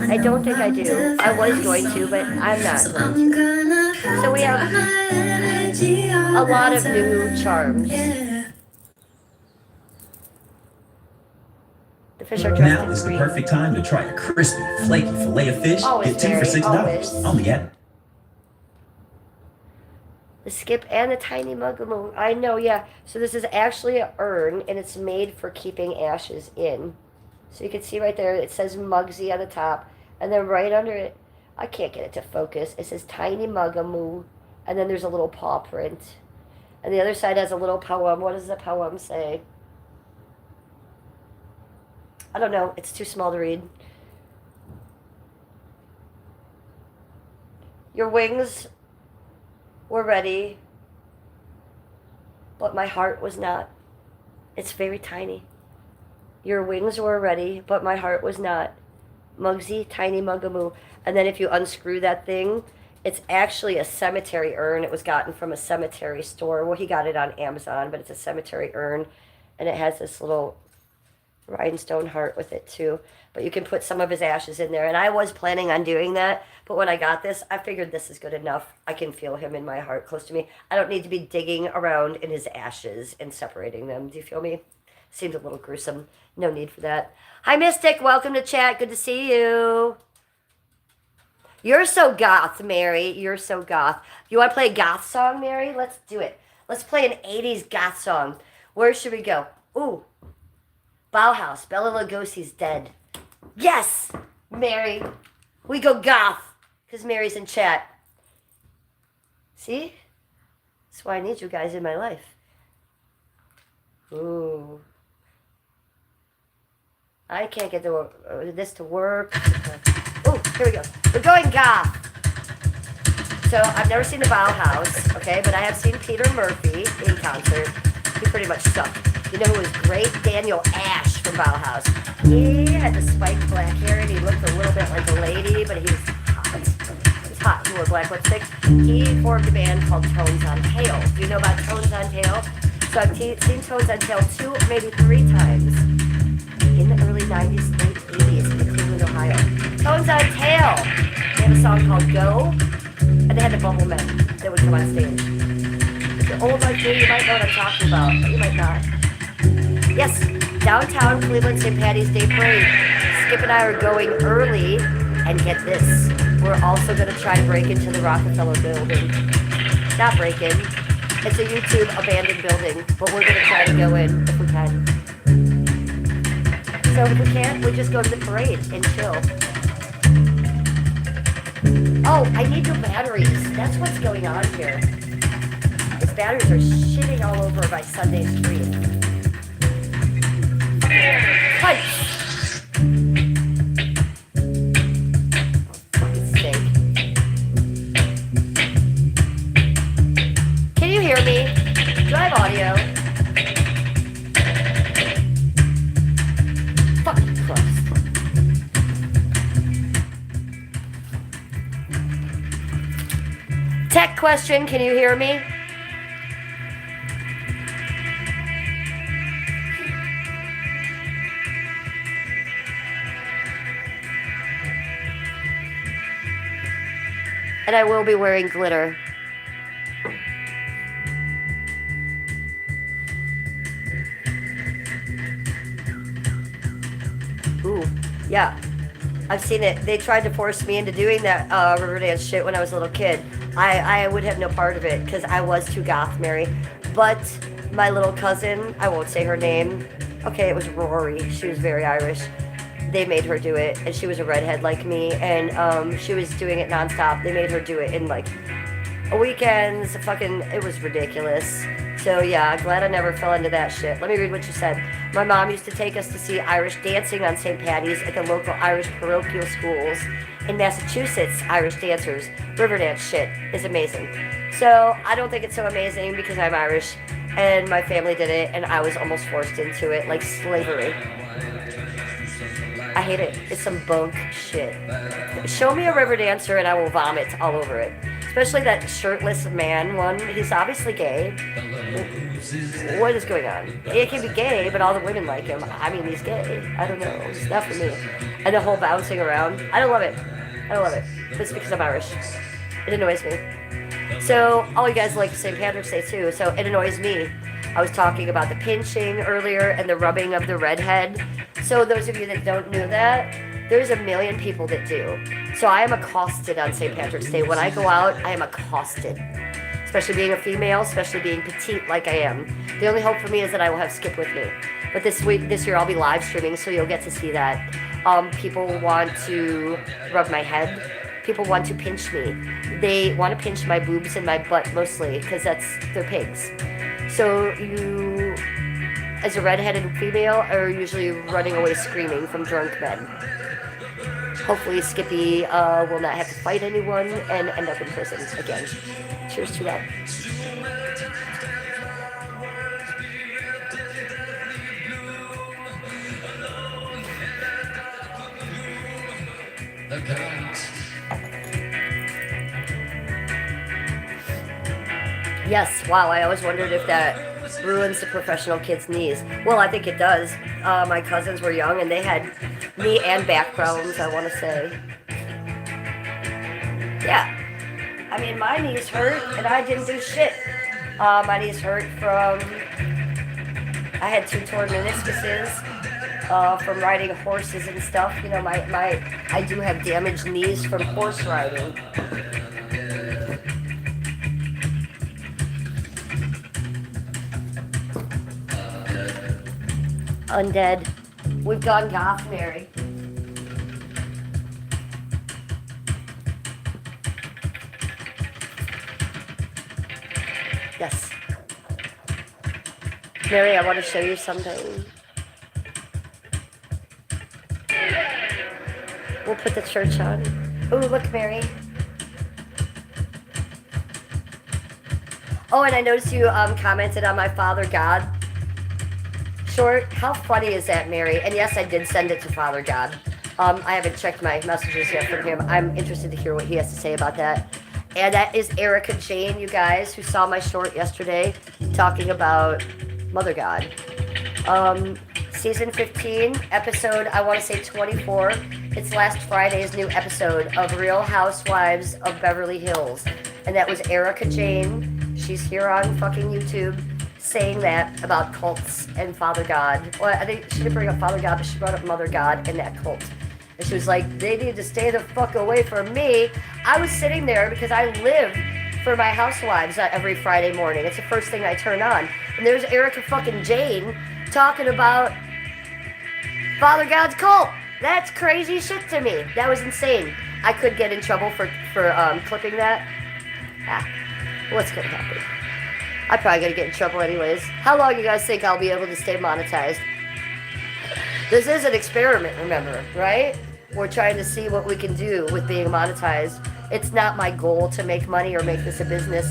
I don't think I do. I was going to, but I'm not going to. So we have a lot of new charms. The fish are dressed Now in is the green. perfect time to try a crispy, flaky fillet of fish. Always, Get 2 for Barry, $6 always. on the app. The skip and the tiny mugamoo. I know, yeah. So this is actually an urn, and it's made for keeping ashes in. So you can see right there, it says Mugsy on the top. And then right under it, I can't get it to focus. It says tiny mugamoo. And then there's a little paw print. And the other side has a little poem. What does the poem say? I don't know. It's too small to read. Your wings were ready, but my heart was not. It's very tiny. Your wings were ready, but my heart was not. Mugsy, tiny mugamoo. And then if you unscrew that thing, it's actually a cemetery urn. It was gotten from a cemetery store. Well, he got it on Amazon, but it's a cemetery urn. And it has this little rhinestone heart with it too. But you can put some of his ashes in there. And I was planning on doing that. But when I got this, I figured this is good enough. I can feel him in my heart close to me. I don't need to be digging around in his ashes and separating them. Do you feel me? Seems a little gruesome. No need for that. Hi, Mystic. Welcome to chat. Good to see you. You're so goth, Mary. You're so goth. You want to play a goth song, Mary? Let's do it. Let's play an 80s goth song. Where should we go? Ooh. Bauhaus. Bela Lugosi's dead. Yes, Mary. We go goth. Because Mary's in chat. See? That's why I need you guys in my life. Ooh. I can't get this to work. Oh, here we go. We're going goth. So I've never seen the Bauhaus, okay, but I have seen Peter Murphy in concert. He pretty much sucked. You know who was great? Daniel Ash from Bauhaus. He had the spiked black hair and he looked a little bit like a lady, but he was hot. He was hot. He wore black lipstick. He formed a band called Tones on Tail. Do you know about Tones on Tail? So I've seen Tones on Tail 2, maybe 3 times. In the early 90s, late 80s in Cleveland, Ohio. Tones on Tail. They had a song called Go, and they had the Bubble Men that would come on stage. If you're old like me, you might know what I'm talking about, but you might not. Yes, downtown Cleveland St. Patty's Day Parade. Skip and I are going early, and get this. We're also going to try to break into the Rockefeller building. Not break in. It's a YouTube abandoned building, but we're going to try to go in if we can. So if we can't, we just go to the parade and chill. Oh, I need new batteries. That's what's going on here. These batteries are shitting all over my Sunday stream. Punch! Can you hear me? Do I have audio? Fucking Christ. Tech question, can you hear me? And I will be wearing glitter. Ooh, yeah. I've seen it. They tried to force me into doing that Riverdance shit when I was a little kid. I would have no part of it because I was too goth, Mary. But my little cousin, I won't say her name. Okay, it was Rory. She was very Irish. They made her do it, and she was a redhead like me, and she was doing it nonstop. They made her do it in like a weekend. It was ridiculous. So yeah, glad I never fell into that shit. Let me read what you said. My mom used to take us to see Irish dancing on St. Patty's at the local Irish parochial schools. In Massachusetts, Irish dancers, Riverdance shit is amazing. So I don't think it's so amazing because I'm Irish, and my family did it, and I was almost forced into it, like slavery. I hate it. It's some bunk shit. Show me a river dancer and I will vomit all over it. Especially that shirtless man one. He's obviously gay. What is going on? He can be gay, but all the women like him. I mean, he's gay. I don't know. It's not for me. And the whole bouncing around. I don't love it. I don't love it. But it's because I'm Irish. It annoys me. So, all you guys like St. Patrick's Day too, so it annoys me. I was talking about the pinching earlier and the rubbing of the redhead. So those of you that don't know that, there's a million people that do. So I am accosted on St. Patrick's Day. When I go out, I am accosted. Especially being a female, especially being petite like I am. The only hope for me is that I will have Skip with me. But this year I'll be live streaming, so you'll get to see that. People want to rub my head. People want to pinch me. They want to pinch my boobs and my butt mostly, because they're pigs. So you, as a redheaded female, are usually running away screaming from drunk men. Hopefully Skippy will not have to fight anyone and end up in prison again. Cheers to that. Yes, wow, I always wondered if that ruins the professional kids' knees. Well, I think it does. My cousins were young and they had knee and back problems, I want to say. Yeah. I mean, my knees hurt and I didn't do shit. My knees hurt from... I had 2 torn meniscuses from riding horses and stuff. You know, I do have damaged knees from horse riding. Undead. We've gone goth, Mary. Yes. Mary, I want to show you something. We'll put the church on. Oh, look, Mary. Oh, and I noticed you commented on my Father God short. How funny is that, Mary? And yes, I did send it to Father God. I haven't checked my messages yet from him. I'm interested to hear what he has to say about that. And that is Erica Jane, you guys, who saw my short yesterday talking about Mother God. Season 15, episode, I want to say 24. It's last Friday's new episode of Real Housewives of Beverly Hills. And that was Erica Jane. She's here on fucking YouTube saying that about cults and Father God. Well, I think she didn't bring up Father God, but she brought up Mother God and that cult. And she was like, they need to stay the fuck away from me. I was sitting there because I live for my housewives every Friday morning. It's the first thing I turn on. And there's Erica fucking Jane talking about Father God's cult. That's crazy shit to me. That was insane. I could get in trouble for clipping that. What's gonna happen? I'm probably gonna get in trouble anyways. How long you guys think I'll be able to stay monetized? This is an experiment, remember, right? We're trying to see what we can do with being monetized. It's not my goal to make money or make this a business.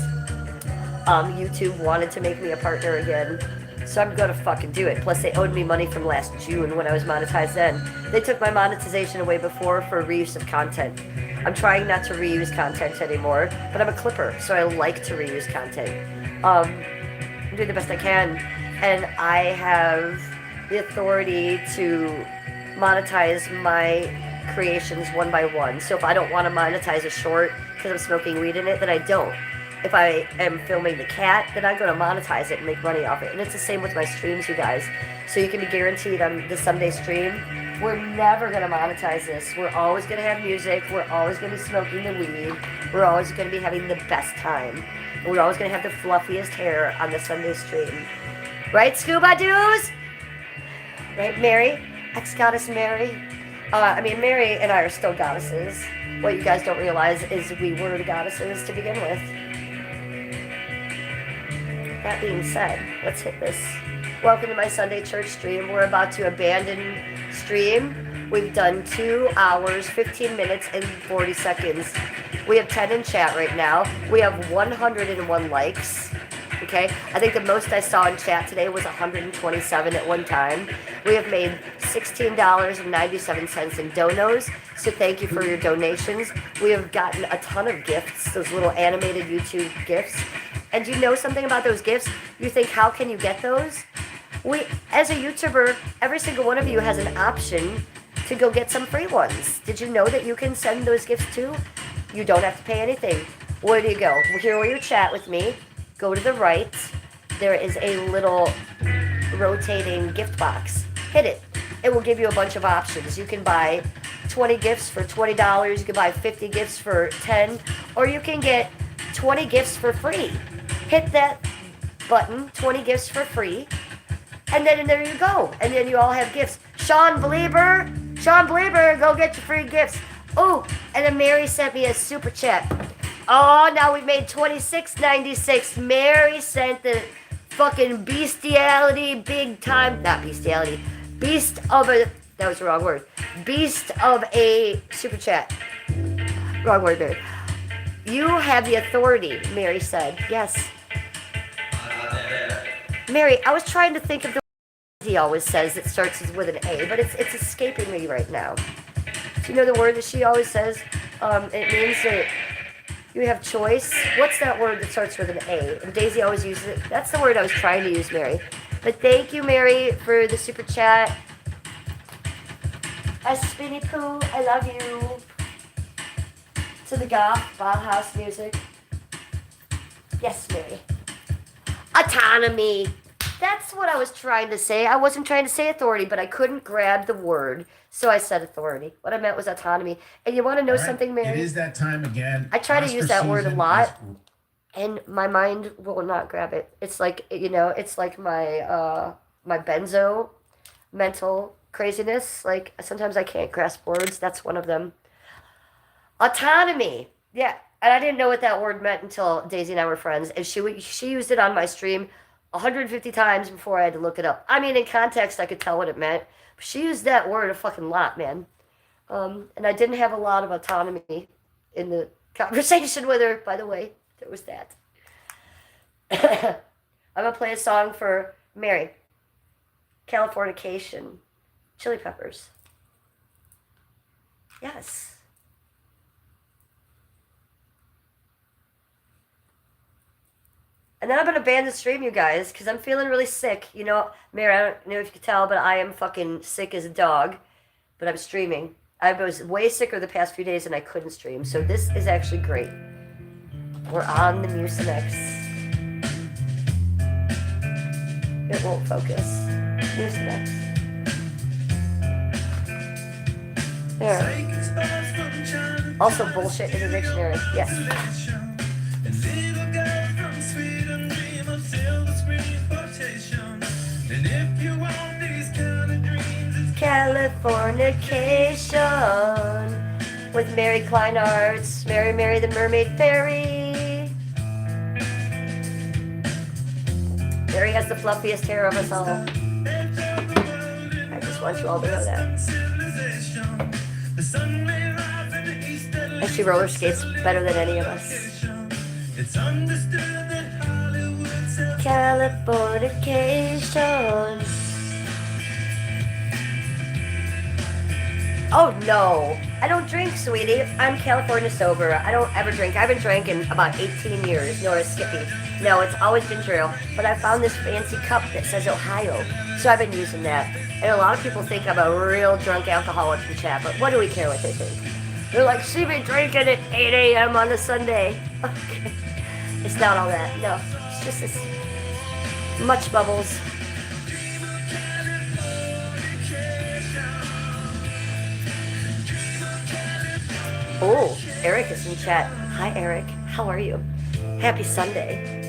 YouTube wanted to make me a partner again, so I'm gonna fucking do it. Plus, they owed me money from last June when I was monetized then. They took my monetization away before for reuse of content. I'm trying not to reuse content anymore, but I'm a clipper, so I like to reuse content. I'm doing the best I can, and I have the authority to monetize my creations one by one. So if I don't want to monetize a short because I'm smoking weed in it, then I don't. If I am filming the cat, then I'm going to monetize it and make money off it. And it's the same with my streams, you guys. So you can be guaranteed on the Sunday stream, we're never going to monetize this. We're always going to have music. We're always going to be smoking the weed. We're always going to be having the best time. And we're always going to have the fluffiest hair on the Sunday stream. Right, Scuba Doos? Right, Mary? Ex-goddess Mary? Mary and I are still goddesses. What you guys don't realize is we were the goddesses to begin with. That being said, let's hit this. Welcome to my Sunday church stream. We're about to abandon stream. We've done 2 hours, 15 minutes, and 40 seconds. We have 10 in chat right now. We have 101 likes. Okay? I think the most I saw in chat today was 127 at one time. We have made $16.97 in donos, so thank you for your donations. We have gotten a ton of gifts, those little animated YouTube gifts. And you know something about those gifts? You think, how can you get those? We, as a YouTuber, every single one of you has an option to go get some free ones. Did you know that you can send those gifts too? You don't have to pay anything. Where do you go? Here where you chat with me. Go to the right. There is a little rotating gift box. Hit it. It will give you a bunch of options. You can buy 20 gifts for $20. You can buy 50 gifts for $10. Or you can get 20 gifts for free. Hit that button, 20 gifts for free. And then there you go. And then you all have gifts. Sean Bleeber, go get your free gifts. Oh, and then Mary sent me a super chat. Oh, now we've made $26.96. Mary sent the fucking bestiality big time. Not bestiality. Beast of a... That was the wrong word. Beast of a super chat. Wrong word, Mary. You have the authority, Mary said. Yes. Mary, I was trying to think of the word he always says that starts with an A, but it's escaping me right now. Do you know the word that she always says? It means that you have choice. What's that word that starts with an A? And Daisy always uses it. That's the word I was trying to use, Mary. But thank you, Mary, for the super chat. Spinny Poo, I love you. To the goth, Bauhaus music. Yes, Mary. Autonomy. That's what I was trying to say. I wasn't trying to say authority, but I couldn't grab the word, so I said authority. What I meant was autonomy. And you want to know something, Mary? It is that time again. I try to Oscar use that word a season lot, is- and my mind will not grab it. It's like, you know, it's like my my benzo mental craziness. Like, sometimes I can't grasp words. That's one of them. Autonomy. Yeah. And I didn't know what that word meant until Daisy and I were friends. And she used it on my stream 150 times before I had to look it up. I mean, in context, I could tell what it meant. But she used that word a fucking lot, man. And I didn't have a lot of autonomy in the conversation with her, by the way. There was that. I'm going to play a song for Mary. Californication. Chili Peppers. Yes. And then I'm going to ban the stream, you guys, because I'm feeling really sick. You know, Mary, I don't know if you could tell, but I am fucking sick as a dog. But I'm streaming. I was way sicker the past few days and I couldn't stream. So this is actually great. We're on the Mucinex. It won't focus. Mucinex. There. Also bullshit in the dictionary. Yes. Californication with Mary Kleinarts, Mary the Mermaid Fairy. Mary has the fluffiest hair of us all. I just want you all to know that. And she roller skates better than any of us. Californication. Oh no, I don't drink, sweetie. I'm California sober. I don't ever drink. I haven't drank in about 18 years, nor is Skippy. No, it's always been true. But I found this fancy cup that says Ohio, so I've been using that. And a lot of people think I'm a real drunk alcoholic in chat, but what do we care what they think? They're like, she been drinking at 8 a.m. on a Sunday. Okay. It's not all that. No, it's just this much bubbles. Oh, Eric is in chat. Hi, Eric. How are you? Happy Sunday.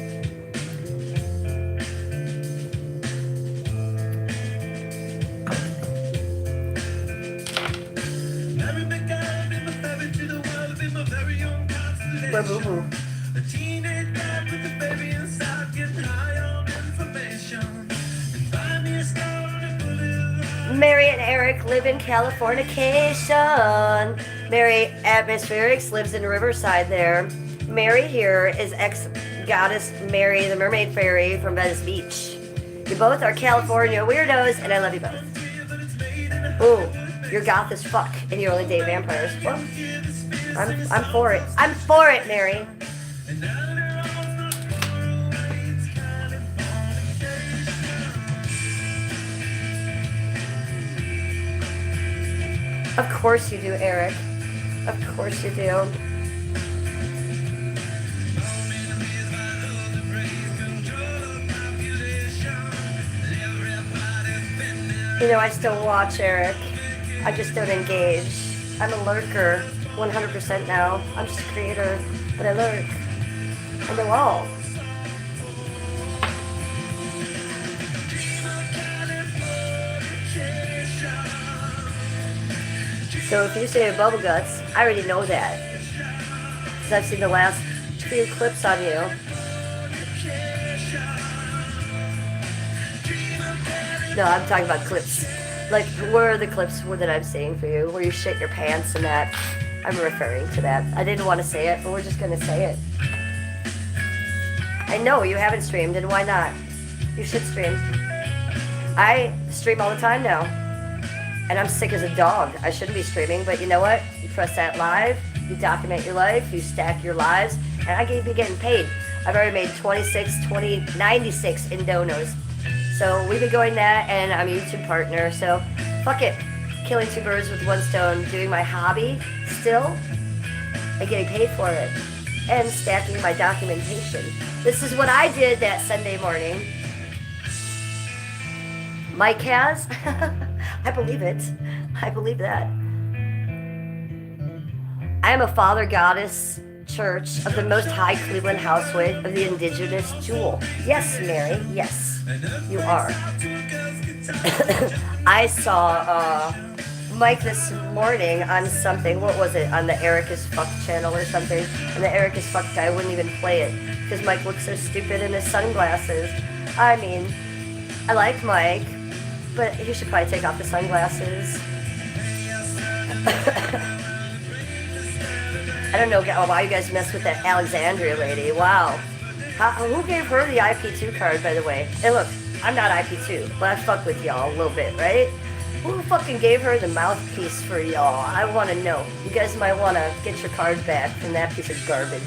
Boo-boo-boo. Mary and Eric live in Californication. Mary Atmospherics lives in Riverside there. Mary here is goddess Mary, the mermaid fairy from Venice Beach. You both are California weirdos, and I love you both. Ooh, you're goth as fuck, and you only date vampires. Well, I'm for it. I'm for it, Mary. Of course you do, Eric. Of course you do. You know, I still watch, Eric. I just don't engage. I'm a lurker, 100% now. I'm just a creator, but I lurk. I know all. So if you say bubble guts, I already know that. Because I've seen the last few clips on you. No, I'm talking about clips. Like, where are the clips that I'm saying for you? Where you shit your pants and that. I'm referring to that. I didn't want to say it, but we're just going to say it. I know you haven't streamed, and why not? You should stream. I stream all the time now. And I'm sick as a dog. I shouldn't be streaming, but you know what? You press that live, you document your life, you stack your lives, and I could be getting paid. I've already made 96 in donos. So we've been going that, and I'm a YouTube partner, so fuck it. Killing two birds with one stone, doing my hobby still, and getting paid for it, and stacking my documentation. This is what I did that Sunday morning. Mike has. I believe it. I believe that. I am a father goddess church of the Most High Cleveland Houseway of the Indigenous Jewel. Yes, Mary, yes. You are. I saw Mike this morning on something. What was it? On the Eric as Fuck channel or something. And the Eric as Fuck guy wouldn't even play it because Mike looks so stupid in his sunglasses. I mean, I like Mike, but he should probably take off the sunglasses. I don't know why you guys mess with that Alexandria lady. Wow. Who gave her the IP2 card, by the way? Hey, look, I'm not IP2, but I fuck with y'all a little bit, right? Who fucking gave her the mouthpiece for y'all? I want to know. You guys might want to get your card back from that piece of garbage.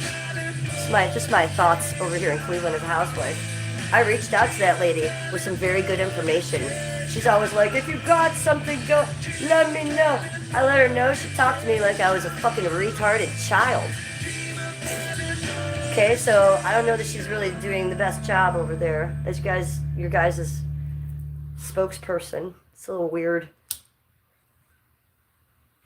Just my thoughts over here in Cleveland as a housewife. I reached out to that lady with some very good information. She's always like, if you got something, go, let me know. I let her know. She talked to me like I was a fucking retarded child. Okay, so I don't know that she's really doing the best job over there as your guys' spokesperson. It's a little weird.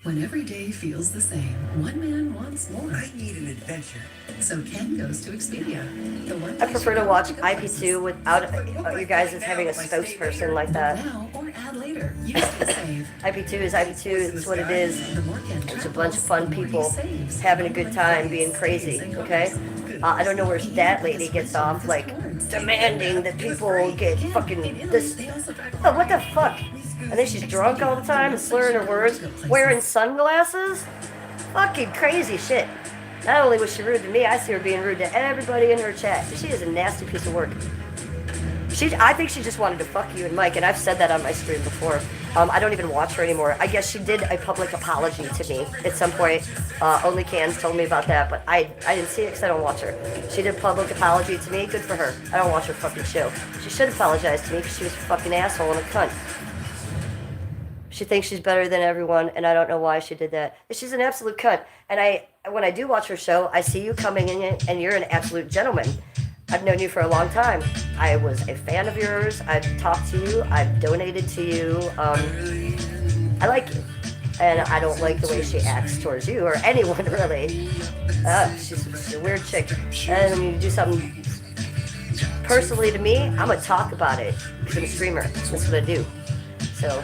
When every day feels the same, one man wants more. I need an adventure. So Ken goes to Expedia. The one I prefer to watch IP2 without you guys as having a spokesperson like that. now or add later. Use the save. IP2 is IP2, it's what it is. It's a bunch of fun people having a good time, being crazy, okay? I don't know where that lady gets off, like, demanding that people get fucking this. Oh, what the fuck? I think she's drunk all the time and slurring her words, wearing sunglasses? Fucking crazy shit. Not only was she rude to me, I see her being rude to everybody in her chat. She is a nasty piece of work. I think she just wanted to fuck you and Mike, and I've said that on my stream before. I don't even watch her anymore. I guess she did a public apology to me at some point. Only Cans told me about that, but I didn't see it because I don't watch her. She did a public apology to me. Good for her. I don't watch her fucking show. She should apologize to me because she was a fucking asshole and a cunt. She thinks she's better than everyone, and I don't know why she did that. She's an absolute cunt. And when I do watch her show, I see you coming in, and you're an absolute gentleman. I've known you for a long time. I was a fan of yours. I've talked to you. I've donated to you. I like you. And I don't like the way she acts towards you or anyone, really. She's a weird chick. And when you do something personally to me, I'm going to talk about it because I'm a streamer. That's what I do. So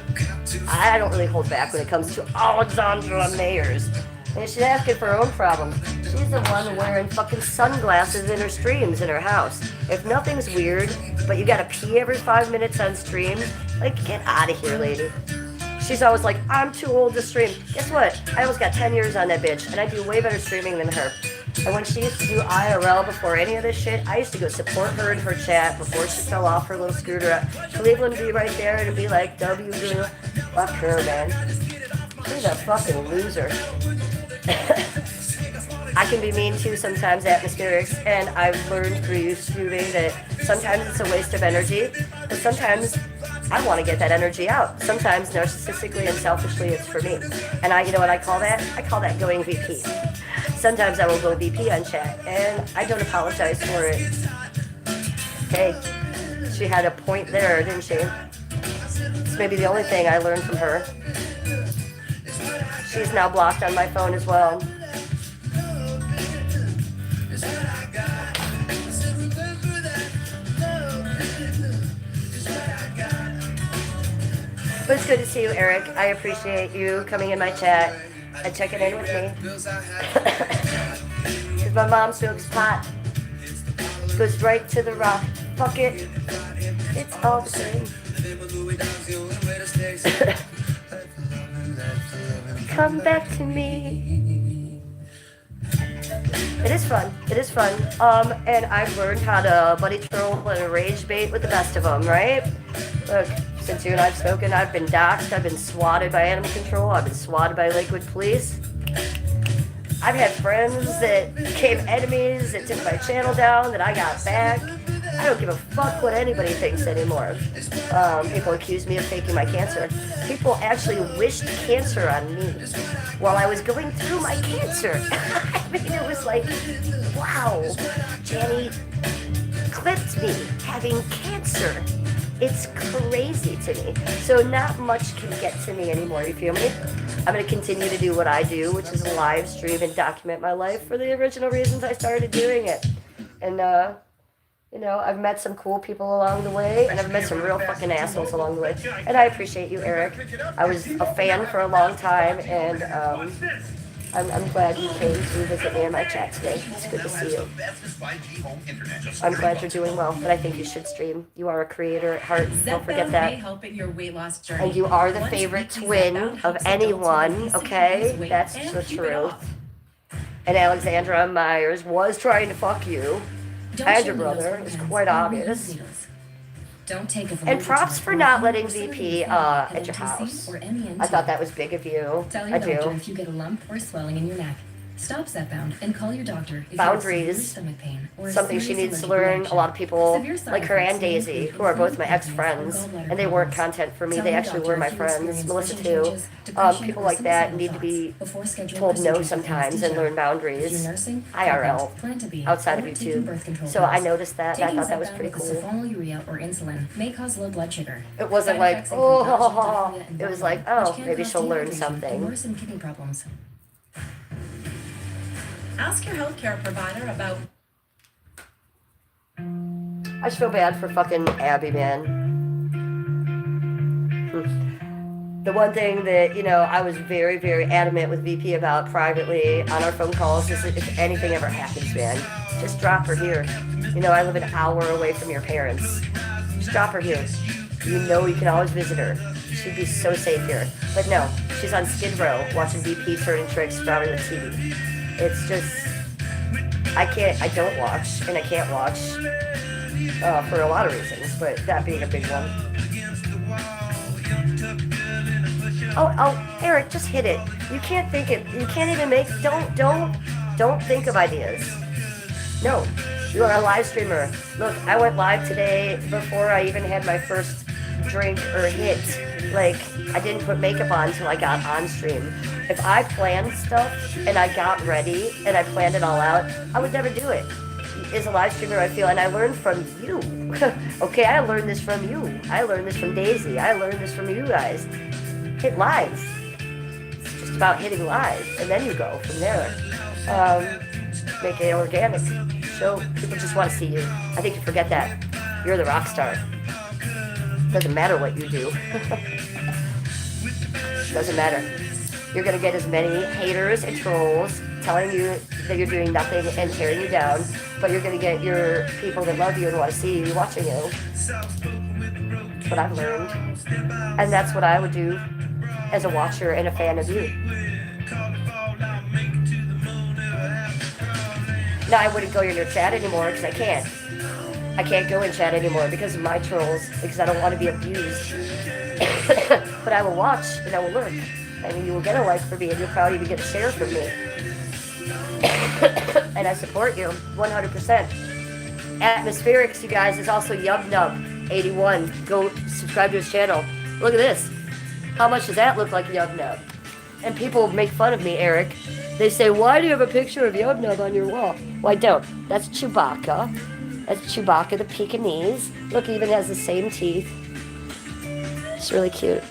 I don't really hold back when it comes to Alexandra Mayers. And she's asking for her own problems. She's the one wearing fucking sunglasses in her streams in her house. If nothing's weird, but you gotta pee every 5 minutes on stream, like, get out of here, lady. She's always like, I'm too old to stream. Guess what? I almost got 10 years on that bitch, and I do way better streaming than her. And when she used to do IRL before any of this shit, I used to go support her in her chat before she fell off her little scooter. Cleveland would be right there and be like, W girl. Fuck her, man. She's a fucking loser. I can be mean too sometimes, atmospherics, and I've learned through you, Scooby, that sometimes it's a waste of energy, but sometimes I want to get that energy out. Sometimes narcissistically and selfishly it's for me. And you know what I call that? I call that going VP. Sometimes I will go VP on chat, and I don't apologize for it. Hey, she had a point there, didn't she? It's maybe the only thing I learned from her. She's now blocked on my phone as well. But it's good to see you, Eric. I appreciate you coming in my chat and checking in with me. Because my mom smokes pot. Goes right to the rock. Fuck it. It's all the same. Come back to me. It is fun. It is fun. And I've learned how to buddy troll and rage bait with the best of them, right? Look. Since you and I've spoken, I've been doxxed, I've been swatted by animal control, I've been swatted by Lakewood police. I've had friends that became enemies, that took my channel down, that I got back. I don't give a fuck what anybody thinks anymore. People accuse me of faking my cancer. People actually wished cancer on me while I was going through my cancer. I mean, it was like, wow, Jenny clipped me having cancer. It's crazy to me. So not much can get to me anymore, you feel me? I'm going to continue to do what I do, which is live stream and document my life for the original reasons I started doing it. And, you know, I've met some cool people along the way, and I've met some real fucking assholes along the way. And I appreciate you, Eric. I was a fan for a long time, and I'm glad you came to visit me in my chat today. It's good to see you. I'm glad you're doing well, but I think you should stream. You are a creator at heart. Don't forget that. And you are the favorite twin of anyone, okay? That's the truth. And Alexandra Myers was trying to fuck you. And your brother. It's quite obvious. Don't take it. And props for not letting VP at your house. I thought that was big of you. Tell your I doctor do. if you get a lump or swelling in your neck. Stop Setbound and call your doctor if Boundaries. you have severe stomach pain or Something she serious needs to allergic learn. reaction. A lot of people, Severe side like her and effects may Daisy, include who are both my inflammation ex-friends, or gallbladder and they weren't problems. content for me. Tell They your actually doctor were my if you friends. experience Melissa vision too. changes, depression, People or like that suicidal need to be thoughts before scheduling told no procedures with sometimes and anesthesia. learn If boundaries. you're nursing, IRL, plan to be, outside of or taking birth YouTube. control So I pills. noticed that, and I Taking thought that was Zepbound pretty with cool. sulfonylurea or insulin may cause low blood sugar. It wasn't Side like, effects include nausea, oh, diarrhea, and it was vomiting, like, oh, which can maybe cause she'll learn dehydration something. and worsen kidney problems. Ask your healthcare provider about. I just feel bad for fucking Abby, man. The one thing that, you know, I was very, very adamant with VP about privately on our phone calls is that if anything ever happens, man, just drop her here. You know, I live an hour away from your parents. Just drop her here. You know you can always visit her. She'd be so safe here. But no, she's on Skid Row watching VP turning tricks from the TV. It's just, I don't watch, and I can't watch for a lot of reasons, but that being a big one. Oh, Eric, just hit it. You can't think it. You can't even make. Don't think of ideas. No, you are a live streamer. Look, I went live today before I even had my first drink or hit. Like, I didn't put makeup on until I got on stream. If I planned stuff and I got ready and I planned it all out, I would never do it. As a live streamer, I feel, and I learned from you. Okay, I learned this from you. I learned this from Daisy. I learned this from you guys. Hit live. It's just about hitting live, and then you go from there. Make it organic. So people just want to see you. I think you forget that. You're the rock star. Doesn't matter what you do. Doesn't matter. You're gonna get as many haters and trolls telling you that you're doing nothing and tearing you down, but you're gonna get your people that love you and want to see you watching you. That's what I've learned. And that's what I would do as a watcher and a fan of you. Now, I wouldn't go in your chat anymore because I can't. I can't go in chat anymore because of my trolls, because I don't want to be abused. But I will watch and I will lurk. And you will get a like from me and you'll probably even get a share from me. And I support you 100%. Atmospherics, you guys, is also YubNub81. Go subscribe to his channel. Look at this. How much does that look like YubNub? And people make fun of me, Eric. They say, why do you have a picture of YubNub on your wall? Well, I don't. That's Chewbacca. That's Chewbacca the Pekingese. Look, he even has the same teeth. It's really cute.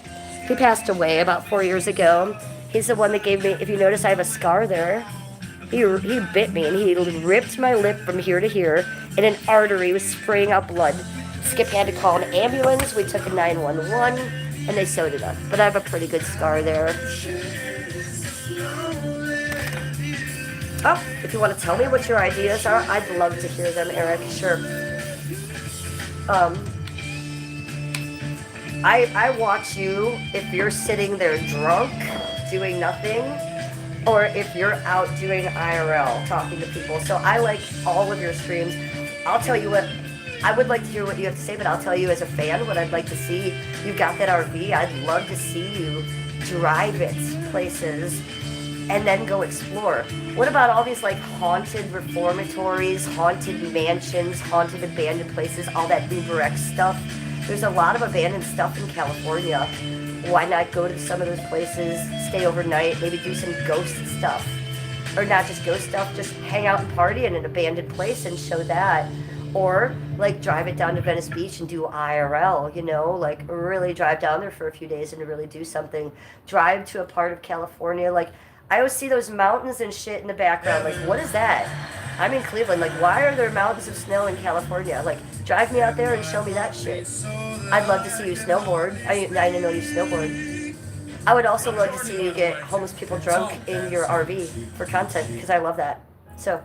He passed away about 4 years ago. He's the one that gave me, if you notice, I have a scar there. He bit me and he ripped my lip from here to here, and an artery was spraying out blood. Skip had to call an ambulance. We took a 911 and they sewed it up. But I have a pretty good scar there. Oh, if you want to tell me what your ideas are, I'd love to hear them, Eric. Sure. I watch you if you're sitting there drunk, doing nothing, or if you're out doing IRL, talking to people. So I like all of your streams. I'll tell you what, I would like to hear what you have to say, but I'll tell you as a fan what I'd like to see. You've got that RV. I'd love to see you drive it places and then go explore. What about all these like haunted reformatories, haunted mansions, haunted abandoned places, all that Uber X stuff? There's a lot of abandoned stuff in California. Why not go to some of those places, stay overnight, maybe do some ghost stuff? Or not just ghost stuff, just hang out and party in an abandoned place and show that. Or like drive it down to Venice Beach and do IRL, you know, like really drive down there for a few days and really do something. Drive to a part of California, like I always see those mountains and shit in the background. Like, what is that? I'm in Cleveland. Like, why are there mountains of snow in California? Like, drive me out there and show me that shit. I'd love to see you snowboard. I didn't know you snowboard. I would also love to see you get homeless people drunk in your RV for content, because I love that. So,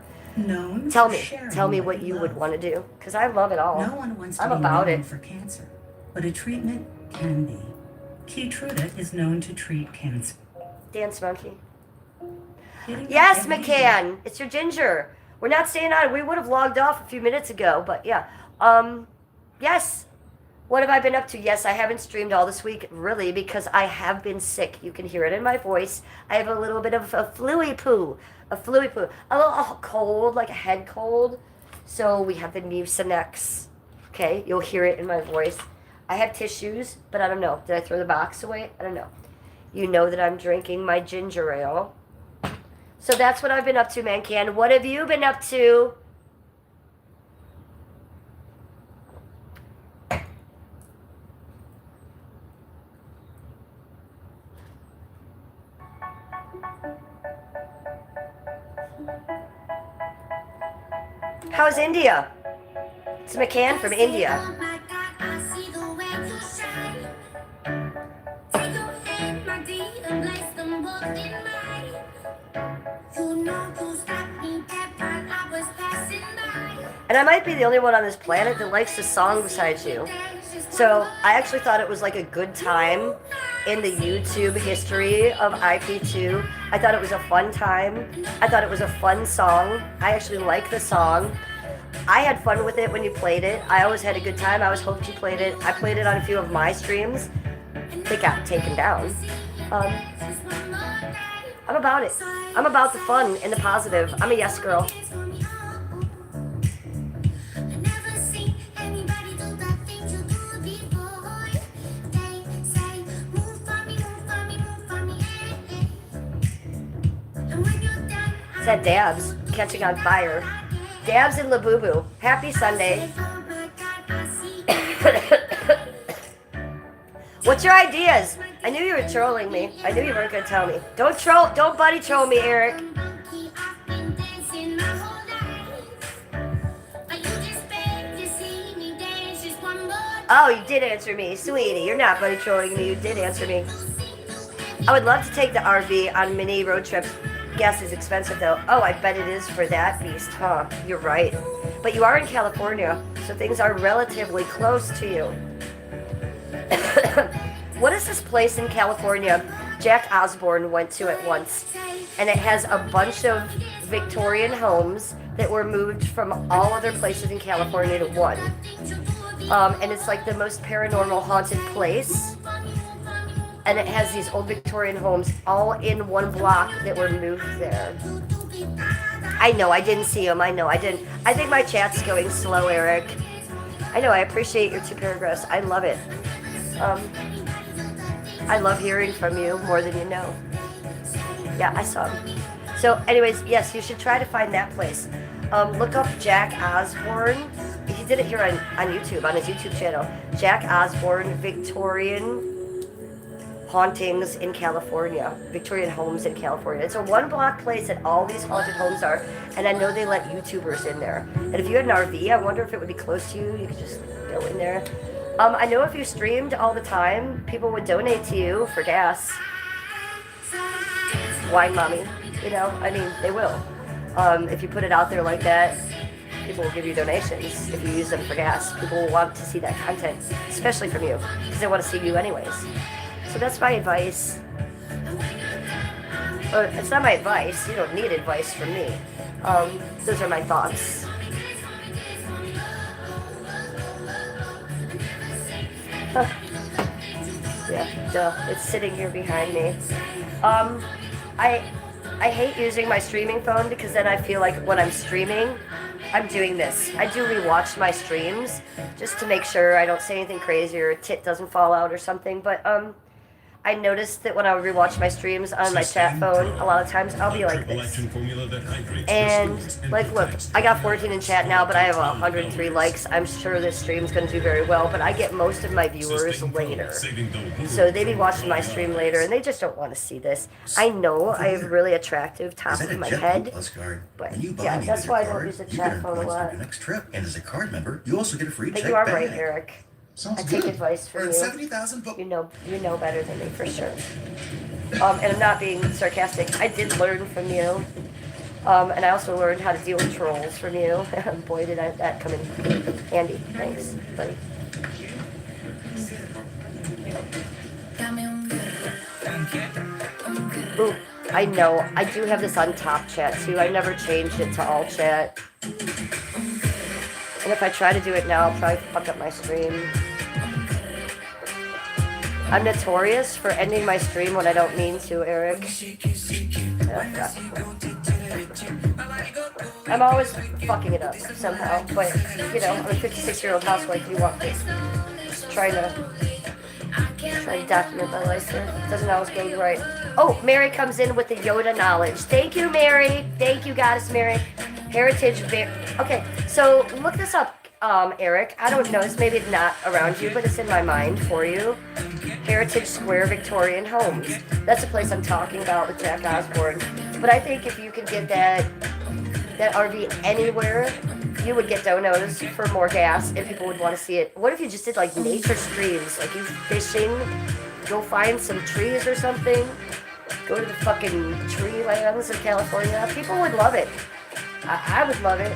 tell me what you would want to do, because I love it all. No one wants to I'm be about known it. for cancer, but a treatment can be. Keytruda is known to treat cancer. Dance monkey. Yes, McCann. It's your ginger. We're not staying on. We would have logged off a few minutes ago, but yeah. Yes. What have I been up to? Yes, I haven't streamed all this week, really, because I have been sick. You can hear it in my voice. I have a little bit of a fluey poo. A little cold, like a head cold. So we have the Mucinex. Okay, you'll hear it in my voice. I have tissues, but I don't know. Did I throw the box away? I don't know. You know that I'm drinking my ginger ale. So that's what I've been up to, Mancan. What have you been up to? How's India? It's McCann from India. And I might be the only one on this planet that likes the song besides you. So I actually thought it was like a good time in the YouTube history of IP2. I thought it was a fun time. I thought it was a fun song. I actually like the song. I had fun with it when you played it. I always had a good time. I always hoped you played it. I played it on a few of my streams. They got taken down. I'm about it. I'm about the fun and the positive. I'm a yes girl. It's that Dabs catching on fire. Dabs and Labubu. Happy Sunday. What's your ideas? I knew you were trolling me. I knew you weren't going to tell me. Don't buddy troll me, Eric. Oh, you did answer me. Sweetie, you're not buddy trolling me. You did answer me. I would love to take the RV on mini road trips. Gas is expensive, though. Oh, I bet it is for that beast, huh? You're right. But you are in California, so things are relatively close to you. What is this place in California Jack Osborne went to it once, and it has a bunch of Victorian homes that were moved from all other places in California to one. And it's like the most paranormal haunted place. And it has these old Victorian homes all in one block that were moved there. I know, I didn't see them. I know, I didn't. I think my chat's going slow, Eric. I know, I appreciate your 2 paragraphs. I love it. I love hearing from you more than you know. Yeah, I saw him. So anyways, yes, you should try to find that place. Look up Jack Osborne. He did it here on YouTube, on his YouTube channel. Jack Osborne, Victorian hauntings in California. Victorian homes in California. It's a 1-block place that all these haunted homes are, and I know they let YouTubers in there. And if you had an RV, I wonder if it would be close to you. You could just go in there. I know if you streamed all the time, people would donate to you for gas. Wine mommy, you know, I mean, they will. If you put it out there like that, people will give you donations if you use them for gas. People will want to see that content, especially from you, because they want to see you anyways. So that's my advice. It's not my advice. You don't need advice from me. Those are my thoughts. Yeah, duh. It's sitting here behind me. I hate using my streaming phone because then I feel like when I'm streaming, I'm doing this. I do rewatch my streams just to make sure I don't say anything crazy or a tit doesn't fall out or something. But I noticed that when I rewatch my streams on my chat phone, a lot of times I'll be like this. And, like, look, I got 14 in chat now, but I have 103 likes. I'm sure this stream's going to do very well, but I get most of my viewers later. So they be watching my stream later, and they just don't want to see this. I know I have really attractive top of my head, but yeah, that's why I don't use the chat phone a lot. Next trip, and as a card member, you also get a free But check you are bag. right, Eric. I take advice from you. 70,000 You know better than me for sure. And I'm not being sarcastic. I did learn from you, and I also learned how to deal with trolls from you. Boy, did that come in handy. Thanks, buddy. Ooh, I know. I do have this on top chat too. I never changed it to all chat. And if I try to do it now, I'll probably fuck up my stream. I'm notorious for ending my stream when I don't mean to, Eric. I'm always fucking it up somehow, but, you know, I'm a 56-year-old housewife. You want this. Just trying to document my life here. Doesn't always go right. Oh, Mary comes in with the Yoda knowledge. Thank you, Mary. Thank you, Goddess Mary. Heritage. Okay, so look this up, Eric. I don't know. It's maybe not around you, but it's in my mind for you. Heritage Square Victorian Homes. That's the place I'm talking about with Jack Osborne. But I think if you could get that RV anywhere, you would get donos for more gas and people would want to see it. What if you just did like nature streams, like you fishing, go find some trees or something, go to the fucking tree lands of California? People would love it. I would love it.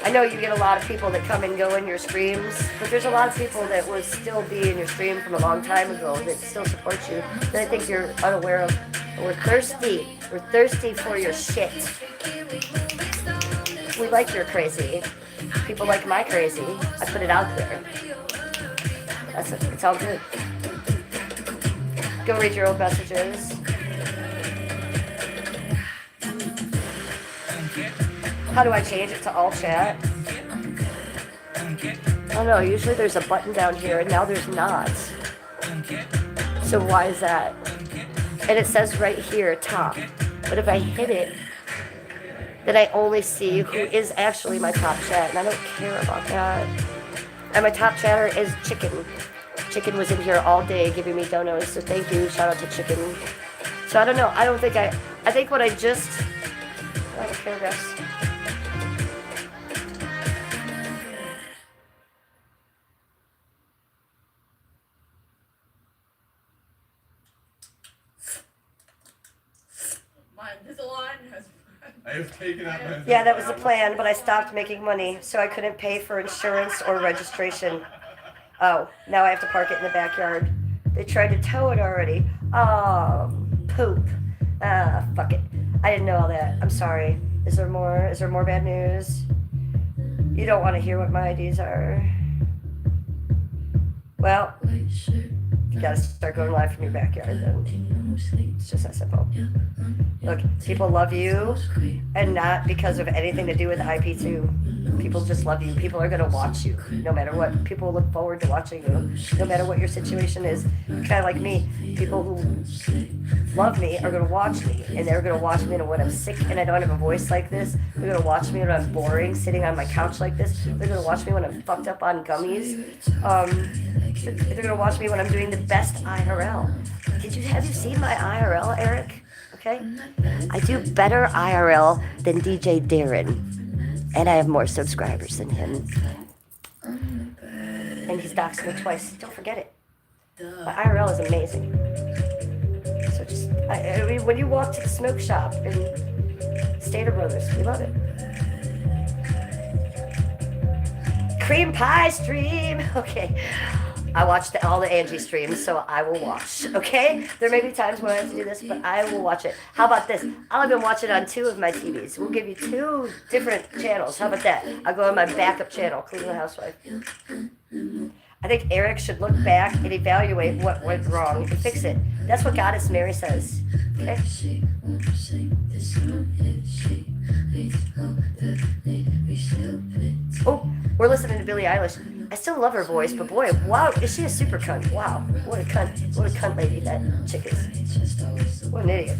I know you get a lot of people that come and go in your streams, but there's a lot of people that would still be in your stream from a long time ago that still support you, that I think you're unaware of. We're thirsty. We're thirsty for your shit. We like your crazy. People like my crazy. I put it out there. It's all good. Go read your old messages. How do I change it to all chat? I don't know, usually there's a button down here and now there's not. So why is that? And it says right here, top. But if I hit it, then I only see who is actually my top chat, and I don't care about that. And my top chatter is Chicken. Chicken was in here all day giving me donos, so thank you, shout out to Chicken. So I don't know, I think what I just, I don't care, guys. I have taken out my... Yeah, that was the plan, but I stopped making money, so I couldn't pay for insurance or registration. Oh, now I have to park it in the backyard. They tried to tow it already. Oh, poop. Ah, fuck it. I didn't know all that. I'm sorry. Is there more? Is there more bad news? You don't want to hear what my IDs are. Well, you gotta start going live from your backyard then. It's just that simple. Look, people love you, and not because of anything to do with IP2. People just love you. People are gonna watch you, no matter what. People look forward to watching you, no matter what your situation is. Kind of like me. People who love me are gonna watch me, and they're gonna watch me when I'm sick and I don't have a voice like this. They're gonna watch me when I'm boring, sitting on my couch like this. They're gonna watch me when I'm fucked up on gummies. They're gonna watch me when I'm doing the best IRL. Have you seen my IRL, Eric? Okay, I do better IRL than DJ Darren, and I have more subscribers than him. And he's doxed me twice. Don't forget it. My IRL is amazing. So just, I mean, when you walk to the smoke shop in Stater Brothers, we love it. Cream pie stream. Okay. I watched all the Angie streams, so I will watch, okay? There may be times when I have to do this, but I will watch it. How about this? I'll even watch it on 2 of my TVs. We'll give you 2 different channels. How about that? I'll go on my backup channel, Cleveland Housewife. I think Eric should look back and evaluate what went wrong and fix it. That's what Goddess Mary says, okay? Oh, we're listening to Billie Eilish. I still love her voice, but boy, wow, is she a super cunt? Wow, what a cunt. What a cunt lady that chick is. What an idiot.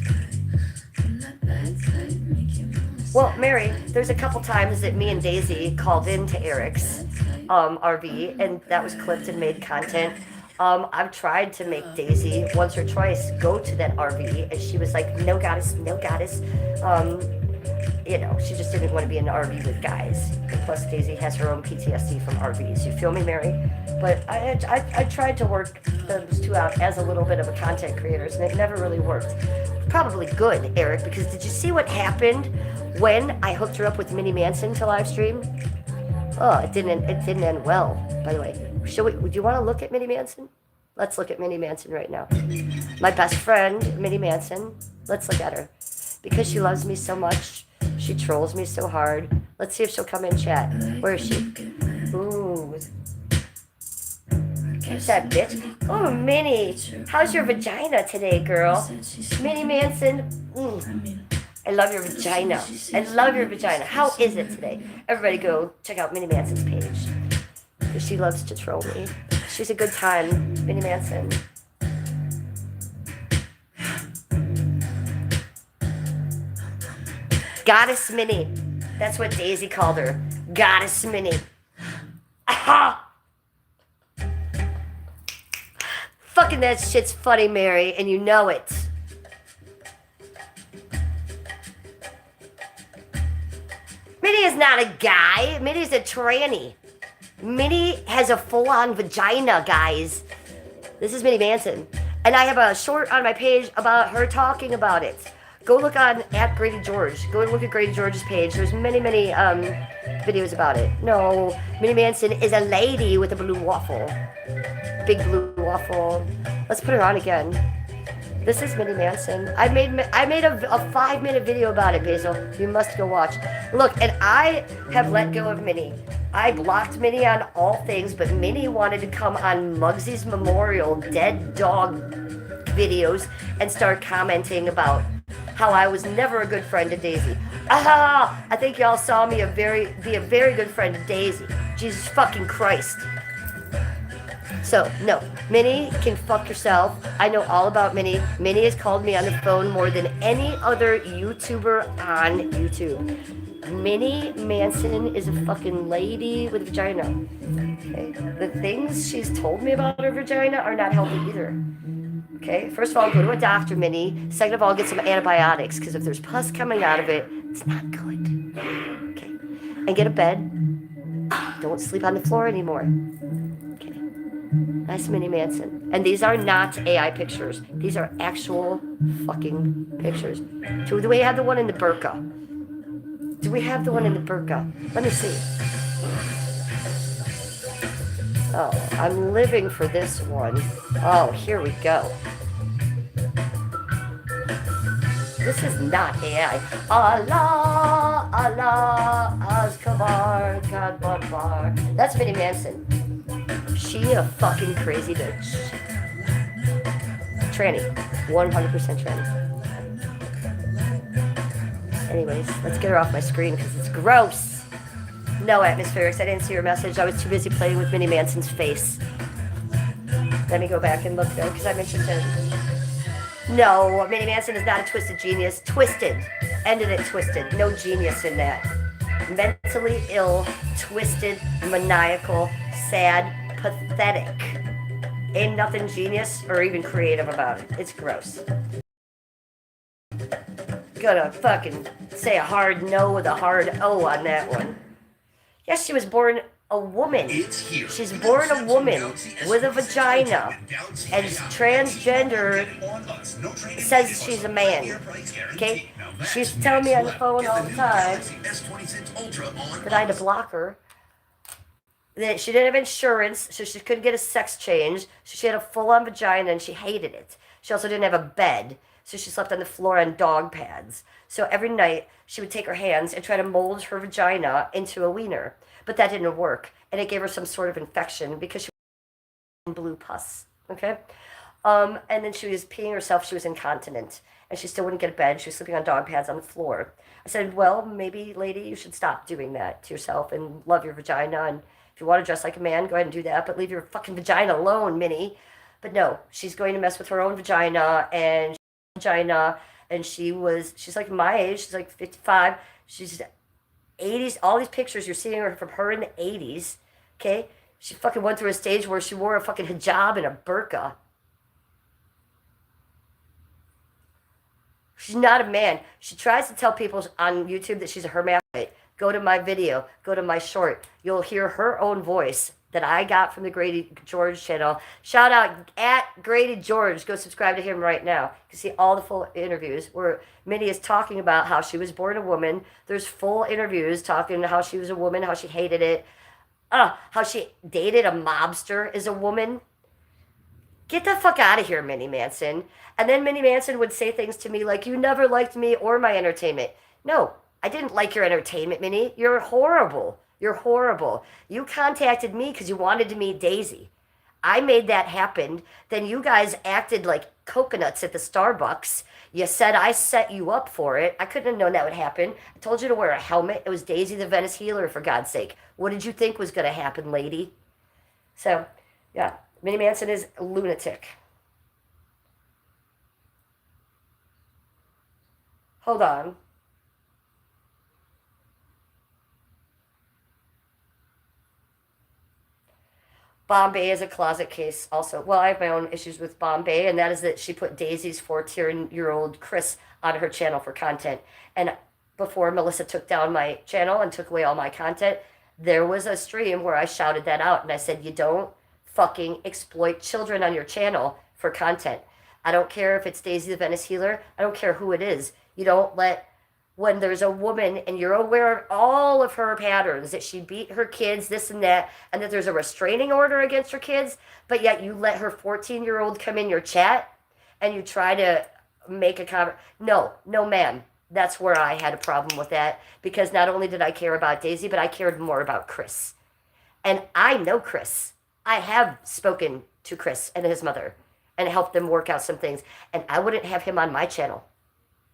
Well, Mary, there's a couple times that me and Daisy called in to Eric's RV, and that was clipped and made content. I've tried to make Daisy once or twice go to that RV, and she was like, no goddess, no goddess. You know, she just didn't want to be in an RV with guys. And plus, Daisy has her own PTSD from RVs. You feel me, Mary? But I tried to work those 2 out as a little bit of a content creator, and it never really worked. Probably good, Eric, because did you see what happened when I hooked her up with Minnie Manson to live stream? Oh, it didn't end well, by the way. Would you want to look at Minnie Manson? Let's look at Minnie Manson right now. My best friend, Minnie Manson. Let's look at her. Because she loves me so much, she trolls me so hard. Let's see if she'll come in chat. Where is she? Ooh. Catch that bitch. Oh, Minnie. How's your vagina today, girl? Minnie Manson. I love your vagina. I love your vagina. How is it today? Everybody go check out Minnie Manson's page. Because she loves to troll me. She's a good time, Minnie Manson. Goddess Minnie. That's what Daisy called her. Goddess Minnie. Aha! Fucking that shit's funny, Mary, and you know it. Minnie is not a guy. Minnie's a tranny. Minnie has a full-on vagina, guys. This is Minnie Manson. And I have a short on my page about her talking about it. Go look on @Grady George. Go look at Grady George's page. There's many videos about it. No, Minnie Manson is a lady with a blue waffle. Big blue waffle. Let's put her on again. This is Minnie Manson. I made a 5-minute video about it, Basil. You must go watch. Look, and I have let go of Minnie. I blocked Minnie on all things, but Minnie wanted to come on Muggsy's Memorial dead dog videos and start commenting about how I was never a good friend to Daisy. I think y'all saw me be a very good friend to Daisy. Jesus fucking Christ. So, no, Minnie can fuck yourself. I know all about Minnie. Minnie has called me on the phone more than any other YouTuber on YouTube. Minnie Manson is a fucking lady with a vagina. Okay? The things she's told me about her vagina are not healthy either. Okay, first of all, go to a doctor, Minnie. Second of all, get some antibiotics, because if there's pus coming out of it, it's not good. Okay, and get a bed. Don't sleep on the floor anymore. Okay, that's Minnie Manson. And these are not AI pictures. These are actual fucking pictures. Do we have the one in the burqa? Do we have the one in the burqa? Let me see. Oh, I'm living for this one. Oh, here we go. This is not AI. Allah, Allah, Azkabar, Kadbabar. That's Vinnie Manson. She a fucking crazy bitch. Tranny. 100% tranny. Anyways, let's get her off my screen because it's gross. No, Atmospherics, I didn't see your message. I was too busy playing with Vinnie Manson's face. Let me go back and look though because I'm interested. No, Vinnie Manson is not a twisted genius. Twisted. Ended it twisted. No genius in that. Mentally ill, twisted, maniacal, sad, pathetic. Ain't nothing genius or even creative about it. It's gross. Gonna fucking say a hard no with a hard O on that one. Yes, she was born a woman. She's born a woman with a vagina and transgender says she's a man. Okay? She's telling me on the phone all the time that I had to block her. That she didn't have insurance, so she couldn't get a sex change. So she had a full-on vagina and she hated it. She also didn't have a bed, so she slept on the floor on dog pads. So every night she would take her hands and try to mold her vagina into a wiener. But that didn't work, and it gave her some sort of infection because she was blue pus, okay? And then she was peeing herself, she was incontinent, and she still wouldn't get a bed. She was sleeping on dog pads on the floor. I said, well, maybe, lady, you should stop doing that to yourself and love your vagina, and if you want to dress like a man, go ahead and do that, but leave your fucking vagina alone, Minnie. But no, she's going to mess with her own vagina, and she's like my age, she's like 55, she's 80s, all these pictures you're seeing are from her in the 80s, okay? She fucking went through a stage where she wore a fucking hijab and a burqa. She's not a man. She tries to tell people on YouTube that she's a hermaphrodite. Go to my video, go to my short. You'll hear her own voice that I got from the Grady George channel. Shout out at Grady George. Go subscribe to him right now. You can see all the full interviews where Minnie is talking about how she was born a woman. There's full interviews talking how she was a woman, how she hated it. How she dated a mobster as a woman. Get the fuck out of here, Minnie Manson. And then Minnie Manson would say things to me like, you never liked me or my entertainment. No, I didn't like your entertainment, Minnie. You're horrible. You're horrible. You contacted me because you wanted to meet Daisy. I made that happen. Then you guys acted like coconuts at the Starbucks. You said I set you up for it. I couldn't have known that would happen. I told you to wear a helmet. It was Daisy the Venice Healer, for God's sake. What did you think was going to happen, lady? So, yeah, Minnie Manson is a lunatic. Hold on. Bombay is a closet case also. Well, I have my own issues with Bombay, and that is that she put Daisy's 14-year-old Chris on her channel for content. And before Melissa took down my channel and took away all my content, there was a stream where I shouted that out, and I said, you don't fucking exploit children on your channel for content. I don't care if it's Daisy the Venice Healer. I don't care who it is. You don't let... When there's a woman and you're aware of all of her patterns, that she beat her kids, this and that there's a restraining order against her kids, but yet you let her 14-year-old come in your chat and you try to make a comment. No, ma'am. That's where I had a problem with that, because not only did I care about Daisy, but I cared more about Chris. And I know Chris. I have spoken to Chris and his mother and helped them work out some things, and I wouldn't have him on my channel.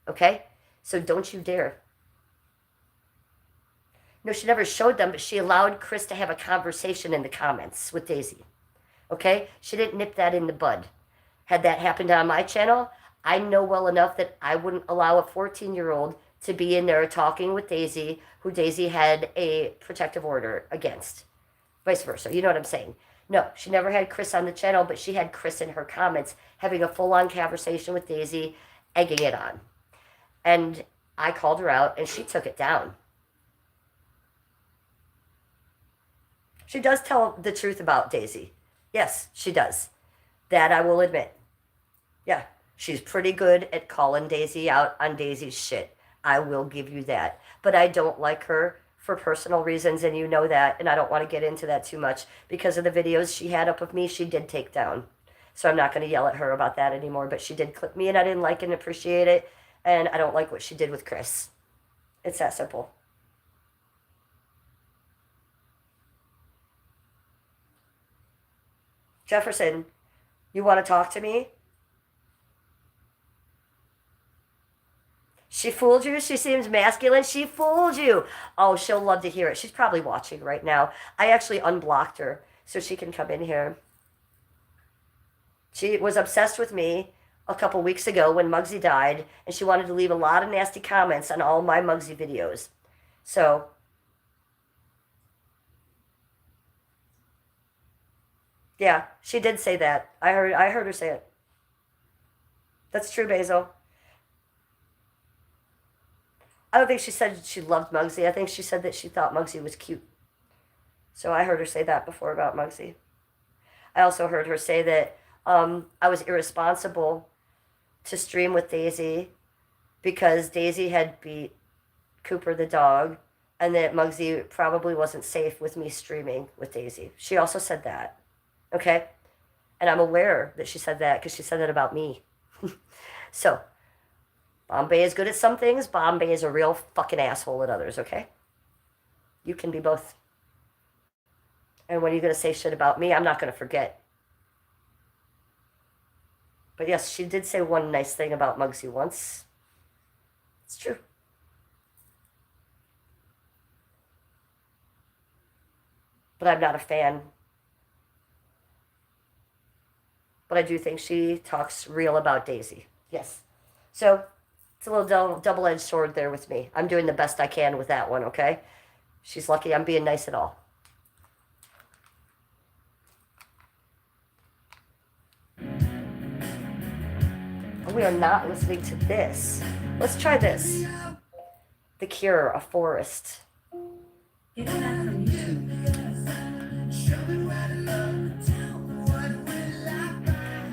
Okay? So don't you dare. No, she never showed them, but she allowed Chris to have a conversation in the comments with Daisy. Okay? She didn't nip that in the bud. Had that happened on my channel, I know well enough that I wouldn't allow a 14-year-old to be in there talking with Daisy, who Daisy had a protective order against. Vice versa. You know what I'm saying? No, she never had Chris on the channel, but she had Chris in her comments having a full-on conversation with Daisy, egging it on. And I called her out, and she took it down. She does tell the truth about Daisy. Yes, she does. That I will admit. Yeah, she's pretty good at calling Daisy out on Daisy's shit. I will give you that. But I don't like her for personal reasons, and you know that, and I don't want to get into that too much because of the videos she had up of me. She did take down, so I'm not going to yell at her about that anymore. But she did clip me, and I didn't like and appreciate it, and I don't like what she did with Chris. It's that simple. Jefferson, you want to talk to me? She fooled you? She seems masculine. She fooled you. Oh, she'll love to hear it. She's probably watching right now. I actually unblocked her so she can come in here. She was obsessed with me a couple weeks ago when Muggsy died, and she wanted to leave a lot of nasty comments on all my Muggsy videos. So, yeah, she did say that. I heard her say it. That's true, Basil. I don't think she said she loved Muggsy. I think she said that she thought Muggsy was cute. So I heard her say that before about Muggsy. I also heard her say that I was irresponsible to stream with Daisy because Daisy had beat Cooper the dog, and that Muggsy probably wasn't safe with me streaming with Daisy. She also said that. Okay? And I'm aware that she said that because she said that about me. So, Bombay is good at some things. Bombay is a real fucking asshole at others, okay? You can be both. And when you're going to say shit about me, I'm not going to forget. But yes, she did say one nice thing about Muggsy once. It's true. But I'm not a fan. But I do think she talks real about Daisy. Yes. So, it's a little double-edged sword there with me. I'm doing the best I can with that one, okay? She's lucky I'm being nice at all. And we are not listening to this. Let's try this. The Cure, A Forest.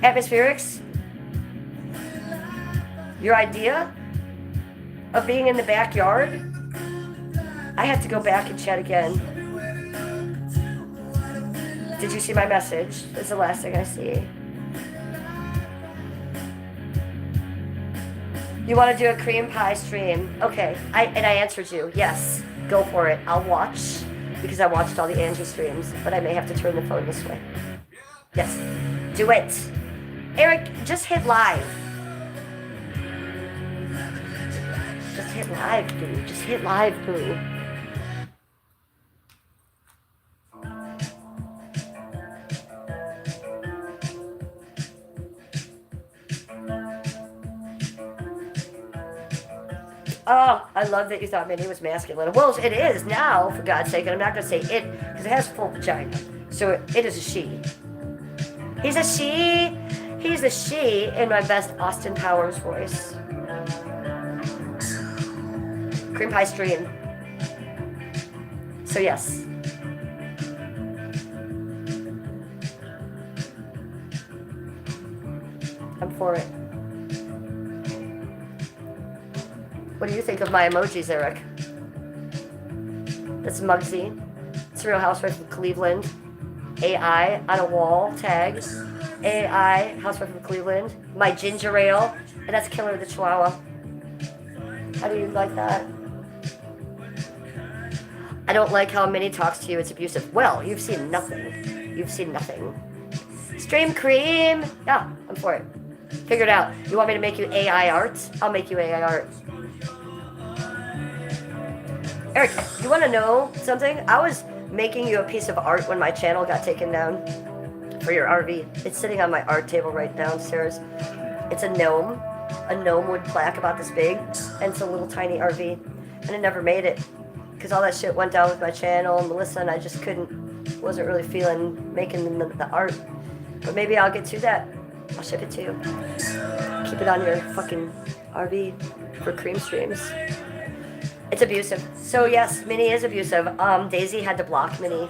Atmospherics? Your idea of being in the backyard? I have to go back and chat again. Did you see my message? That's the last thing I see. You want to do a cream pie stream? Okay. I answered you. Yes. Go for it. I'll watch because I watched all the Angie streams, but I may have to turn the phone this way. Yes. Do it. Eric, just hit live. Just hit live, boo. Just hit live, boo. Oh, I love that you thought Minnie was masculine. Well, it is now, for God's sake, and I'm not going to say it because it has full vagina. So it is a she. He's a she. He's a she in my best Austin Powers voice. Cream pie stream. So yes. I'm for it. What do you think of my emojis, Eric? That's Muggsy. It's Real Housewife of Cleveland. AI on a wall tag. AI Housewife of Cleveland. My ginger ale. And that's Killer the Chihuahua. How do you like that? I don't like how Minnie talks to you. It's abusive. Well, you've seen nothing. You've seen nothing. Stream cream. Yeah, I'm for it. Figure it out. You want me to make you AI art? I'll make you AI art. Eric, you want to know something? I was making you a piece of art when my channel got taken down for your RV. It's sitting on my art table right downstairs. It's a gnome wood plaque about this big, and it's a little tiny RV. And I never made it because all that shit went down with my channel and Melissa, and I just wasn't really feeling making the art. But maybe I'll get to that. I'll ship it to you. Keep it on your fucking RV for cream streams. It's abusive. So yes, Minnie is abusive. Daisy had to block Minnie.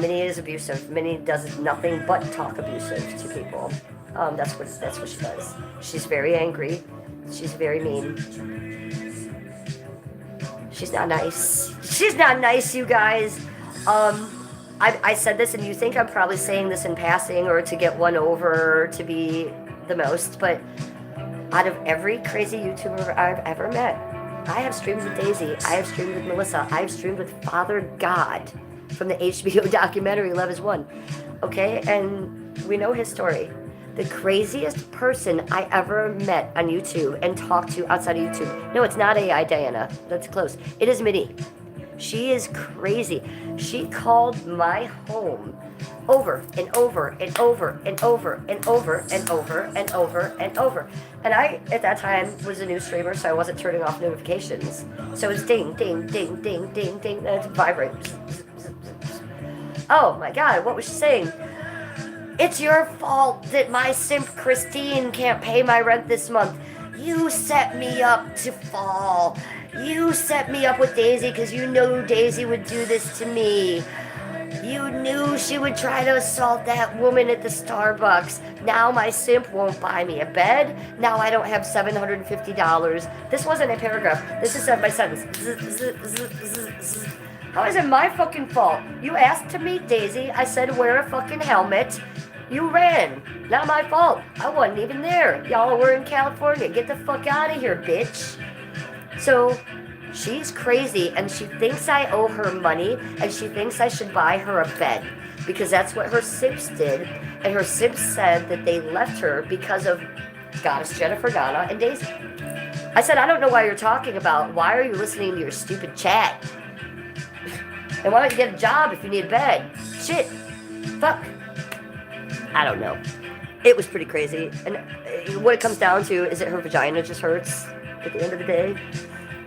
Minnie is abusive. Minnie does nothing but talk abusive to people. That's what she does. She's very angry. She's very mean. She's not nice. She's not nice, you guys. I said this, and you think I'm probably saying this in passing or to get one over to be the most, but out of every crazy YouTuber I've ever met, I have streamed with Daisy, I have streamed with Melissa, I have streamed with Father God from the HBO documentary Love is One. Okay, and we know his story. The craziest person I ever met on YouTube and talked to outside of YouTube. No, it's not AI Diana. That's close. It is Minnie. She is crazy. She called my home over and over and over and over and over and over and over and over. And I, at that time, was a new streamer, so I wasn't turning off notifications. So it's ding, ding, ding, ding, ding, ding, and it's vibrate. Oh my God, what was she saying? It's your fault that my simp Christine can't pay my rent this month. You set me up to fall. You set me up with Daisy because you knew Daisy would do this to me. You knew she would try to assault that woman at the Starbucks. Now my simp won't buy me a bed. Now I don't have $750. This wasn't a paragraph. This is my sentence. How is it my fucking fault? You asked to meet Daisy. I said wear a fucking helmet. You ran. Not my fault. I wasn't even there. Y'all were in California. Get the fuck out of here, bitch. So she's crazy, and she thinks I owe her money, and she thinks I should buy her a bed because that's what her simps did. And her simps said that they left her because of Goddess Jennifer Donna and Daisy. I said, I don't know why you're talking about. Why are you listening to your stupid chat? And why don't you get a job if you need a bed? Shit. Fuck. I don't know. It was pretty crazy. And what it comes down to is that her vagina just hurts at the end of the day.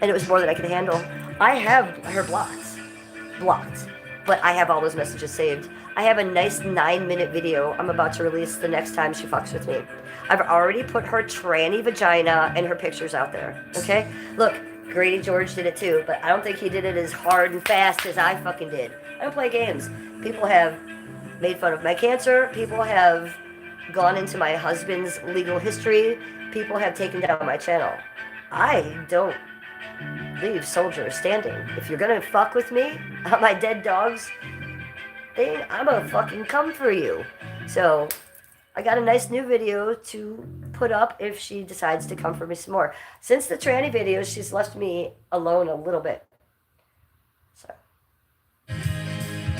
And it was more than I could handle. I have her blocked. But I have all those messages saved. I have a nice 9-minute video I'm about to release the next time she fucks with me. I've already put her tranny vagina and her pictures out there. Okay? Look, Grady George did it too, but I don't think he did it as hard and fast as I fucking did. I don't play games. People have made fun of my cancer. People have gone into my husband's legal history. People have taken down my channel. I don't leave soldiers standing. If you're gonna fuck with me on my dead dog's thing, I'm gonna fucking come for you. So I got a nice new video to put up if she decides to come for me some more. Since the tranny videos, she's left me alone a little bit. So.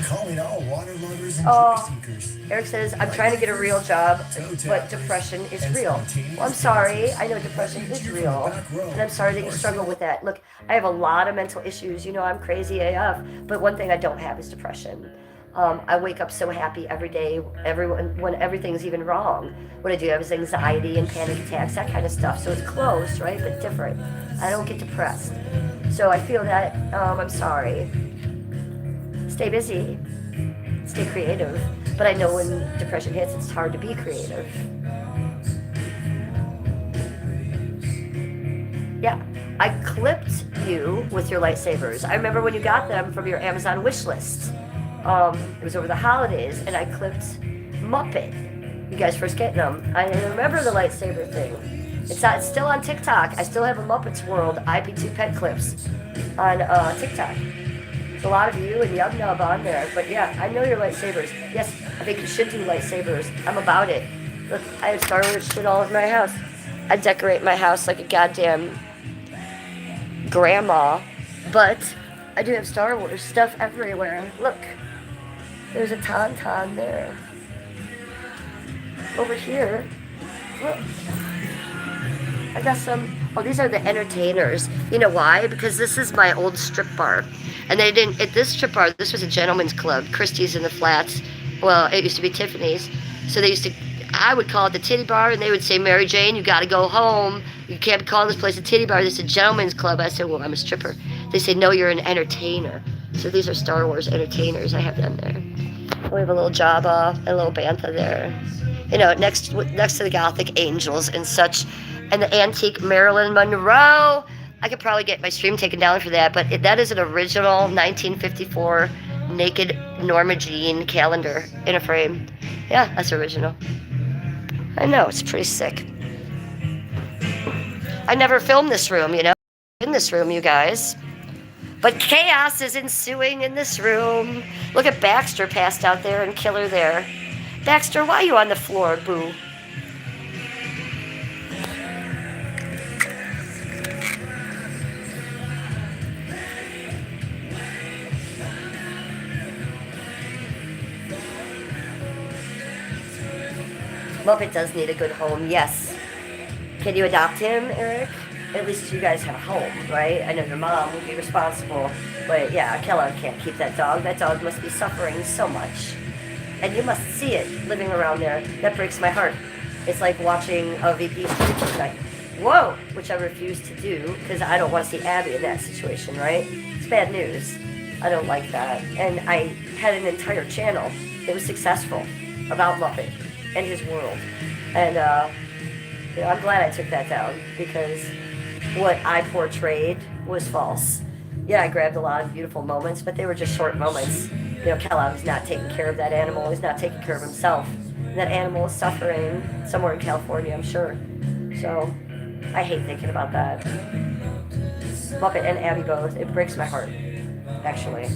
Calling all water lovers and joy seekers. Eric says, I'm trying to get a real job, but depression is real. Well, I'm sorry. I know depression is real. And I'm sorry that you struggle with that. Look, I have a lot of mental issues. You know, I'm crazy AF. But one thing I don't have is depression. I wake up so happy every day, when everything's even wrong. What I do have is anxiety and panic attacks, that kind of stuff. So it's close, right? But different. I don't get depressed. So I feel that, I'm sorry. Stay busy, stay creative, but I know when depression hits, it's hard to be creative. Yeah, I clipped you with your lightsabers. I remember when you got them from your Amazon wish list. It was over the holidays, and I clipped Muppet. You guys first getting them. I remember the lightsaber thing. It's still on TikTok. I still have a Muppets World IP2 pet clips on TikTok. A lot of you and Yub Nub on there, but yeah, I know your lightsabers. Yes, I think you should do lightsabers. I'm about it. Look, I have Star Wars shit all over my house. I decorate my house like a goddamn grandma, but I do have Star Wars stuff everywhere. Look, there's a Tauntaun there. Over here, look. I got some, oh, these are the entertainers. You know why? Because this is my old strip bar. And they didn't, at this strip bar, this was a gentleman's club, Christie's in the Flats. Well, it used to be Tiffany's. So they used to, I would call it the titty bar, and they would say, Mary Jane, you gotta go home. You can't be calling this place a titty bar, this is a gentleman's club. I said, well, I'm a stripper. They say, no, you're an entertainer. So these are Star Wars entertainers, I have them there. We have a little Jabba, and a little Bantha there. You know, next to the Gothic Angels and such. And the antique Marilyn Monroe. I could probably get my stream taken down for that, but that is an original 1954 naked Norma Jean calendar in a frame. Yeah, that's original. I know, it's pretty sick. I never filmed this room, you know? In this room, you guys. But chaos is ensuing in this room. Look at Baxter passed out there and Killer there. Baxter, why are you on the floor, boo? Muppet does need a good home, yes. Can you adopt him, Eric? At least you guys have a home, right? I know your mom would be responsible, but yeah, Kellogg can't keep that dog. That dog must be suffering so much. And you must see it living around there. That breaks my heart. It's like watching a VP street like, whoa, which I refuse to do because I don't want to see Abby in that situation, right? It's bad news. I don't like that. And I had an entire channel that was successful about Muppet and his world. And you know, I'm glad I took that down because what I portrayed was false. Yeah, I grabbed a lot of beautiful moments, but they were just short moments. You know, Kellogg's not taking care of that animal. He's not taking care of himself. And that animal is suffering somewhere in California, I'm sure. So I hate thinking about that. Muppet and Abby both. It breaks my heart, actually.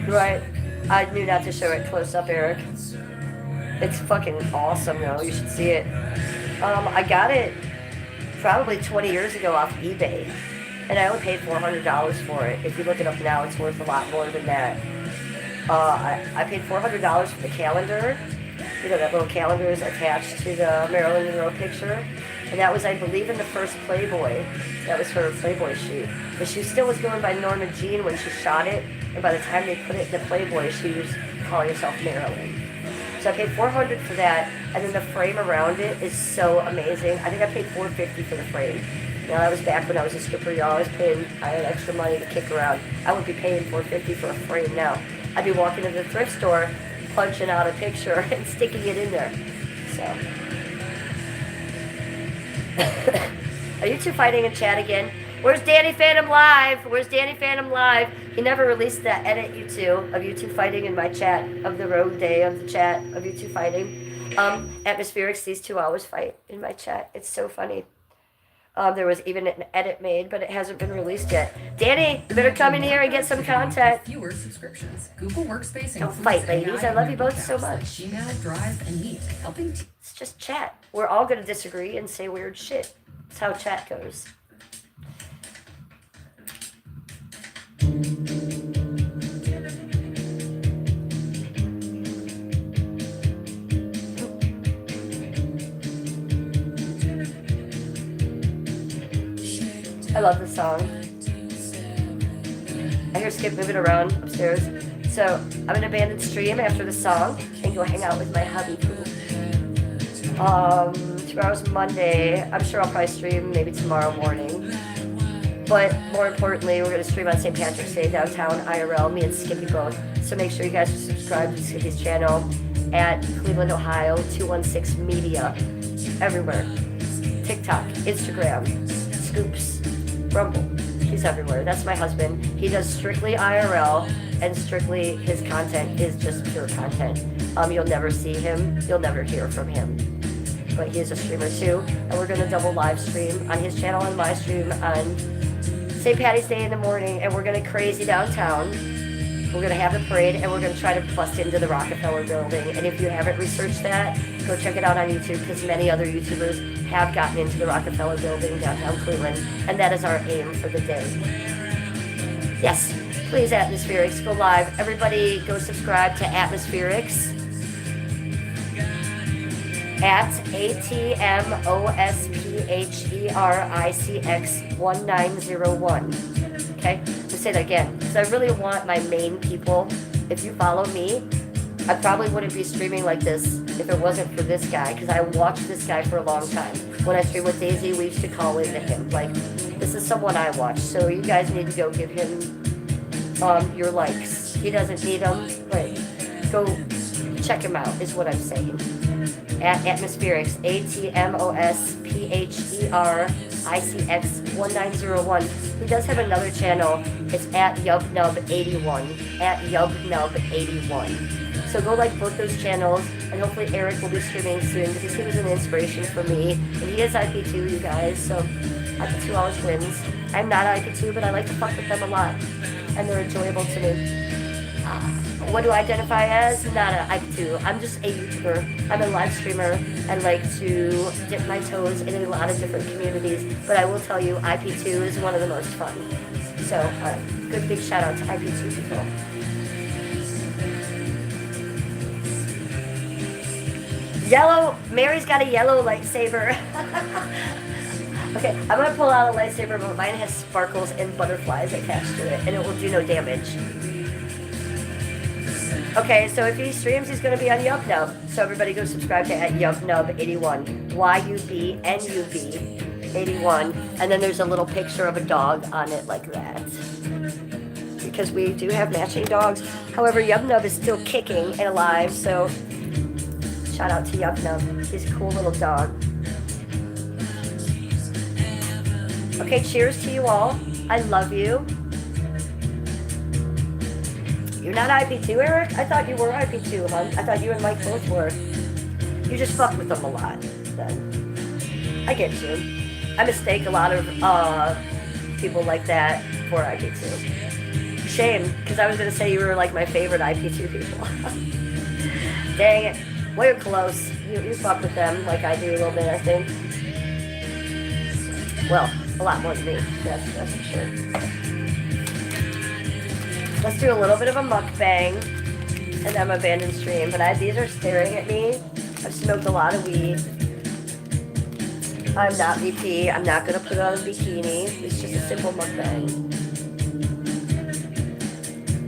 Right. I knew not to show it close up, Eric. It's fucking awesome, though. You should see it. I got it probably 20 years ago off eBay, and I only paid $400 for it. If you look it up now, it's worth a lot more than that. I paid $400 for the calendar. You know, that little calendar is attached to the Marilyn Monroe picture. And that was, I believe, in the first Playboy. That was her Playboy shoot. But she still was going by Norma Jean when she shot it. And by the time they put it in the Playboy, she was calling herself Marilyn. So I paid $400 for that. And then the frame around it is so amazing. I think I paid $450 for the frame. Now, that was back when I was a stripper, y'all. I had extra money to kick around. I would be paying $450 for a frame now. I'd be walking to the thrift store, punching out a picture and sticking it in there. So. Are you two fighting in chat again? Where's Danny Phantom Live? Where's Danny Phantom Live? He never released that edit, you two, of you two fighting in my chat, of the road day of the chat, of you two fighting. Atmospherics, these two always fight in my chat. It's so funny. There was even an edit made, but it hasn't been released yet. Danny, you better come in here and get some content. Fewer subscriptions. Google Workspace. Don't fight, ladies. I love you both so much. Gmail, Drive, and Meet, helping. It's just chat. We're all gonna disagree and say weird shit. That's how chat goes. I love this song. I hear Skip moving around upstairs. So I'm gonna abandon stream after the song and go hang out with my hubby poo. Tomorrow's Monday. I'm sure I'll probably stream maybe tomorrow morning. But more importantly, we're gonna stream on St. Patrick's Day downtown IRL, me and Skippy both. So make sure you guys are subscribed to Skippy's channel at Cleveland, Ohio, 216 Media, everywhere. TikTok, Instagram, Scoops, Rumble. He's everywhere. That's my husband. He does strictly IRL, and strictly his content is just pure content. You'll never see him. You'll never hear from him. But he is a streamer too, and we're gonna double live stream on his channel and my stream on St. Patty's Day in the morning, and we're gonna crazy downtown. We're gonna have the parade, and we're gonna try to bust into the Rockefeller building. And if you haven't researched that, go check it out on YouTube, because many other YouTubers have gotten into the Rockefeller building downtown Cleveland, and that is our aim for the day. Yes, please, Atmospherics, go live. Everybody go subscribe to Atmospherics at ATMOSPHERICX1901. Okay, let's say that again, because I really want my main people. If you follow me, I probably wouldn't be streaming like this if it wasn't for this guy, because I watched this guy for a long time. When I stream with Daisy, we used to call into him. Like, this is someone I watch, so you guys need to go give him your likes. He doesn't need them, but go check him out, is what I'm saying. At Atmospherics, ATMOSPHERICX ICX1901. He does have another channel. It's at YubNub81. At YubNub81. So go like both those channels, and hopefully Eric will be streaming soon because he was an inspiration for me. And he is IP2, you guys, so IP2 always wins. I'm not IP2, but I like to fuck with them a lot, and they're enjoyable to me. What do I identify as? Not an IP2. I'm just a YouTuber. I'm a live streamer. I like to dip my toes in a lot of different communities, but I will tell you, IP2 is one of the most fun. So, good big shout out to IP2 people. Yellow, Mary's got a yellow lightsaber. Okay, I'm gonna pull out a lightsaber, but mine has sparkles and butterflies attached to it, and it will do no damage. Okay, so if he streams, he's gonna be on YubNub. So everybody go subscribe to at YubNub81. YUBNUB81. And then there's a little picture of a dog on it like that. Because we do have matching dogs. However, YubNub is still kicking and alive, so shout out to YubNub. He's a cool little dog. Okay, cheers to you all. I love you. You're not IP2, Eric? I thought you were IP2, huh? I thought you and Mike both were. You just fuck with them a lot, then. I get you. I mistake a lot of people like that for IP2. Shame, because I was going to say you were like my favorite IP2 people. Dang it. Well, you're close. You fuck with them like I do a little bit, I think. Well, a lot more than me. That's for sure. Let's do a little bit of a mukbang, and I'm abandoned stream. But these are staring at me. I've smoked a lot of weed. I'm not VP. I'm not gonna put on a bikini. It's just a simple mukbang.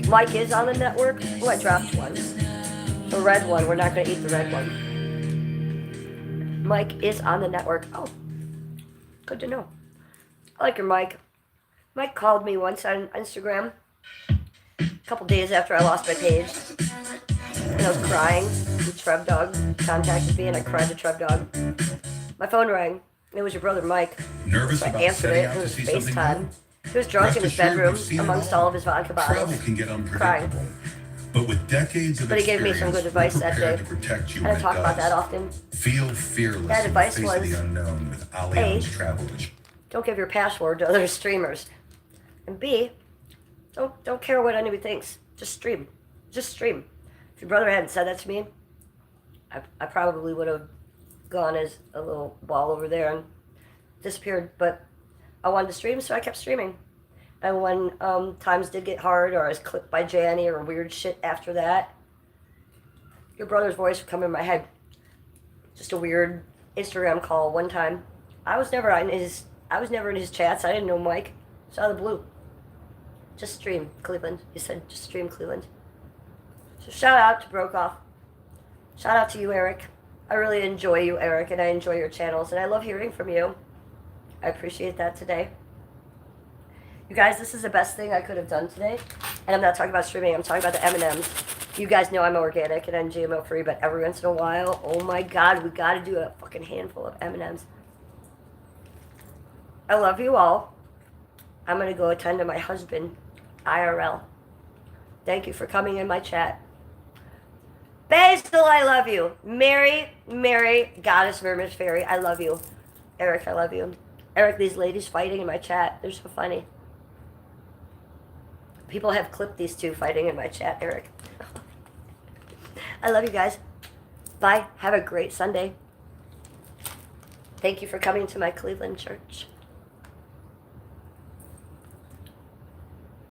Mike is on the network. Oh, I dropped one. The red one. We're not gonna eat the red one. Mike is on the network. Oh, good to know. I like your Mike. Mike called me once on Instagram. A couple days after I lost my page, and I was crying. And Trev Dog contacted me, and I cried to Trev Dog. My phone rang. It was your brother Mike. Nervous So I about answered setting it. out It to was see something FaceTime. new? He was drunk Rest in his assured bedroom we've seen it amongst all. all of his vodka Travel bottles, can get crying. unpredictable. But with decades of But he gave me some good experience, advice that we're day. prepared to protect you And I when it talk about does. that often. Feel fearless That in the advice face of was, the unknown with A, Allianz Travel. don't give your password to other streamers. And B, don't care what anybody thinks. Just stream. Just stream. If your brother hadn't said that to me, I probably would have gone as a little ball over there and disappeared. But I wanted to stream, so I kept streaming. And when times did get hard, or I was clipped by Janny or weird shit after that, your brother's voice would come in my head. Just a weird Instagram call one time. I was never in his chats. I didn't know Mike. It's out of the blue. Just stream Cleveland. He said, just stream Cleveland. So shout out to Brokoff. Shout out to you, Eric. I really enjoy you, Eric, and I enjoy your channels, and I love hearing from you. I appreciate that today. You guys, this is the best thing I could have done today. And I'm not talking about streaming. I'm talking about the M&Ms. You guys know I'm organic and I'm GMO free, but every once in a while, oh my God, we got to do a fucking handful of M&Ms. I love you all. I'm going to go attend to my husband, IRL. Thank you for coming in my chat. Basil, I love you. Mary, Goddess Mermaid Fairy, I love you. Eric, I love you. Eric, these ladies fighting in my chat, they're so funny. People have clipped these two fighting in my chat, Eric. I love you guys. Bye. Have a great Sunday. Thank you for coming to my Cleveland church.